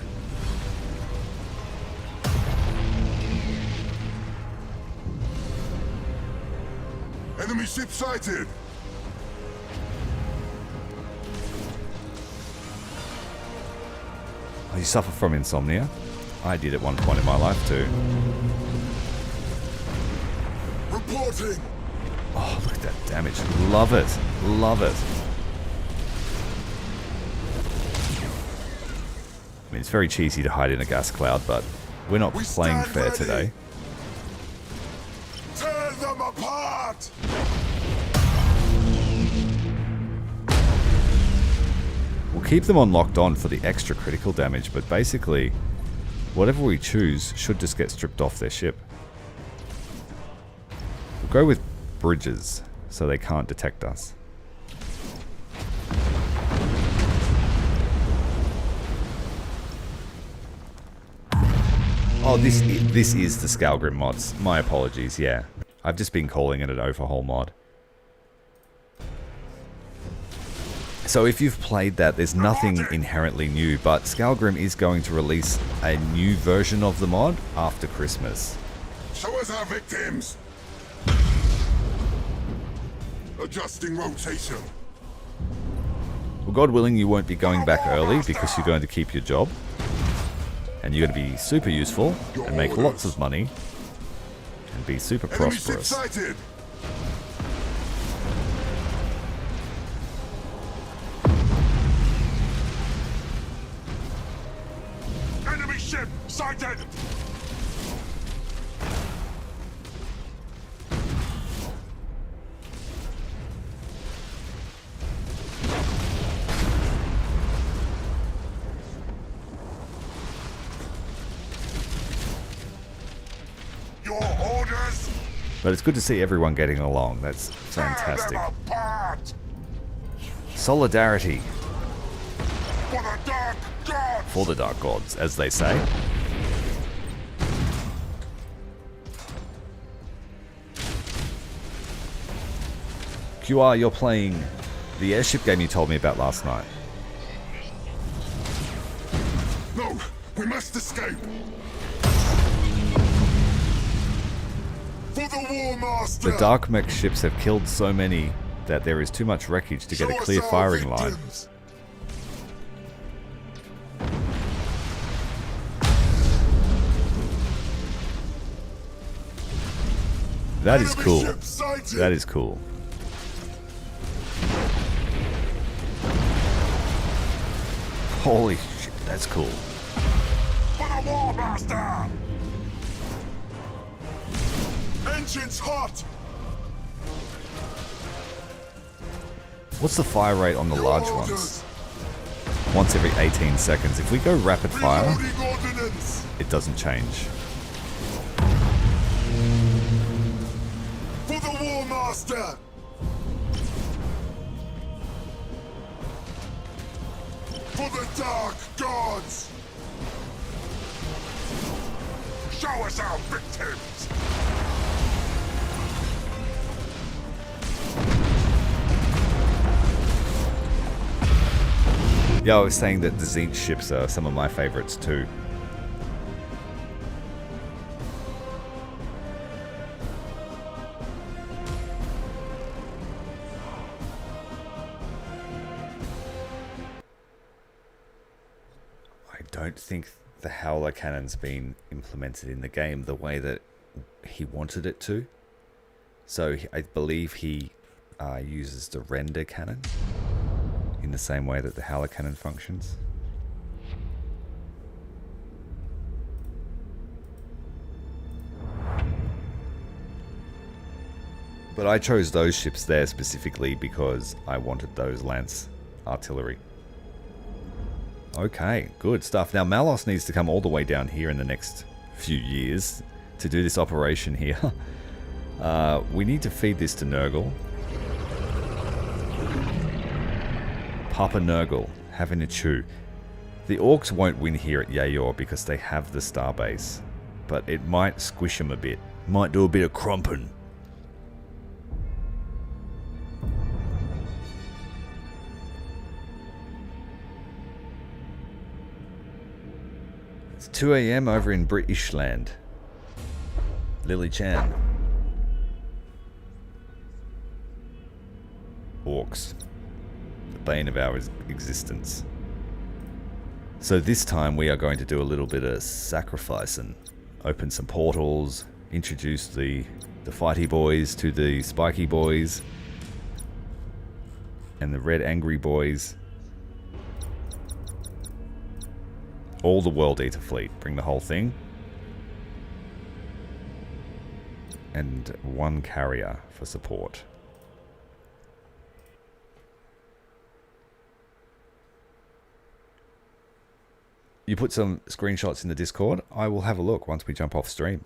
B: Enemy ship sighted.
A: Oh, you suffer from insomnia? I did at one point in my life too.
B: Reporting.
A: Oh, look at that damage. Love it. Love it. I mean, it's very cheesy to hide in a gas cloud, but we're not playing fair today.
B: Tear them apart.
A: We'll keep them on locked on for the extra critical damage, but basically, whatever we choose should just get stripped off their ship. We'll go with bridges, so they can't detect us. Oh, this is the SKALGRIM mods. My apologies, yeah. I've just been calling it an overhaul mod. So if you've played that, there's nothing inherently new, but SKALGRIM is going to release a new version of the mod after Christmas.
B: Show us our victims. Adjusting rotation.
A: Well, God willing, you won't be going back early because you're going to keep your job. And you're going to be super useful and make lots of money and be super prosperous.
B: Enemy ship sighted.
A: But it's good to see everyone getting along. That's fantastic. Solidarity. For the Dark Gods, as they say. QR, you're playing the airship game you told me about last night.
B: No, we must escape. For the Warmaster.
A: The Dark Mech ships have killed so many that there is too much wreckage to get a clear firing line. That is cool. That is cool. Holy shit, that's cool.
B: For the Warmaster. Engines hot.
A: What's the fire rate on the large ones? Once every 18 seconds. If we go rapid fire, it doesn't change.
B: For the Warmaster. For the Dark Gods. Show us our victims.
A: Yeah, I was saying that the Zinch ships are some of my favorites too. I don't think the Howler Cannon's been implemented in the game the way that he wanted it to. So I believe he uses the render cannon in the same way that the howler cannon functions. But I chose those ships there specifically because I wanted those lance artillery. Okay, good stuff. Now Malos needs to come all the way down here in the next few years to do this operation here. We need to feed this to Nurgle. Papa Nurgle, having a chew. The Orks won't win here at Yayor because they have the starbase, but it might squish them a bit. Might do a bit of crumping. It's 2 AM over in British land. Lily Chan. Orks. The bane of our existence. So this time we are going to do a little bit of sacrificing. Open some portals, introduce the fighty boys to the spiky boys, and the red angry boys. All the World Eater fleet. Bring the whole thing. And one carrier for support. You put some screenshots in the Discord. I will have a look once we jump off stream.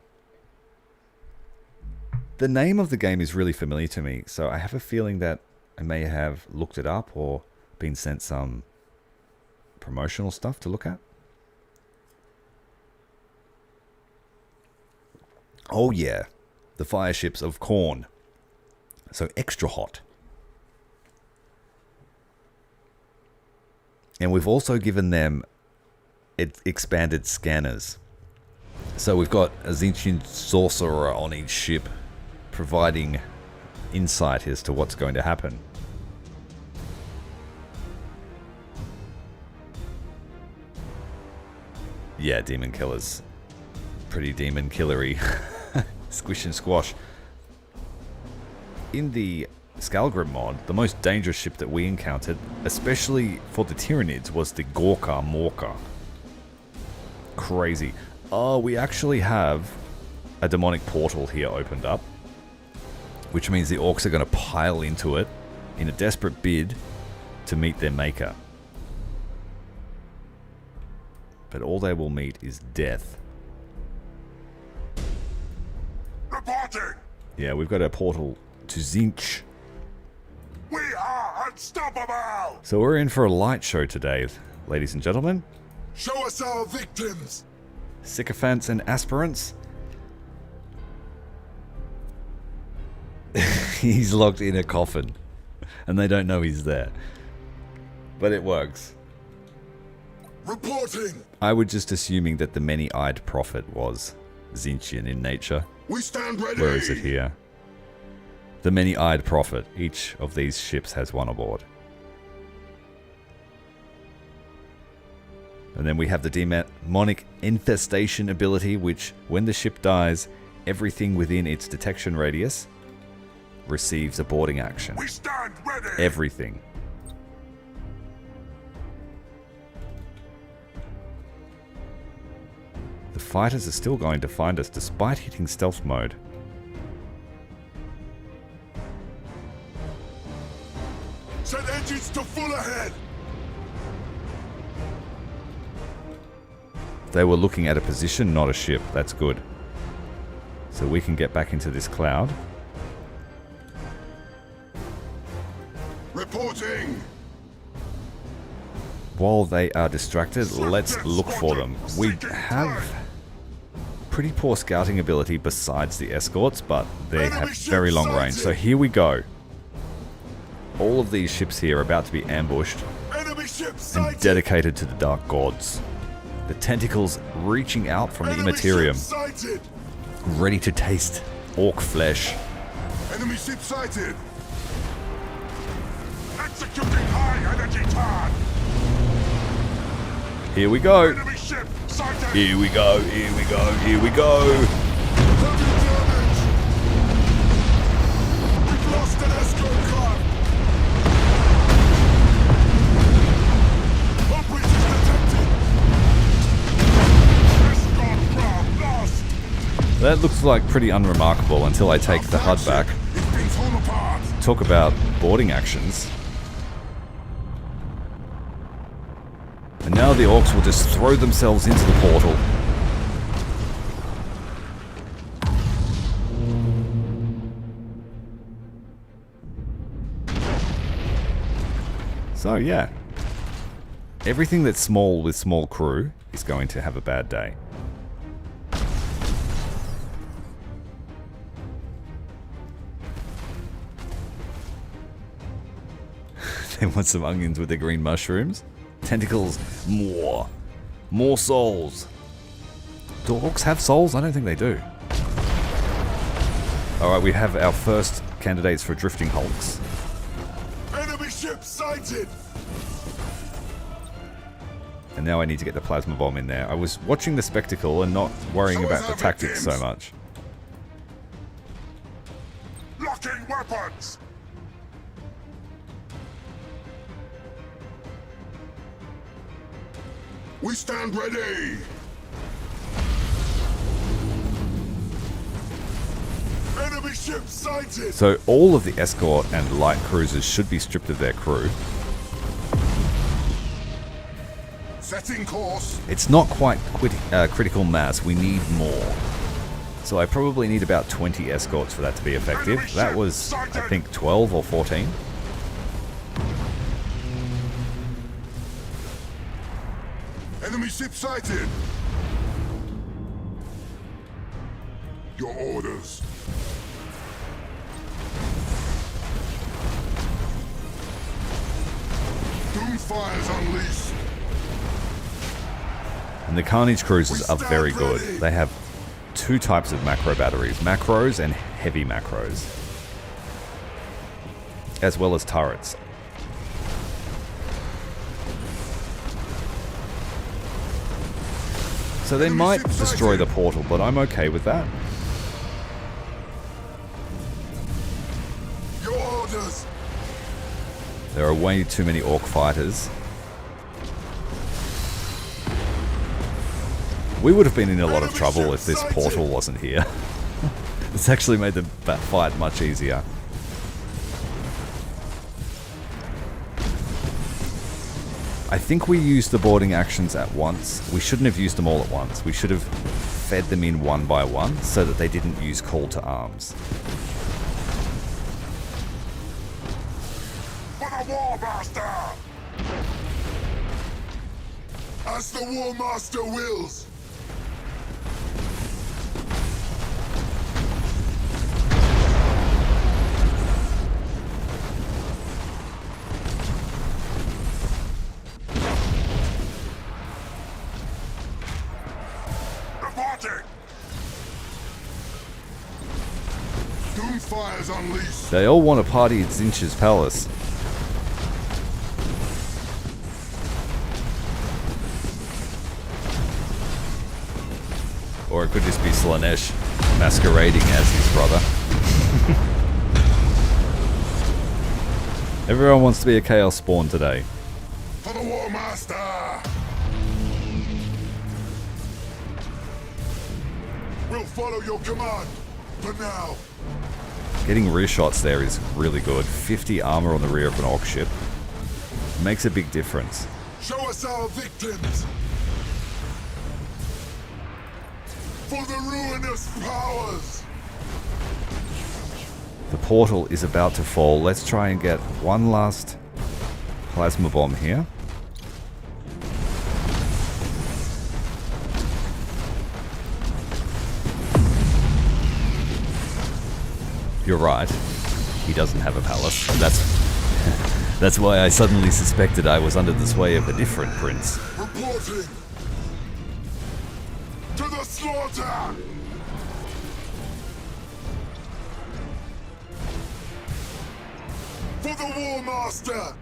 A: The name of the game is really familiar to me, so I have a feeling that I may have looked it up or been sent some promotional stuff to look at. Oh yeah, the fire ships of Khorne. So extra hot. And we've also given them expanded scanners. So we've got a Tzeentchian sorcerer on each ship, providing insight as to what's going to happen. Yeah, demon killers. Pretty demon killery. Squish and squash. In the SKALGRIM mod, the most dangerous ship that we encountered, especially for the Tyranids, was the Gorka Morka. Crazy. Oh, we actually have a demonic portal here opened up, which means the Orks are going to pile into it in a desperate bid to meet their maker. But all they will meet is death.
B: Reporting!
A: Yeah, we've got a portal to Tzeentch.
B: We are unstoppable!
A: So we're in for a light show today, ladies and gentlemen.
B: Show us our victims!
A: Sycophants and aspirants. He's locked in a coffin, and they don't know he's there. But it works.
B: Reporting!
A: I was just assuming that the many-eyed prophet was Tzeentchian in nature.
B: We stand ready!
A: Where is it here? The many-eyed prophet. Each of these ships has one aboard. And then we have the demonic infestation ability, which, when the ship dies, everything within its detection radius receives a boarding action.
B: We stand ready!
A: Everything. The fighters are still going to find us despite hitting stealth mode.
B: Set engines to full ahead!
A: They were looking at a position, not a ship. That's good. So we can get back into this cloud.
B: Reporting!
A: While they are distracted, let's look for them. We have pretty poor scouting ability besides the escorts, but they have very long range. So here we go. All of these ships here are about to be ambushed and dedicated to the Dark Gods. The tentacles reaching out from the Immaterium, ready to taste orc flesh.
B: Enemy ship sighted! Executing high energy target!
A: Here we go.
B: Enemy ship sighted!
A: Here we go. Here we go. Here we go.
B: Heavy damage! We've lost an escort car!
A: That looks like pretty unremarkable until I take the HUD back.
B: It's been torn apart.
A: Talk about boarding actions. And now the Orks will just throw themselves into the portal. So yeah, everything that's small with small crew is going to have a bad day. They want some onions with their green mushrooms. Tentacles, more. More souls. Do Orks have souls? I don't think they do. Alright, we have our first candidates for drifting hulks.
B: Enemy ship sighted.
A: And now I need to get the plasma bomb in there. I was watching the spectacle and not worrying
B: So
A: about
B: is
A: the
B: our
A: tactics so
B: victims.
A: much.
B: Locking weapons. We stand ready. Enemy ship sighted.
A: So all of the escort and light cruisers should be stripped of their crew.
B: Setting course.
A: It's not quite critical mass. We need more. So I probably need about 20 escorts for that to be effective. That was, I think, 12 or 14.
B: Enemy ship sighted. Your orders. Doomfire's unleashed.
A: And the Carnage cruisers are very good. They have two types of macro batteries. Macros and heavy macros. As well as turrets. So they might destroy the portal, but I'm okay with that.
B: Your orders.
A: There are way too many Orc fighters. We would have been in a lot of trouble if this portal wasn't here. It's actually made the fight much easier. I think we used the boarding actions at once. We shouldn't have used them all at once. We should have fed them in one by one so that they didn't use call to arms.
B: For the Warmaster! As the Warmaster wills! Reporting! Doomfire's unleashed!
A: They all want to party at Zinch's palace. Or it could just be Slaanesh masquerading as his brother. Everyone wants to be a Chaos Spawn today.
B: For the Warmaster! We'll follow your command, for now.
A: Getting rear shots there is really good. 50 armor on the rear of an Orc ship makes a big difference.
B: Show us our victims! For the ruinous powers!
A: The portal is about to fall. Let's try and get one last plasma bomb here. You're right. He doesn't have a palace. That's why I suddenly suspected I was under the sway of a different prince.
B: Reporting! To the slaughter! For the Warmaster!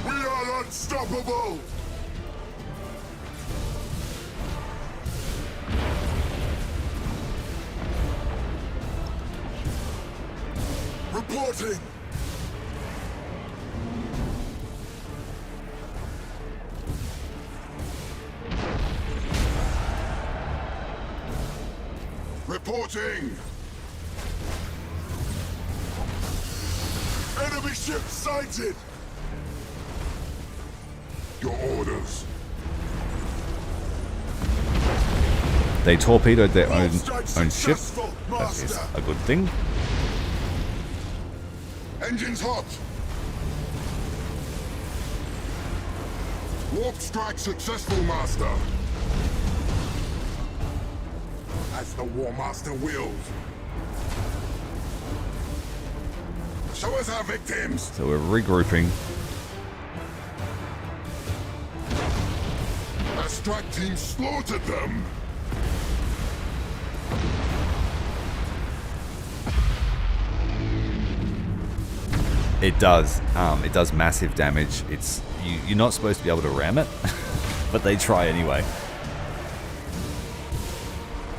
B: We are unstoppable! Reporting! Reporting! Enemy ship sighted! Your orders.
A: They torpedoed their own
B: Strike
A: ship.
B: successful,
A: That is
B: Master.
A: a good thing.
B: Engines hot. Warp strike successful, Master. As the Warmaster wills. Show us our victims.
A: So we're regrouping.
B: Our strike team slaughtered them.
A: It does massive damage. You're not supposed to be able to ram it, but they try anyway.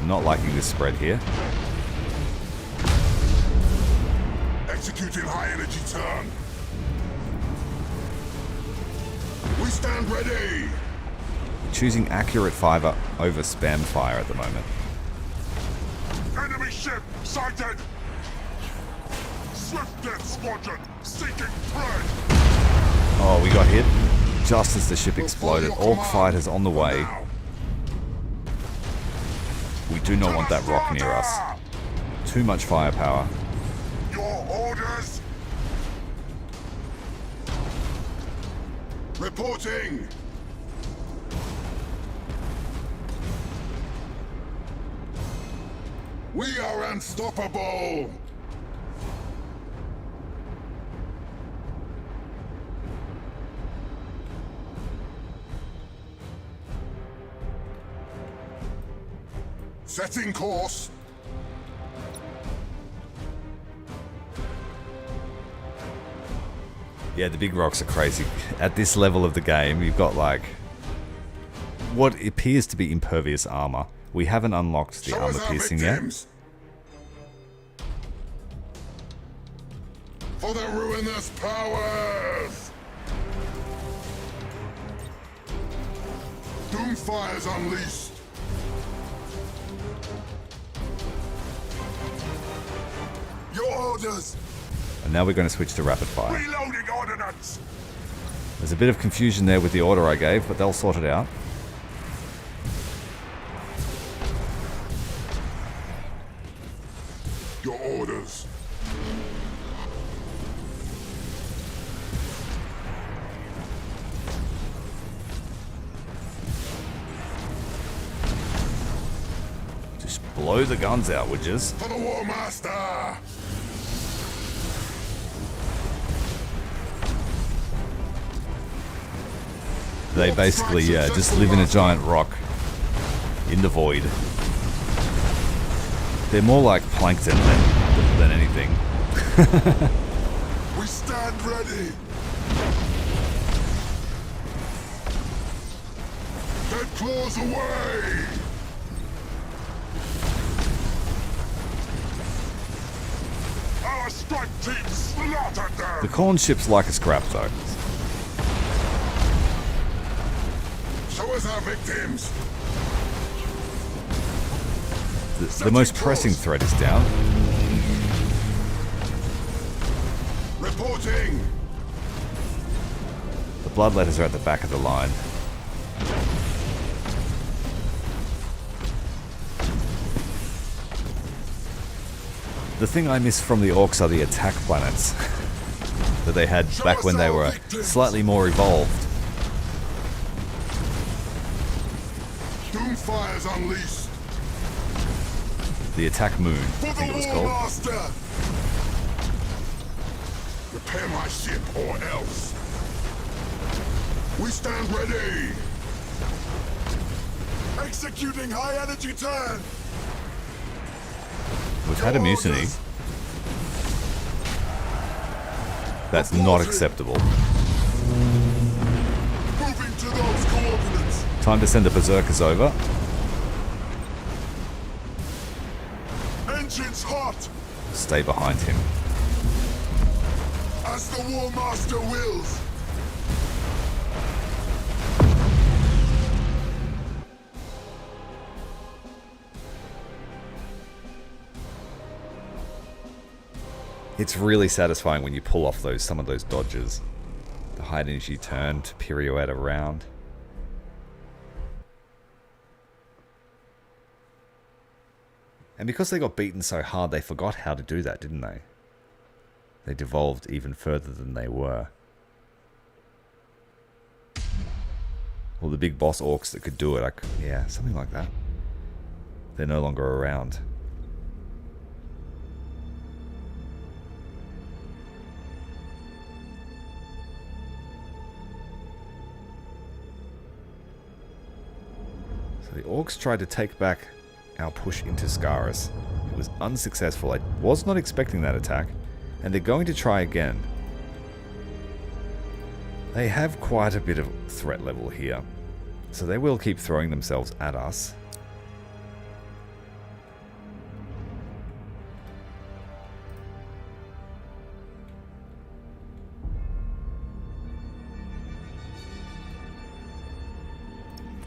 A: Not liking this spread here.
B: Executing high energy turn. We stand ready.
A: Choosing accurate fire over spam fire at the moment.
B: Enemy ship sighted. Swift death squadron seeking prey.
A: Oh, we got hit just as the ship exploded. Orc fighters on the way.
B: Now.
A: We do not want that rock near us. Too much firepower.
B: Your orders. Reporting. We are unstoppable. Setting course.
A: Yeah, the big rocks are crazy. At this level of the game, you've got like what appears to be impervious armor. We haven't unlocked the
B: Show
A: armor
B: us our
A: piercing yet.
B: victims. For the ruinous powers. Doomfire's unleashed. Your orders.
A: And now we're going to switch to rapid fire.
B: Reloading ordnance.
A: There's a bit of confusion there with the order I gave, but they'll sort it out.
B: Your orders.
A: Just blow the guns out, would you?
B: For the Warmaster.
A: They basically, just live in a giant rock in the void. They're more like plankton than anything.
B: We stand ready. Dead claws away. Our strike team slaughtered them.
A: The corn ship's like a scrap though.
B: Show us our victims.
A: The most pressing threat is down.
B: Reporting.
A: The bloodletters are at the back of the line. The thing I miss from the Orks are the attack planets that they had back when they were slightly more evolved.
B: Doomfire's unleashed.
A: The attack moon,
B: For
A: I
B: the
A: think it was called.
B: Warmaster. Repair my ship or else. We stand ready. Executing high energy turn.
A: We've had a mutiny. That's not acceptable.
B: Moving to those coordinates.
A: Time to send the berserkers over.
B: Engines hot.
A: Stay behind him.
B: As the Warmaster wills.
A: It's really satisfying when you pull off some of those dodges. The high energy turn to pirouette around. And because they got beaten so hard, they forgot how to do that, didn't they? They devolved even further than they were. Well, the big boss orcs that could do it, yeah, something like that. They're no longer around. So the orcs tried to take back our push into Scarus. It was unsuccessful. I was not expecting that attack, and they're going to try again. They have quite a bit of threat level here, so they will keep throwing themselves at us.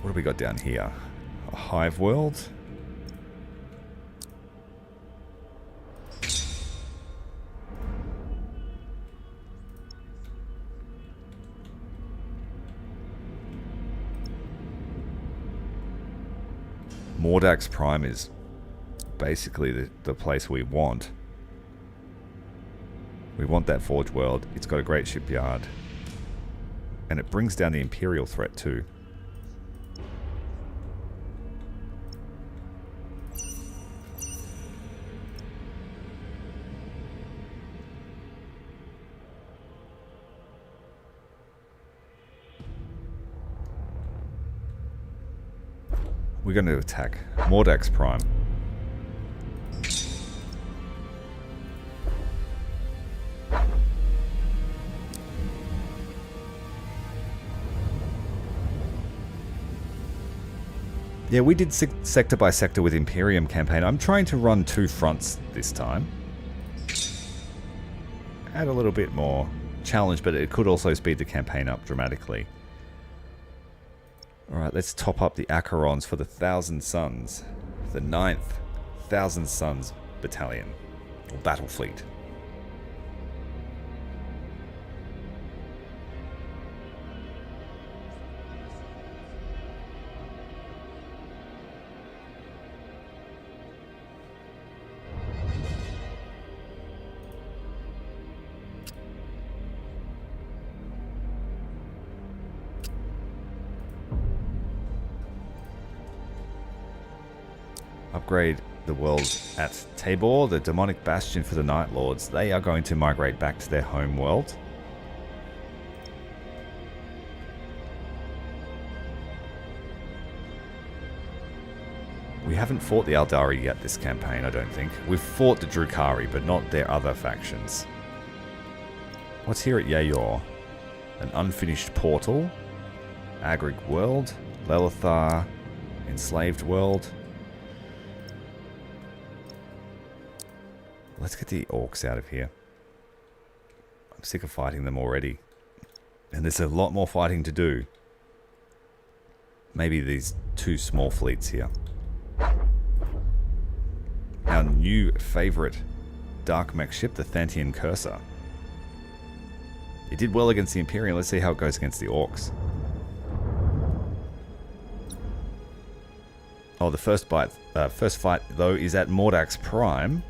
A: What have we got down here? A hive world. Morax Prime is basically the place we want. We want that Forge World. It's got a great shipyard. And it brings down the Imperial threat too. We're going to attack Morax Prime. Yeah, we did sector by sector with Imperium campaign. I'm trying to run 2 fronts this time. Add a little bit more challenge, but it could also speed the campaign up dramatically. Alright, let's top up the Acherons for the Thousand Suns. The 9th Thousand Suns Battalion. Or Battle Fleet. Upgrade the world at Tabor, the demonic bastion for the Night Lords. They are going to migrate back to their home world. We haven't fought the Aldari yet this campaign, I don't think. We've fought the Drukhari, but not their other factions. What's here at Yayor? An unfinished portal. Agrig world. Lelithar. Enslaved world. Let's get the orcs out of here. I'm sick of fighting them already. And there's a lot more fighting to do. Maybe these 2 small fleets here. Our new favourite Dark Mech ship, the Thantian Cursor. It did well against the Imperium. Let's see how it goes against the Orks. Oh, the first fight though is at Morax Prime.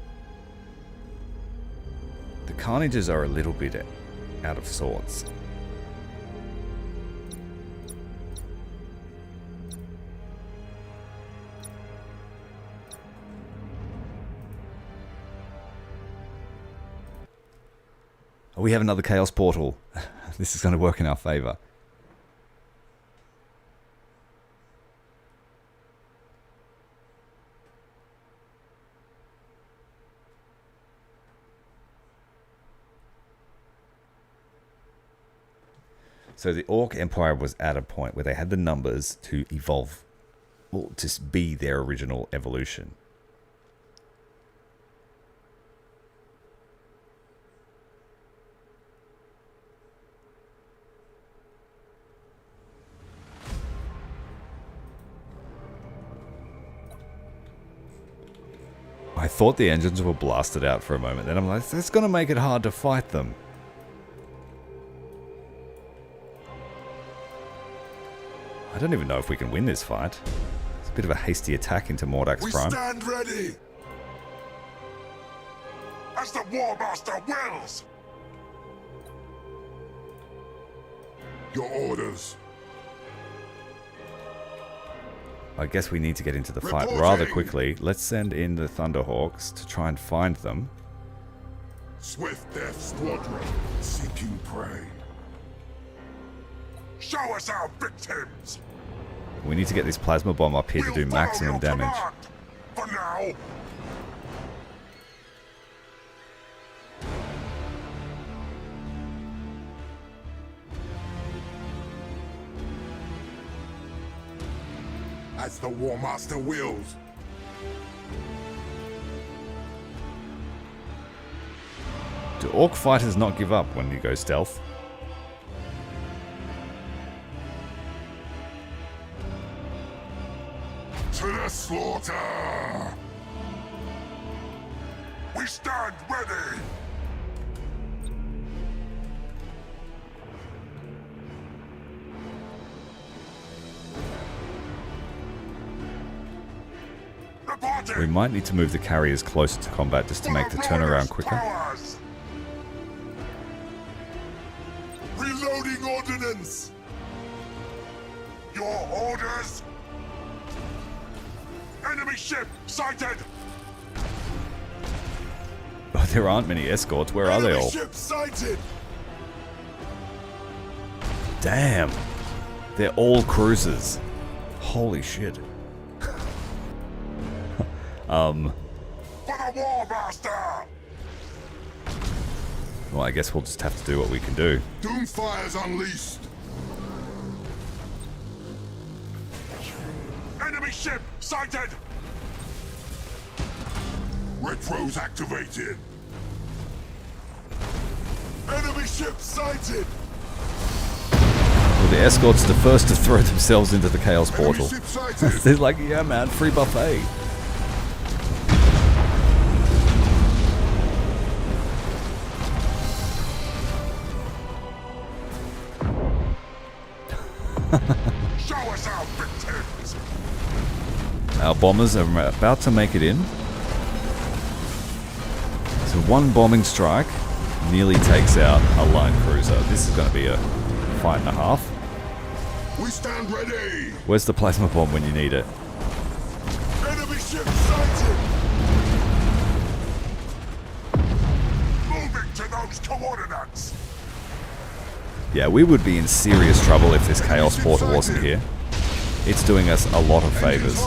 A: The Carnages are a little bit out of sorts. Oh, we have another Chaos Portal. This is going to work in our favour. So the Orc Empire was at a point where they had the numbers to evolve, well, to be their original evolution. I I thought the engines were blasted out for a moment. Then I'm like, that's going to make it hard to fight them. I don't even know if we can win this fight. It's a bit of a hasty attack into Morax Prime.
B: We stand ready! As the Warmaster wills! Your orders.
A: I guess we need to get into the fight rather quickly. Let's send in the Thunderhawks to try and find them.
B: Swift Death Squadron, seeking prey. Show us our victims!
A: We need to get this plasma bomb up here to do maximum damage.
B: For now. As the Warmaster wills.
A: Do Orc fighters not give up when you go stealth?
B: To the slaughter! We stand ready!
A: We might need to move the carriers closer to combat just to make the turnaround quicker.
B: Reloading ordnance! Your orders? Enemy ship sighted!
A: Oh, there aren't many escorts. Where are they all?
B: Ship sighted!
A: Damn. They're all cruisers. Holy shit.
B: For the Warmaster!
A: Well, I guess we'll just have to do what we can do.
B: Doomfire's unleashed! Enemy ship sighted! Retro's activated! Enemy ship sighted!
A: Well, the escorts are the first to throw themselves into the Chaos
B: Enemy
A: Portal.
B: ship sighted!
A: They're like, yeah man, free buffet.
B: Show us our victims!
A: Our bombers are about to make it in. So one bombing strike nearly takes out a line cruiser. This is going to be a fight and a half.
B: We stand ready!
A: Where's the plasma bomb when you need it?
B: Enemy ship sighted! Moving to those coordinates!
A: Yeah, we would be in serious trouble if this Chaos Portal wasn't here. It's doing us a lot of favors.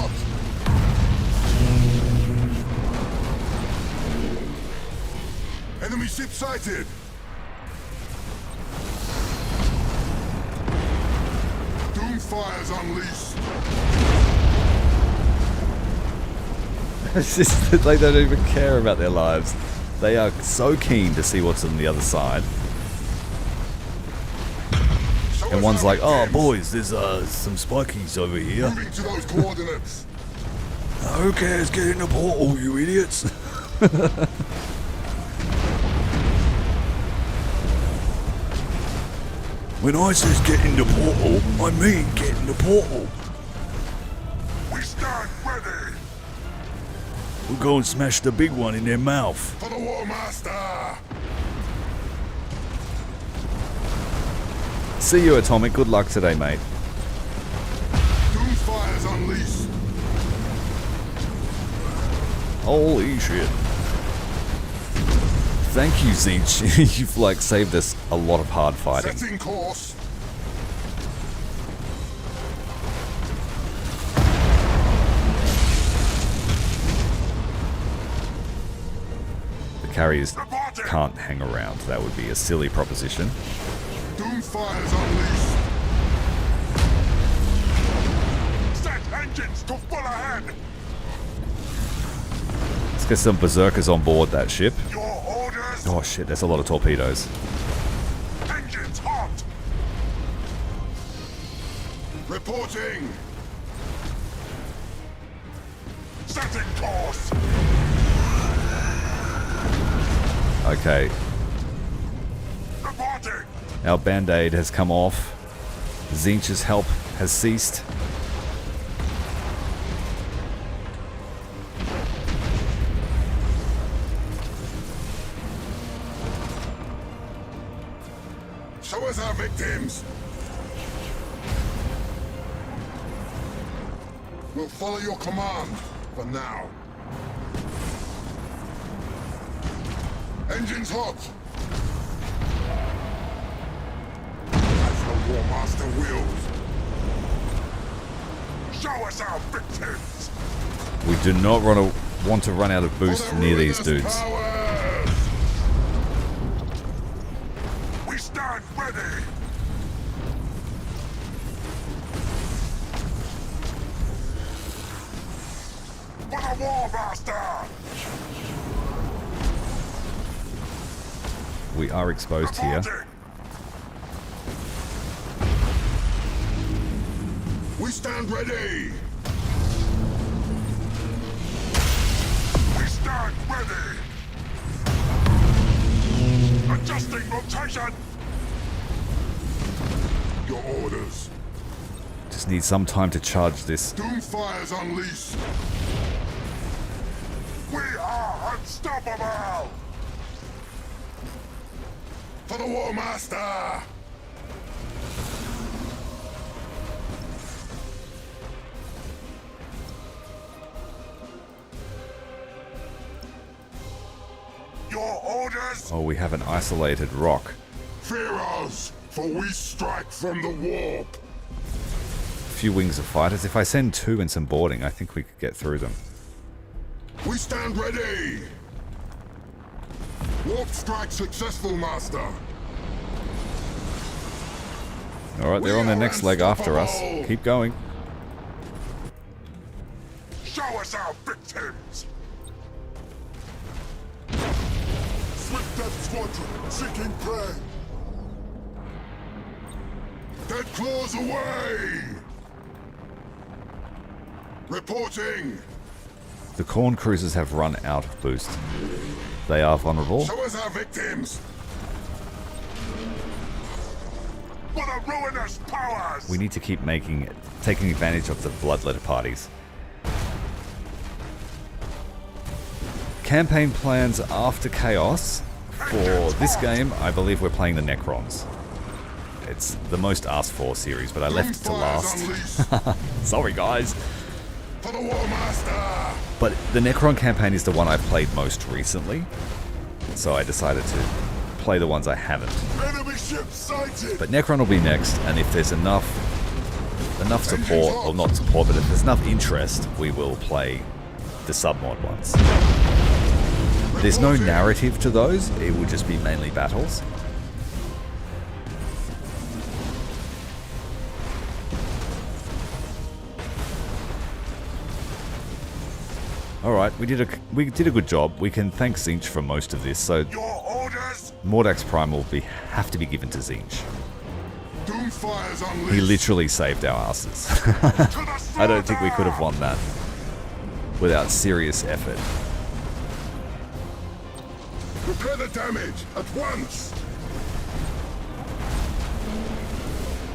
B: Enemy ship sighted! Doomfire's unleashed!
A: It's just that they don't even care about their lives. They are so keen to see what's on the other side. And one's like, oh boys, there's some spikies over here.
B: Moving to those coordinates!
A: Who cares? Get in the portal, you idiots. When I says get in the portal, I mean get in the portal.
B: We stand ready!
A: We'll go and smash the big one in their mouth.
B: For the Warmaster!
A: See you, Atomic. Good luck today, mate.
B: Doomfire's unleashed!
A: Holy shit. Thank you, Zinch. You've like saved us a lot of hard fighting.
B: Setting course!
A: The carriers can't hang around. That would be a silly proposition.
B: Doomfire's unleashed! Set engines to full ahead!
A: Let's get some berserkers on board that ship.
B: Your orders!
A: Oh shit, there's a lot of torpedoes.
B: Engines hot! Reporting! Setting course!
A: Okay.
B: Reporting!
A: Our band-aid has come off. Tzeentch's help has ceased.
B: Show us our victims! We'll follow your command for now. Engines hot! As the Warmaster wills. Show us our victims!
A: We do not want to run out of boost near these dudes.
B: Powers. We stand ready! For the Warmaster!
A: We are exposed here.
B: Reporting. We stand ready! We stand ready! Adjusting rotation! Your orders.
A: Just need some time to charge this.
B: Doomfire's unleashed! We are unstoppable! For the Warmaster! Your orders?
A: Oh, we have an isolated rock.
B: Fear us, for we strike from the warp!
A: A few wings of fighters. If I send 2 and some boarding, I think we could get through them.
B: We stand ready! Warp strike successful, Master!
A: Alright, they're on their next leg after us. Keep going.
B: Show us our victims! Swift Death Squadron, seeking prey! Dead claws away! Reporting!
A: The Khorne cruisers have run out of boost. They are vulnerable.
B: Show us our victims! For the ruinous powers!
A: We need to keep taking advantage of the bloodletted parties. Campaign plans after Chaos. For this game, I believe we're playing the Necrons. It's the most asked for series, but I left it to last. Sorry, guys.
B: For the Warmaster!
A: But the Necron campaign is the one I've played most recently, so I decided to play the ones I haven't.
B: Enemy ship sighted!
A: But Necron will be next, and if there's enough support, or not support, but if there's enough interest, we will play the submod ones. There's no narrative to those, it will just be mainly battles. Alright, we did a good job. We can thank Tzeentch for most of this, so
B: Your orders?
A: Morax Prime will have to be given to Tzeentch.
B: Doomfire's unleashed!
A: He literally saved our asses. I don't think we could have won that without serious effort.
B: Repair the damage at once!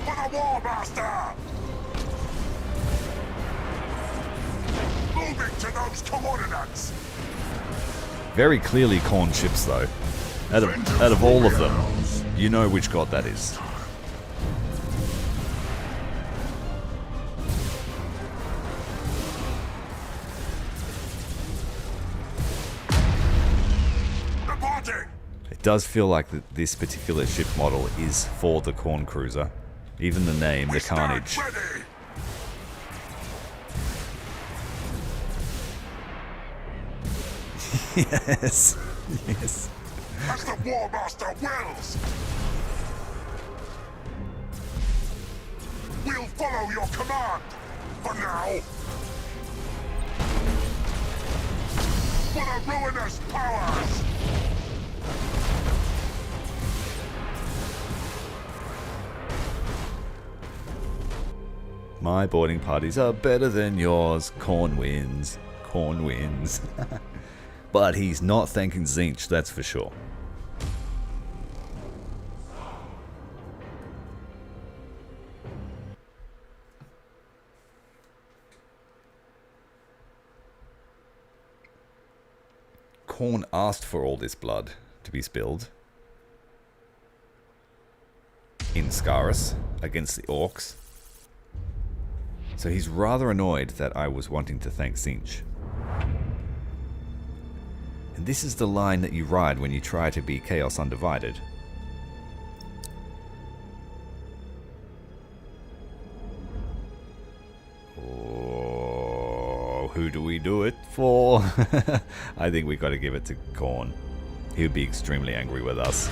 B: For the Warmaster! Moving to those coordinates!
A: Very clearly Khorne ships though. Out of all of them, you know which god that is.
B: Reporting!
A: It does feel like this particular ship model is for the Khorne cruiser. Even the name, the Carnage.
B: Ready!
A: Yes. Yes.
B: As the Warmaster wills! We'll follow your command! For now! For the ruinous powers!
A: My boarding parties are better than yours. Khorne wins. Khorne wins. But he's not thanking Tzeentch, that's for sure. Khorne asked for all this blood to be spilled in Scarus against the Orks. So he's rather annoyed that I was wanting to thank Tzeentch. And this is the line that you ride when you try to be Chaos Undivided. Oh, who do we do it for? I think we got to give it to Khorne. He would be extremely angry with us.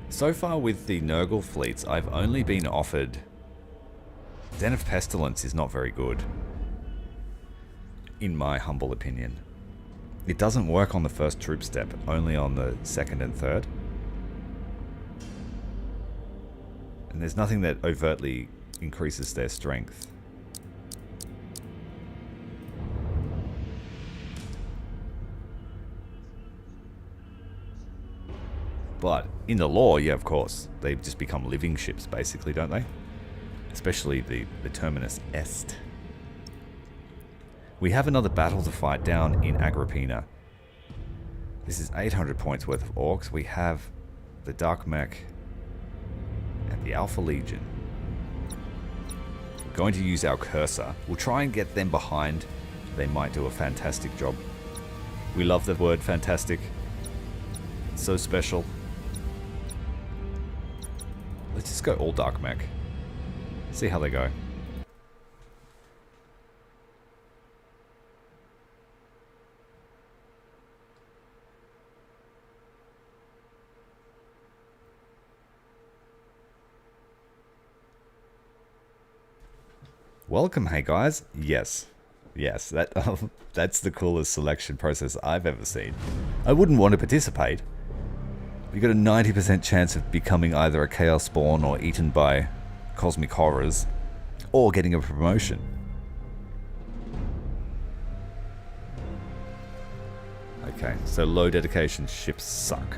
A: So far with the Nurgle fleets, I've only been offered... Den of Pestilence is not very good, in my humble opinion. It doesn't work on the first troop step, only on the second and third. And there's nothing that overtly increases their strength. But in the lore, yeah, of course, they just become living ships, basically, don't they? Especially the Terminus Est. We have another battle to fight down in Agrippina. This is 800 points worth of Orks. We have the Dark Mech and the Alpha Legion. We're going to use our cursor. We'll try and get them behind. They might do a fantastic job. We love the word fantastic. It's so special. Let's just go all Dark Mech. See how they go. Welcome, hey guys. Yes, that's the coolest selection process I've ever seen. I wouldn't want to participate. You got a 90% chance of becoming either a Chaos Spawn or eaten by cosmic horrors, or getting a promotion. Okay, so low dedication ships suck.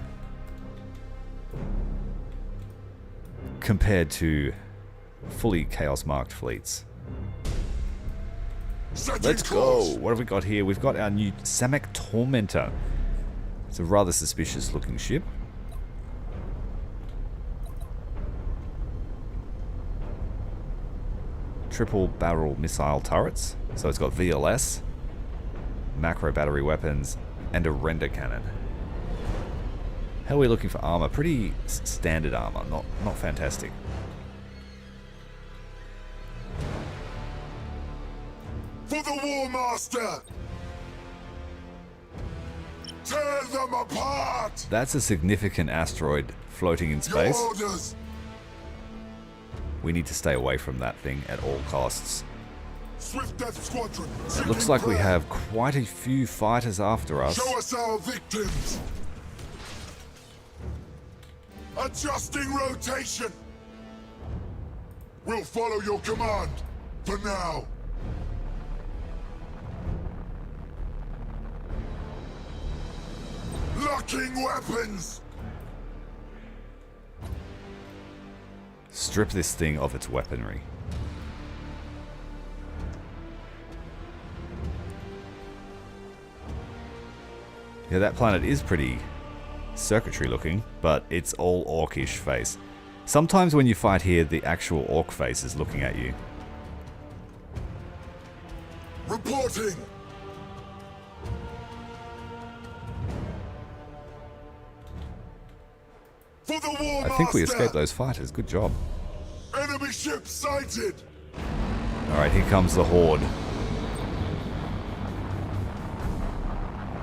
A: Compared to fully Chaos marked fleets. Let's go! What have we got here? We've got our new Samek Tormentor. It's a rather suspicious looking ship. Triple barrel missile turrets. So it's got VLS, macro battery weapons, and a render cannon. How are we looking for armor? Pretty standard armor, not fantastic.
B: For the Warmaster! Tear them apart!
A: That's a significant asteroid floating in space.
B: Your orders!
A: We need to stay away from that thing at all costs.
B: Swift Death Squadron!
A: It looks like we have quite a few fighters after us.
B: Show us our victims! Adjusting rotation! We'll follow your command, for now. Locking weapons!
A: Strip this thing of its weaponry. Yeah, that planet is pretty circuitry looking, but it's all orcish face. Sometimes when you fight here, the actual orc face is looking at you.
B: Reporting! For the Warmaster!
A: I think we escaped those fighters. Good job.
B: Enemy ship sighted!
A: Alright, here comes the Horde.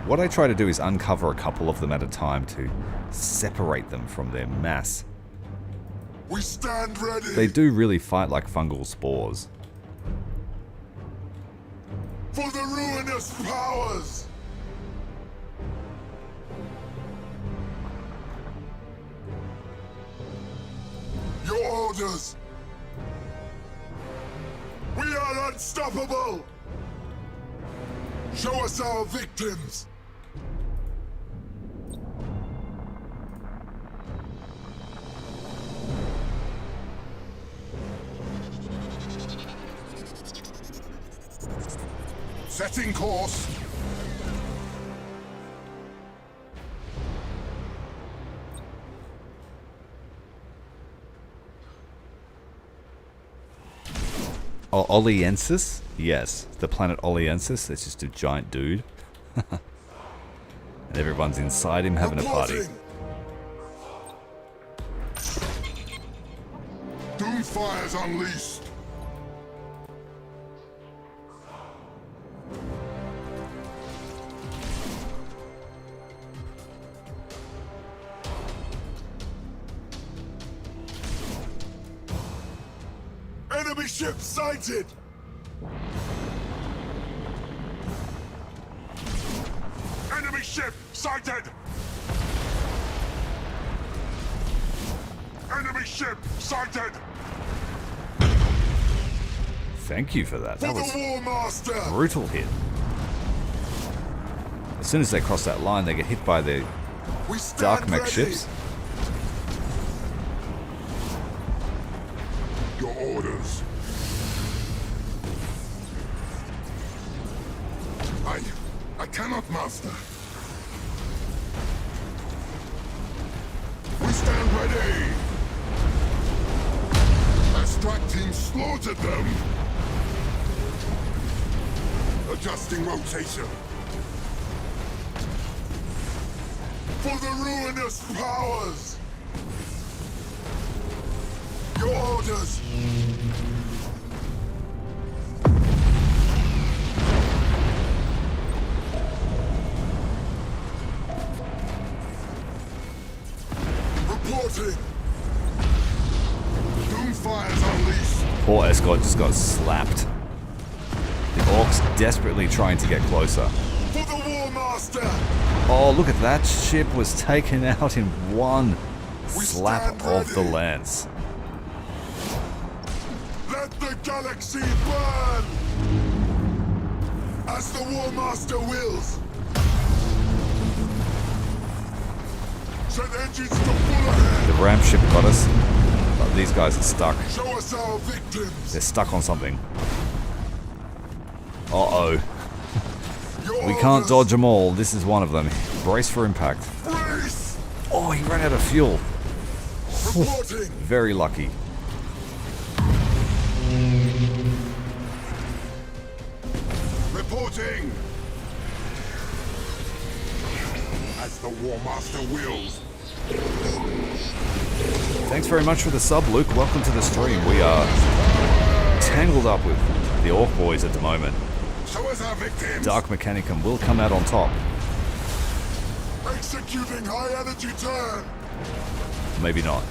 A: What I try to do is uncover a couple of them at a time to separate them from their mass.
B: We stand ready!
A: They do really fight like fungal spores.
B: For the ruinous powers! Your orders! We are Unstoppable! Show us our victims! Setting course!
A: Oliensis? Yes, the planet Oliensis. It's just a giant dude. And everyone's inside him having a party.
B: Doomfire's unleashed! Enemy ship sighted! Enemy ship sighted! Enemy ship sighted!
A: Thank you for that. That
B: For
A: was
B: the Warmaster!
A: a brutal hit. As soon as they cross that line, they get hit by the
B: We stand
A: dark mech
B: ready.
A: ships.
B: Your orders. I cannot, master. We stand ready. Our strike team slaughtered them. Adjusting rotation. For the ruinous powers. Your orders. Reporting. Doomfire's unleashed.
A: Poor Escort just got slapped. The Orks desperately trying to get closer.
B: For the Warmaster.
A: Oh, look at that. Ship was taken out in one
B: We
A: slap
B: stand
A: of the
B: ready.
A: lance.
B: Let the galaxy burn! As the Warmaster wills! Send engines to full ahead!
A: The ramp ship got us, but these guys are stuck.
B: Show us our victims!
A: They're stuck on something. Uh-oh.
B: Your
A: We can't
B: orders.
A: dodge them all. This is one of them. Brace for impact.
B: Brace!
A: Oh, he ran out of fuel.
B: Reporting!
A: Very lucky.
B: Reporting! As the Warmaster wills!
A: Thanks very much for the sub, Luke. Welcome to the stream. We are tangled up with the Orc boys at the moment.
B: Show us our victims!
A: Dark Mechanicum will come out on top.
B: Executing high energy turn!
A: Maybe not.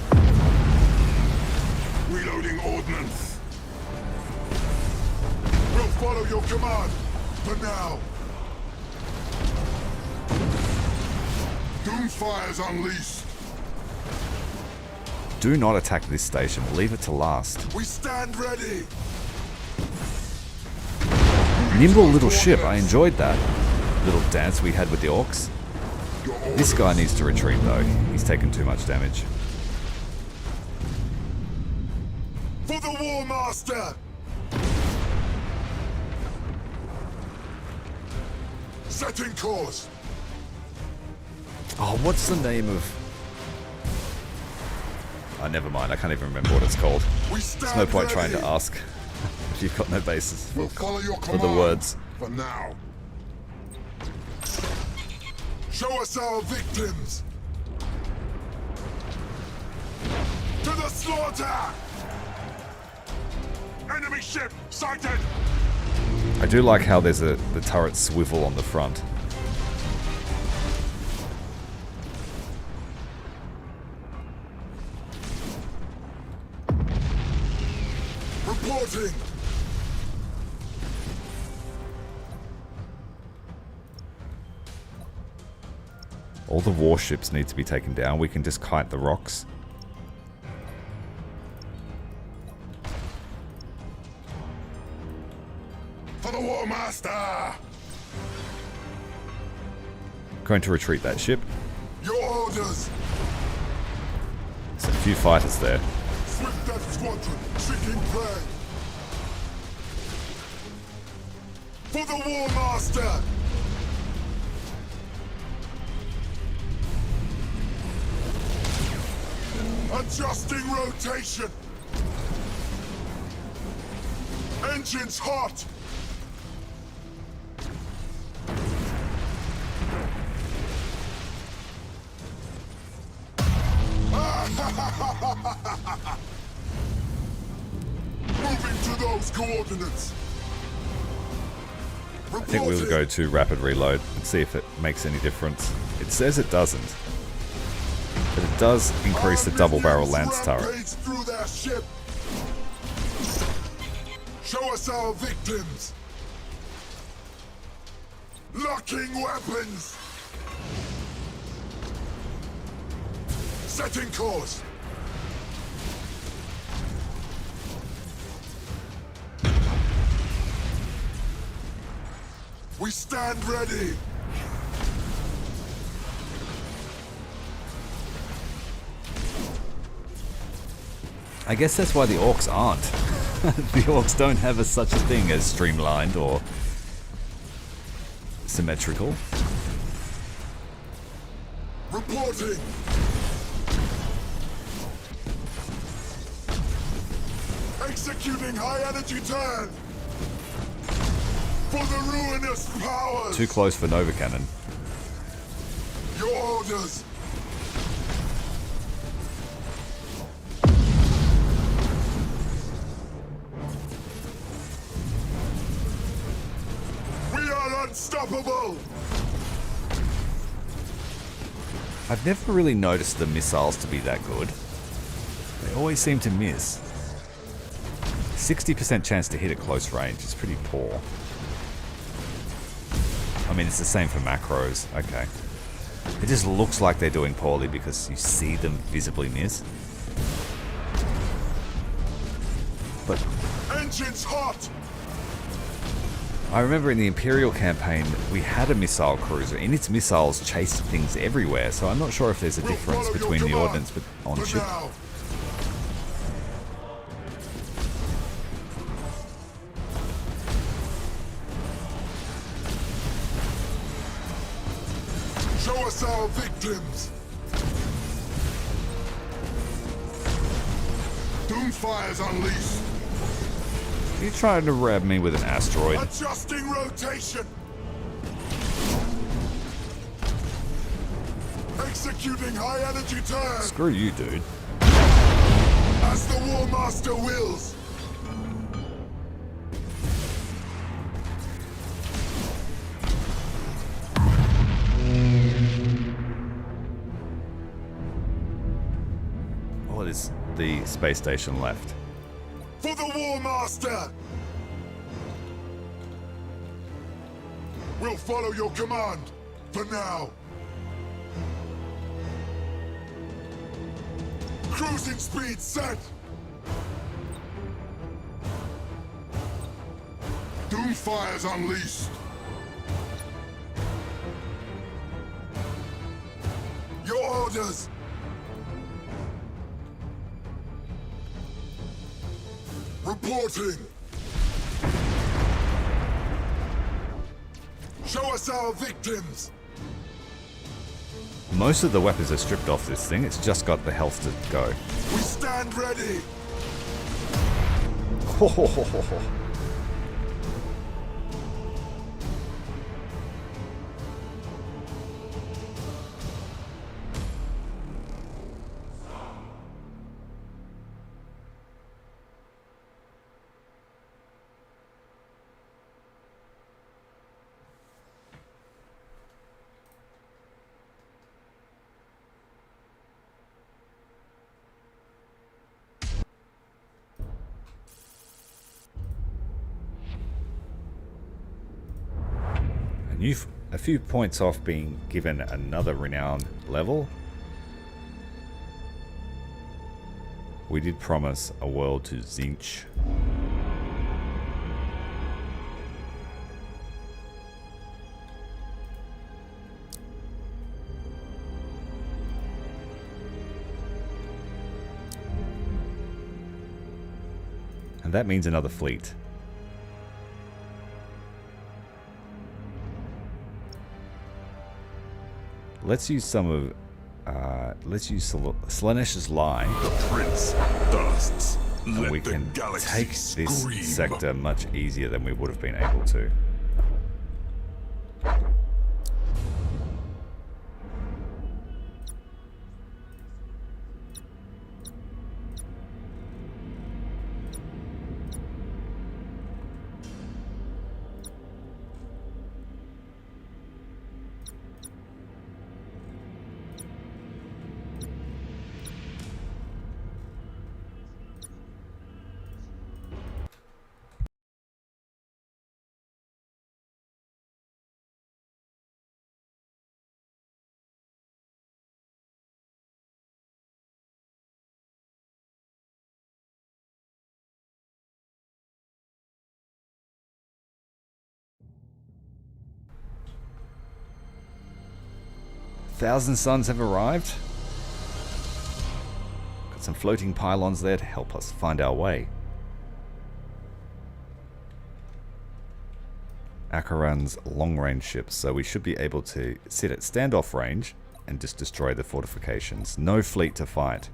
B: Reloading ordnance! We'll follow your command! For now! Doomfire's unleashed!
A: Do not attack this station. Leave it to last.
B: We stand ready!
A: Nimble little ship. I enjoyed that little dance we had with the Orcs.
B: Your orders.
A: This guy needs to retreat though. He's taken too much damage.
B: For the Warmaster! Setting course!
A: Oh, what's the name of... Oh, never mind. I can't even remember what it's called.
B: We stand
A: There's no point trying
B: ready.
A: to ask if you've got no basis
B: We'll follow your
A: for
B: command.
A: the words.
B: For now. Show us our victims! To the slaughter! Enemy ship sighted!
A: I do like how there's the turret swivel on the front.
B: Reporting!
A: All the warships need to be taken down. We can just kite the rocks. Going to retreat that ship.
B: Your orders!
A: There's a few fighters there.
B: Swift Death Squadron, seeking prey! For the Warmaster! Adjusting rotation! Engines hot! Moving to those coordinates!
A: I think we'll go to rapid reload and see if it makes any difference. It says it doesn't. But it does increase the double barrel lance turret.
B: Through their ship. Show us our victims. Locking weapons. Setting course. We stand ready.
A: I guess that's why the Orks aren't. The Orks don't have such a thing as streamlined or symmetrical.
B: Reporting. Executing high energy turn. For the ruinous powers.
A: Too close for Nova Cannon.
B: Your orders. We are unstoppable.
A: I've never really noticed the missiles to be that good. They always seem to miss. 60% chance to hit at close range is pretty poor. I mean, it's the same for macros. Okay. It just looks like they're doing poorly because you see them visibly miss. But
B: Engines hot.
A: I remember in the Imperial campaign, we had a missile cruiser, and its missiles chased things everywhere, so I'm not sure if there's a difference between the ordnance on
B: For
A: ship.
B: now. Show us our victims. Doomfire's unleashed.
A: Are you trying to grab me with an asteroid?
B: Adjusting rotation. Executing high energy turn.
A: Screw you, dude.
B: As the Warmaster wills.
A: What is the space station left?
B: For the Warmaster. We'll follow your command. For now. Cruising speed set. Doomfire's unleashed. Your orders. Reporting. Show us our victims.
A: Most of the weapons are stripped off this thing. It's just got the health to go.
B: We stand ready.
A: A few points off being given another renowned level. We did promise a world to Zinch. And that means another fleet. Let's use some of... let's use Slanesh's Lie.
B: The prince thirsts.
A: And
B: Let
A: we
B: the
A: can
B: galaxy
A: take this
B: scream.
A: sector much easier than we would have been able to. Thousand Suns have arrived. Got some floating pylons there to help us find our way. Acheron's long-range ships, so we should be able to sit at standoff range and just destroy the fortifications. No fleet to fight.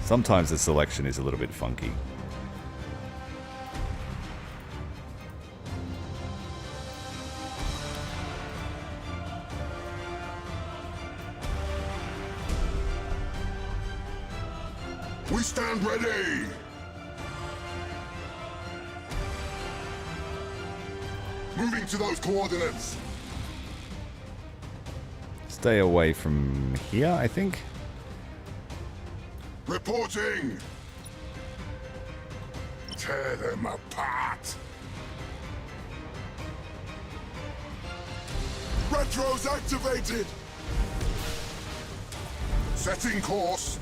A: Sometimes the selection is a little bit funky.
B: We stand ready! Moving to those coordinates.
A: Stay away from here, I think.
B: Reporting! Tear them apart! Retros activated! Setting course!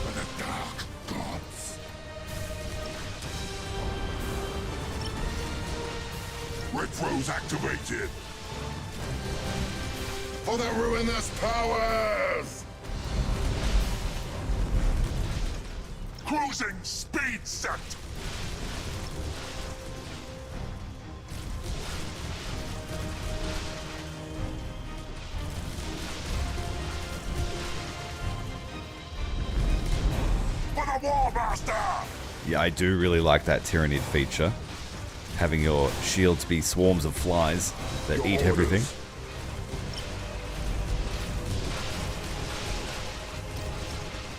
B: For the dark gods! Retros activated! For the ruinous powers! Cruising speed set! For the Warmaster!
A: Yeah, I do really like that Tyrannid feature. Having your shields be swarms of flies that
B: Your
A: eat
B: orders.
A: everything.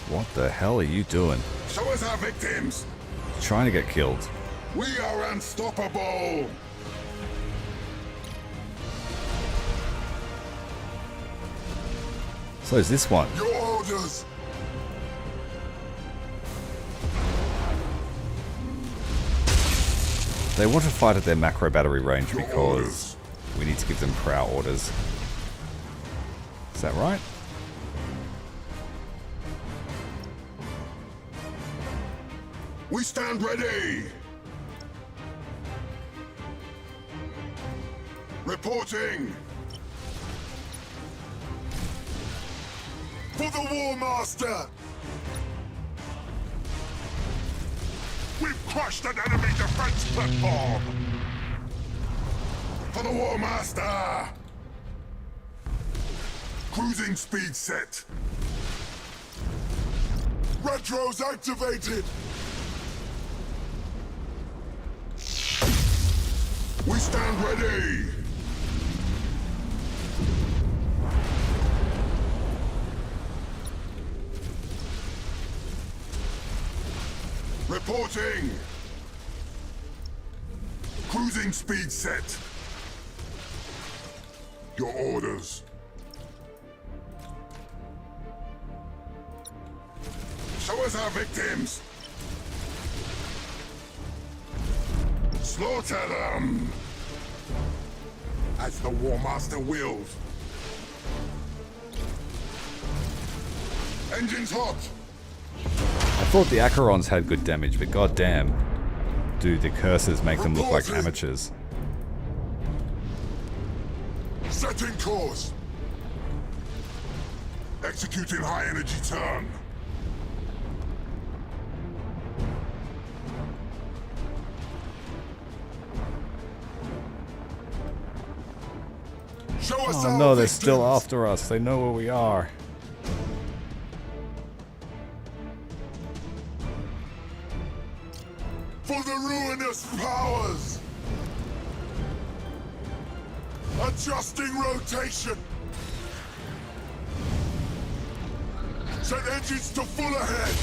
A: What the hell are you doing?
B: Show us our victims!
A: Trying to get killed.
B: We are unstoppable!
A: So is this one.
B: Your orders!
A: They want to fight at their macro battery range
B: Your
A: because
B: orders.
A: we need to give them prow orders. Is that right?
B: We stand ready! Reporting! For the Warmaster! We've crushed an enemy defense platform! For the Warmaster! Cruising speed set! Retros activated! We stand ready! Reporting! Cruising speed set! Your orders. Show us our victims! Slaughter them! As the Warmaster wills. Engines hot!
A: I thought the Acherons had good damage, but goddamn. do the curses make them look like amateurs?
B: Setting course. Executing high energy turn. Show us
A: Oh
B: our
A: no, they're
B: victims.
A: still after us. They know where we are.
B: For the ruinous powers. Adjusting rotation. Set engines to full ahead.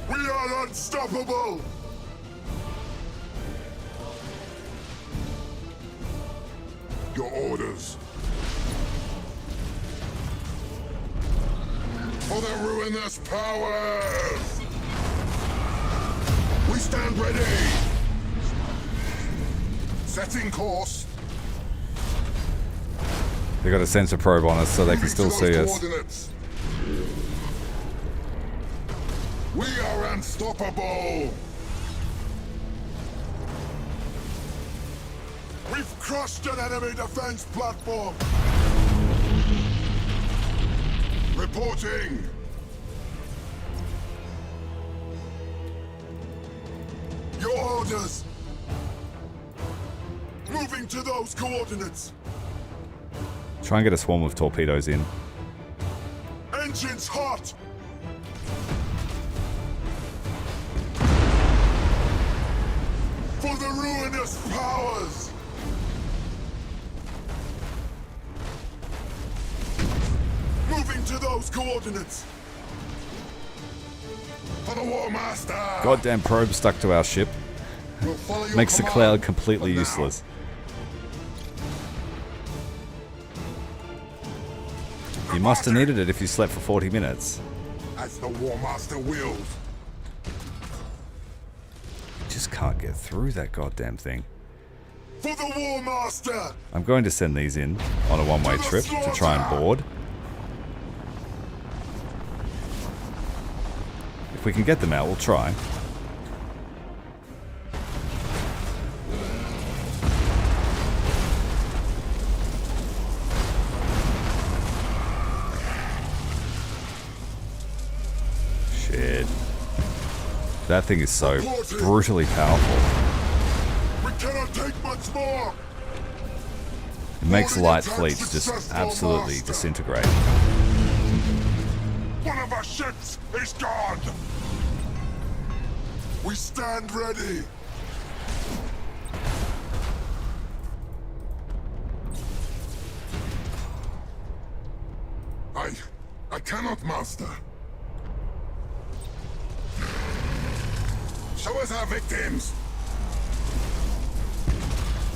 B: We are unstoppable. Your orders. For the ruinous powers. We stand ready. Setting course.
A: They got a sensor probe on us so they can
B: Moving
A: still
B: to those
A: see us.
B: coordinates. We are unstoppable. We've crushed an enemy defense platform. Reporting. Your orders. Moving to those coordinates.
A: Try and get a swarm of torpedoes in.
B: Engines hot. For the ruinous powers. Moving to those coordinates. For the Warmaster.
A: Goddamn probe stuck to our ship.
B: We'll follow your
A: Makes the
B: command
A: cloud completely
B: for now.
A: useless. You must have needed it if you slept for 40 minutes.
B: As the Warmaster wills.
A: Just can't get through that goddamn thing.
B: For the Warmaster.
A: I'm going to send these in on a one-way trip to try and board. If we can get them out, we'll try. Shit. That thing is so brutally powerful.
B: We cannot take much more.
A: It makes light fleets just absolutely disintegrate.
B: One of our ships is gone. We stand ready. I cannot, Master. Show us our victims.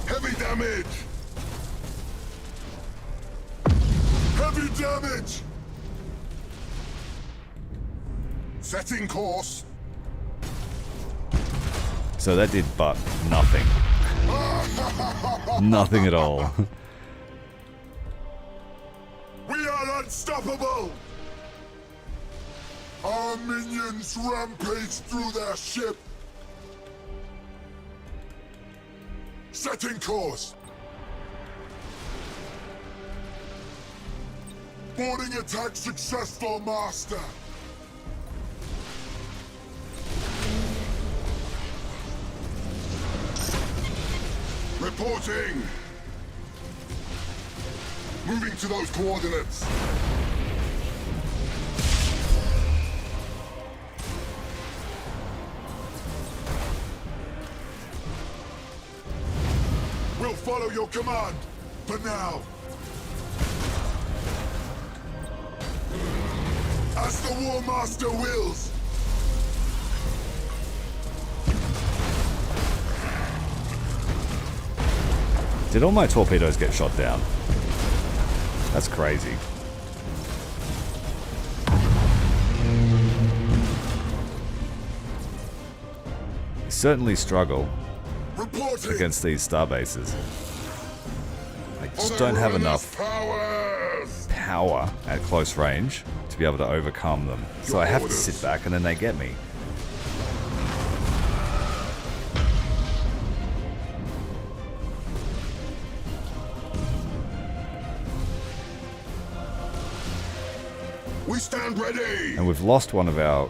B: Heavy damage. Heavy damage. Setting course.
A: So that did but nothing. Nothing at all.
B: We are unstoppable. Our minions rampage through their ship. Setting course. Boarding attack successful, Master. Reporting. Moving to those coordinates. We'll follow your command, for now. As the Warmaster wills.
A: Did all my torpedoes get shot down? That's crazy. You certainly struggle
B: Reporting.
A: against these starbases. I just don't have enough
B: powers.
A: power at close range to be able to overcome them. So I have to sit back and then they get me.
B: We stand ready!
A: And we've lost one of our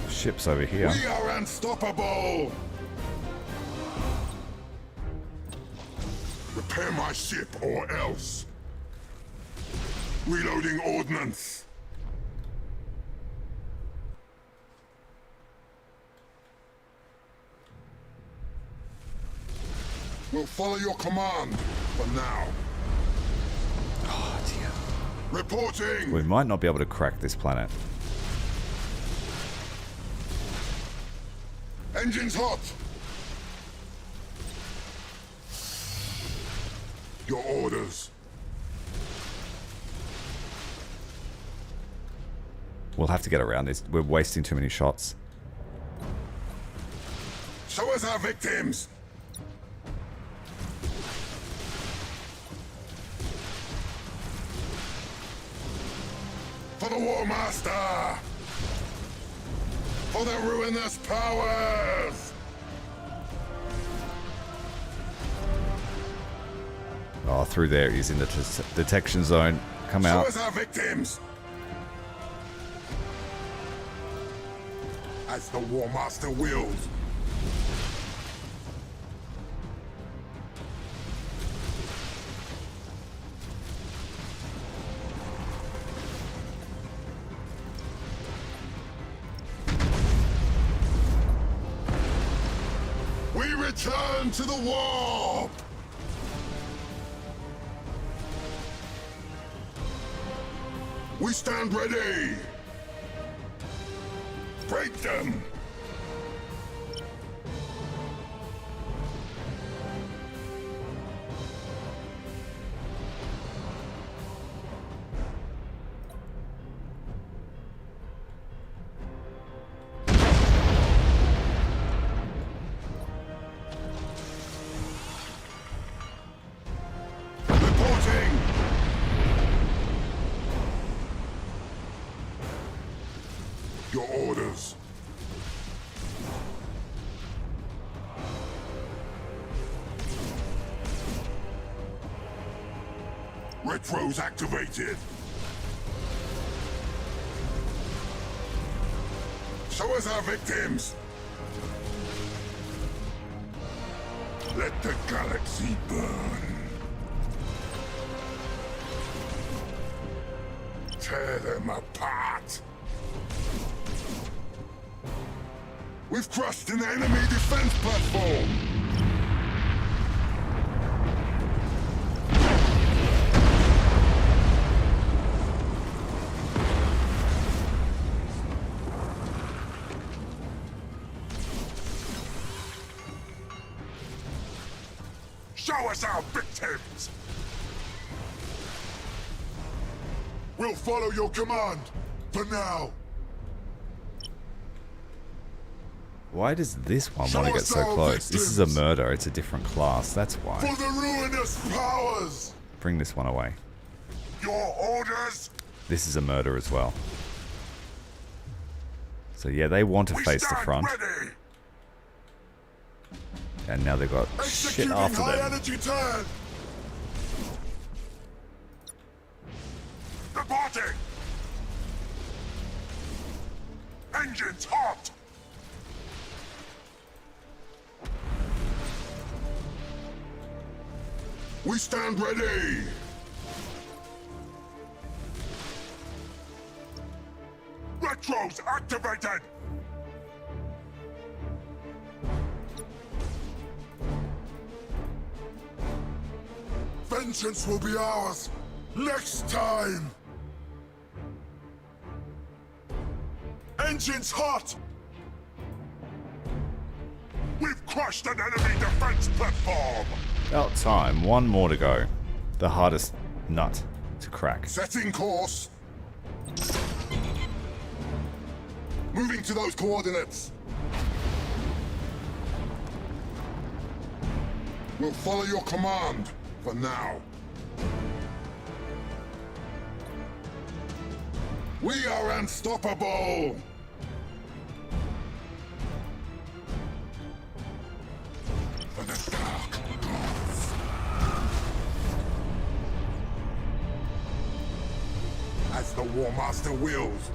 A: ships over here.
B: We are unstoppable! Repair my ship or else. Reloading ordnance. We'll follow your command for now.
A: Oh dear.
B: Reporting!
A: We might not be able to crack this planet.
B: Engines hot! Your orders.
A: We'll have to get around this. We're wasting too many shots.
B: Show us our victims! For the Warmaster! For the ruinous powers!
A: Oh, through there. He's in the detection zone. Come
B: Show
A: out.
B: us our victims! As the Warmaster wills. We return to the warp! We stand ready! Break them! Reporting! Your orders. Retros activated. Show us our victims. Let the galaxy burn. Tear them apart. We've crushed an enemy defense platform! Show us our victims! We'll follow your command, for now.
A: Why does this one want to get so close? This is a murder. It's a different class. That's why.
B: For the ruinous powers!
A: Bring this one away.
B: Your orders!
A: This is a murder as well. So yeah, they want to face the front.
B: Ready.
A: And now they've got shit after
B: high
A: them.
B: energy turn! Reporting! Engines hot! We stand ready! Retros activated! Vengeance will be ours next time! Engines hot! We've crushed an enemy defense platform!
A: About time. One more to go. The hardest nut to crack.
B: Setting course. Moving to those coordinates. We'll follow your command for now. We are unstoppable! For the dark gods. As the Warmaster wills.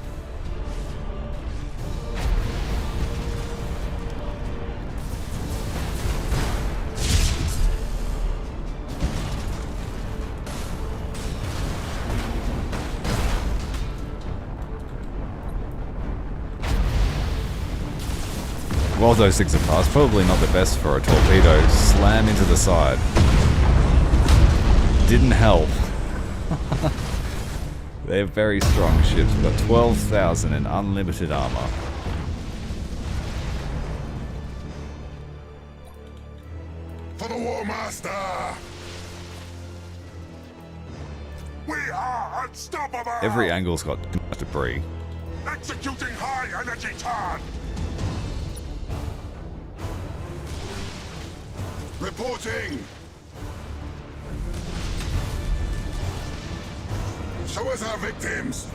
A: While those things are past, probably not the best for a torpedo. Slam into the side. Didn't help. They're very strong ships, got 12,000 in unlimited armor.
B: For the Warmaster! We are unstoppable!
A: Every angle's got too much debris.
B: Executing high energy turn! Reporting! Show us our victims!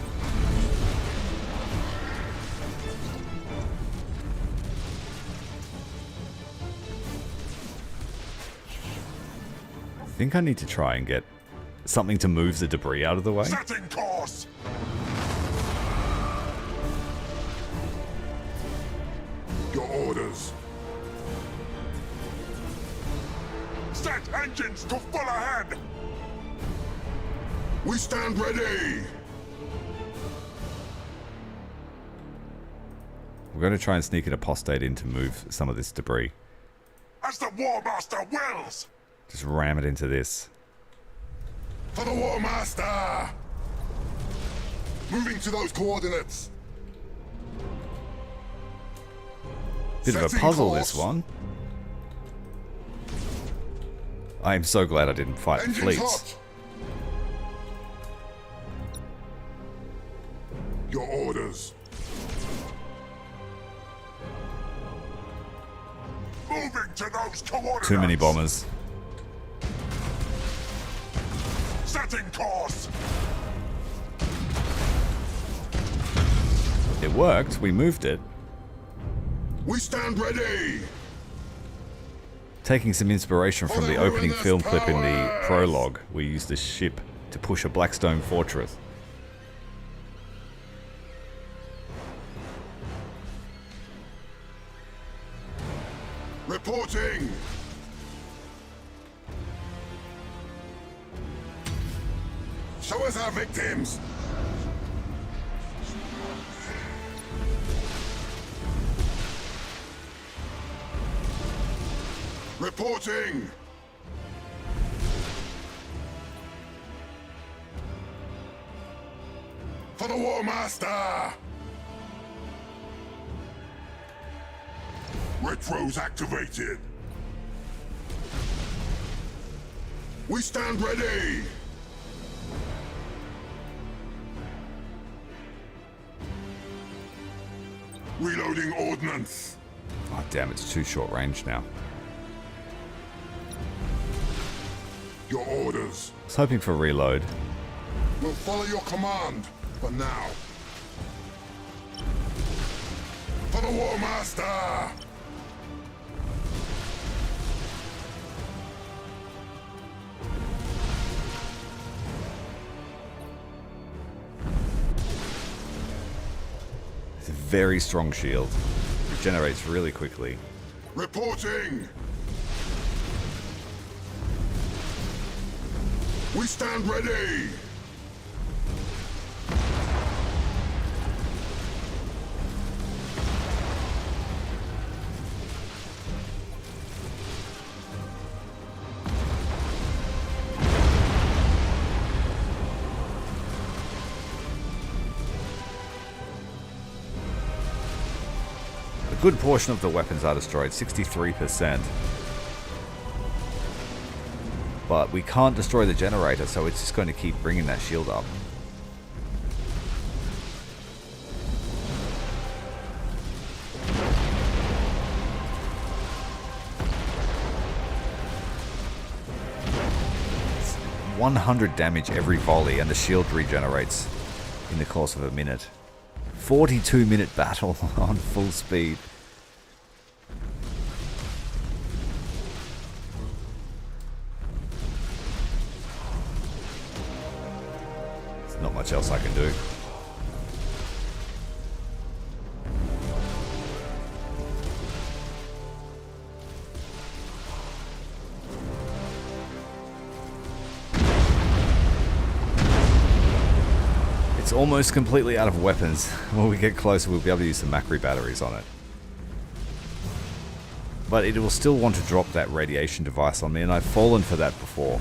A: I think I need to try and get something to move the debris out of the way.
B: Setting course! Your orders. Set engines to full ahead! We stand ready!
A: We're going to try and sneak an apostate in to move some of this debris.
B: As the Warmaster wills!
A: Just ram it into this.
B: For the Warmaster! Moving to those coordinates!
A: Bit of a
B: Setting
A: puzzle,
B: course.
A: this one. I am so glad I didn't fight
B: Engines
A: fleets.
B: hot! Your orders. Moving to those coordinates!
A: Too many bombers.
B: Setting course!
A: It worked. We moved it.
B: We stand ready!
A: Taking some inspiration from the
B: Following
A: opening
B: this
A: film clip in the
B: powers.
A: prologue, we used this ship to push a Blackstone fortress.
B: Reporting! Show us our victims! Reporting! For the Warmaster! Retro's activated! We stand ready! Reloading ordnance!
A: Oh damn, it's too short range now.
B: Your orders.
A: I was hoping for reload.
B: We'll follow your command, for now. For the Warmaster!
A: It's a very strong shield. Regenerates really quickly.
B: Reporting! We stand ready!
A: A good portion of the weapons are destroyed, 63%. But we can't destroy the generator, so it's just going to keep bringing that shield up. It's 100 damage every volley, and the shield regenerates in the course of a minute. 42-minute battle on full speed. Not much else I can do. It's almost completely out of weapons. When we get closer, we'll be able to use some Macri batteries on it. But it will still want to drop that radiation device on me, and I've fallen for that before.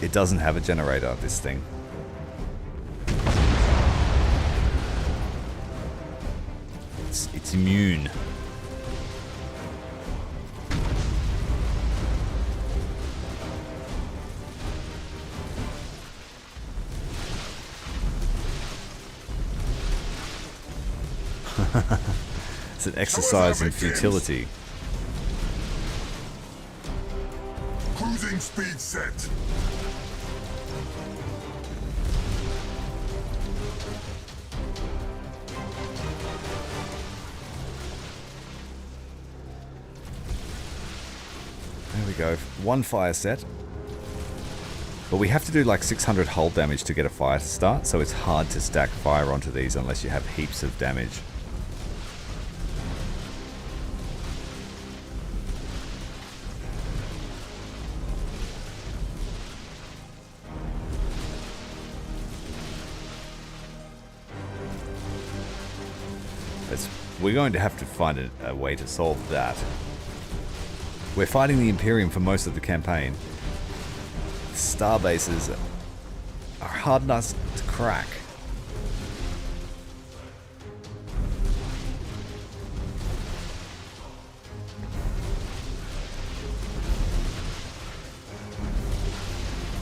A: It doesn't have a generator, this thing. It's immune. It's an exercise in futility.
B: Cruising speed set.
A: There we go. One fire set. But we have to do like 600 hull damage to get a fire to start, so it's hard to stack fire onto these unless you have heaps of damage. We're going to have to find a way to solve that. We're fighting the Imperium for most of the campaign. Star bases are hard nuts to crack.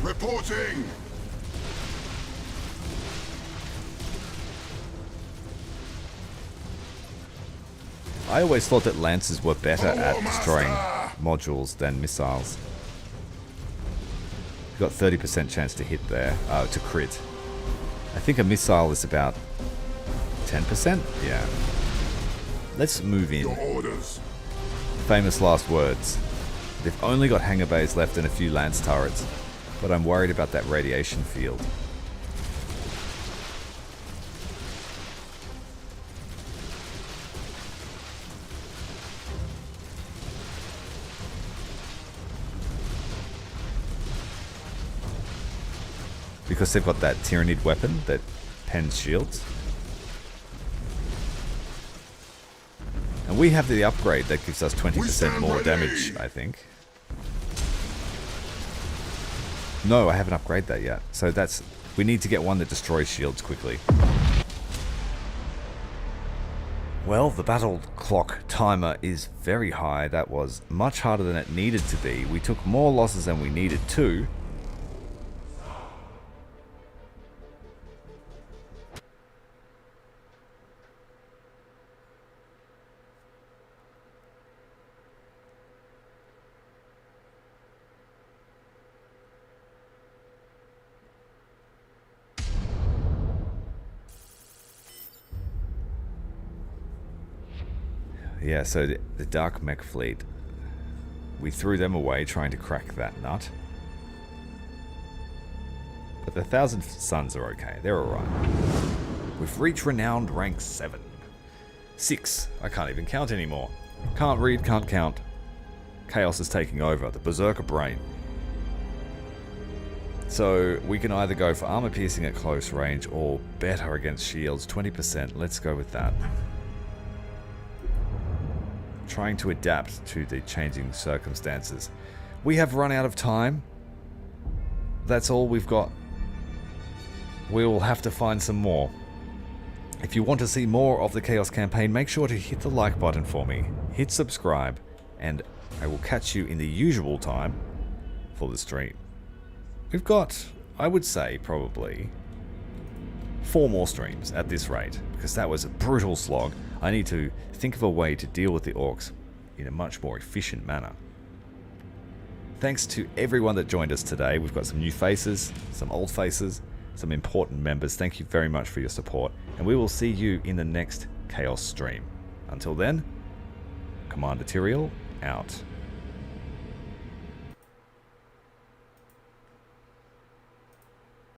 B: Reporting!
A: I always thought that Lancers were better at destroying modules than missiles. You've got 30% chance to hit there, to crit. I think a missile is about 10%? Yeah. Let's move in.
B: Your orders.
A: Famous last words. They've only got hangar bays left and a few lance turrets, but I'm worried about that radiation field. Because they've got that Tyrannid weapon that pens shields. And we have the upgrade that gives us 20% more damage, I think. No, I haven't upgraded that yet. So that's... we need to get one that destroys shields quickly. Well, the battle clock timer is very high. That was much harder than it needed to be. We took more losses than we needed to. Yeah, so the Dark Mech Fleet, we threw them away trying to crack that nut. But the 1,000 Suns are okay, they're alright. We've reached renowned rank 7. 6, I can't even count anymore. Can't read, can't count. Chaos is taking over, the Berserker Brain. So we can either go for armor piercing at close range or better against shields, 20%, let's go with that. Trying to adapt to the changing circumstances. We have run out of time. That's all we've got. We will have to find some more. If you want to see more of the Chaos campaign, make sure to hit the like button for me, hit subscribe, and I will catch you in the usual time for the stream. We've got, I would say, probably 4 more streams at this rate, because that was a brutal slog. I need to think of a way to deal with the Orks in a much more efficient manner. Thanks to everyone that joined us today. We've got some new faces, some old faces, some important members. Thank you very much for your support, and we will see you in the next Chaos stream. Until then, Commander Tyrael out.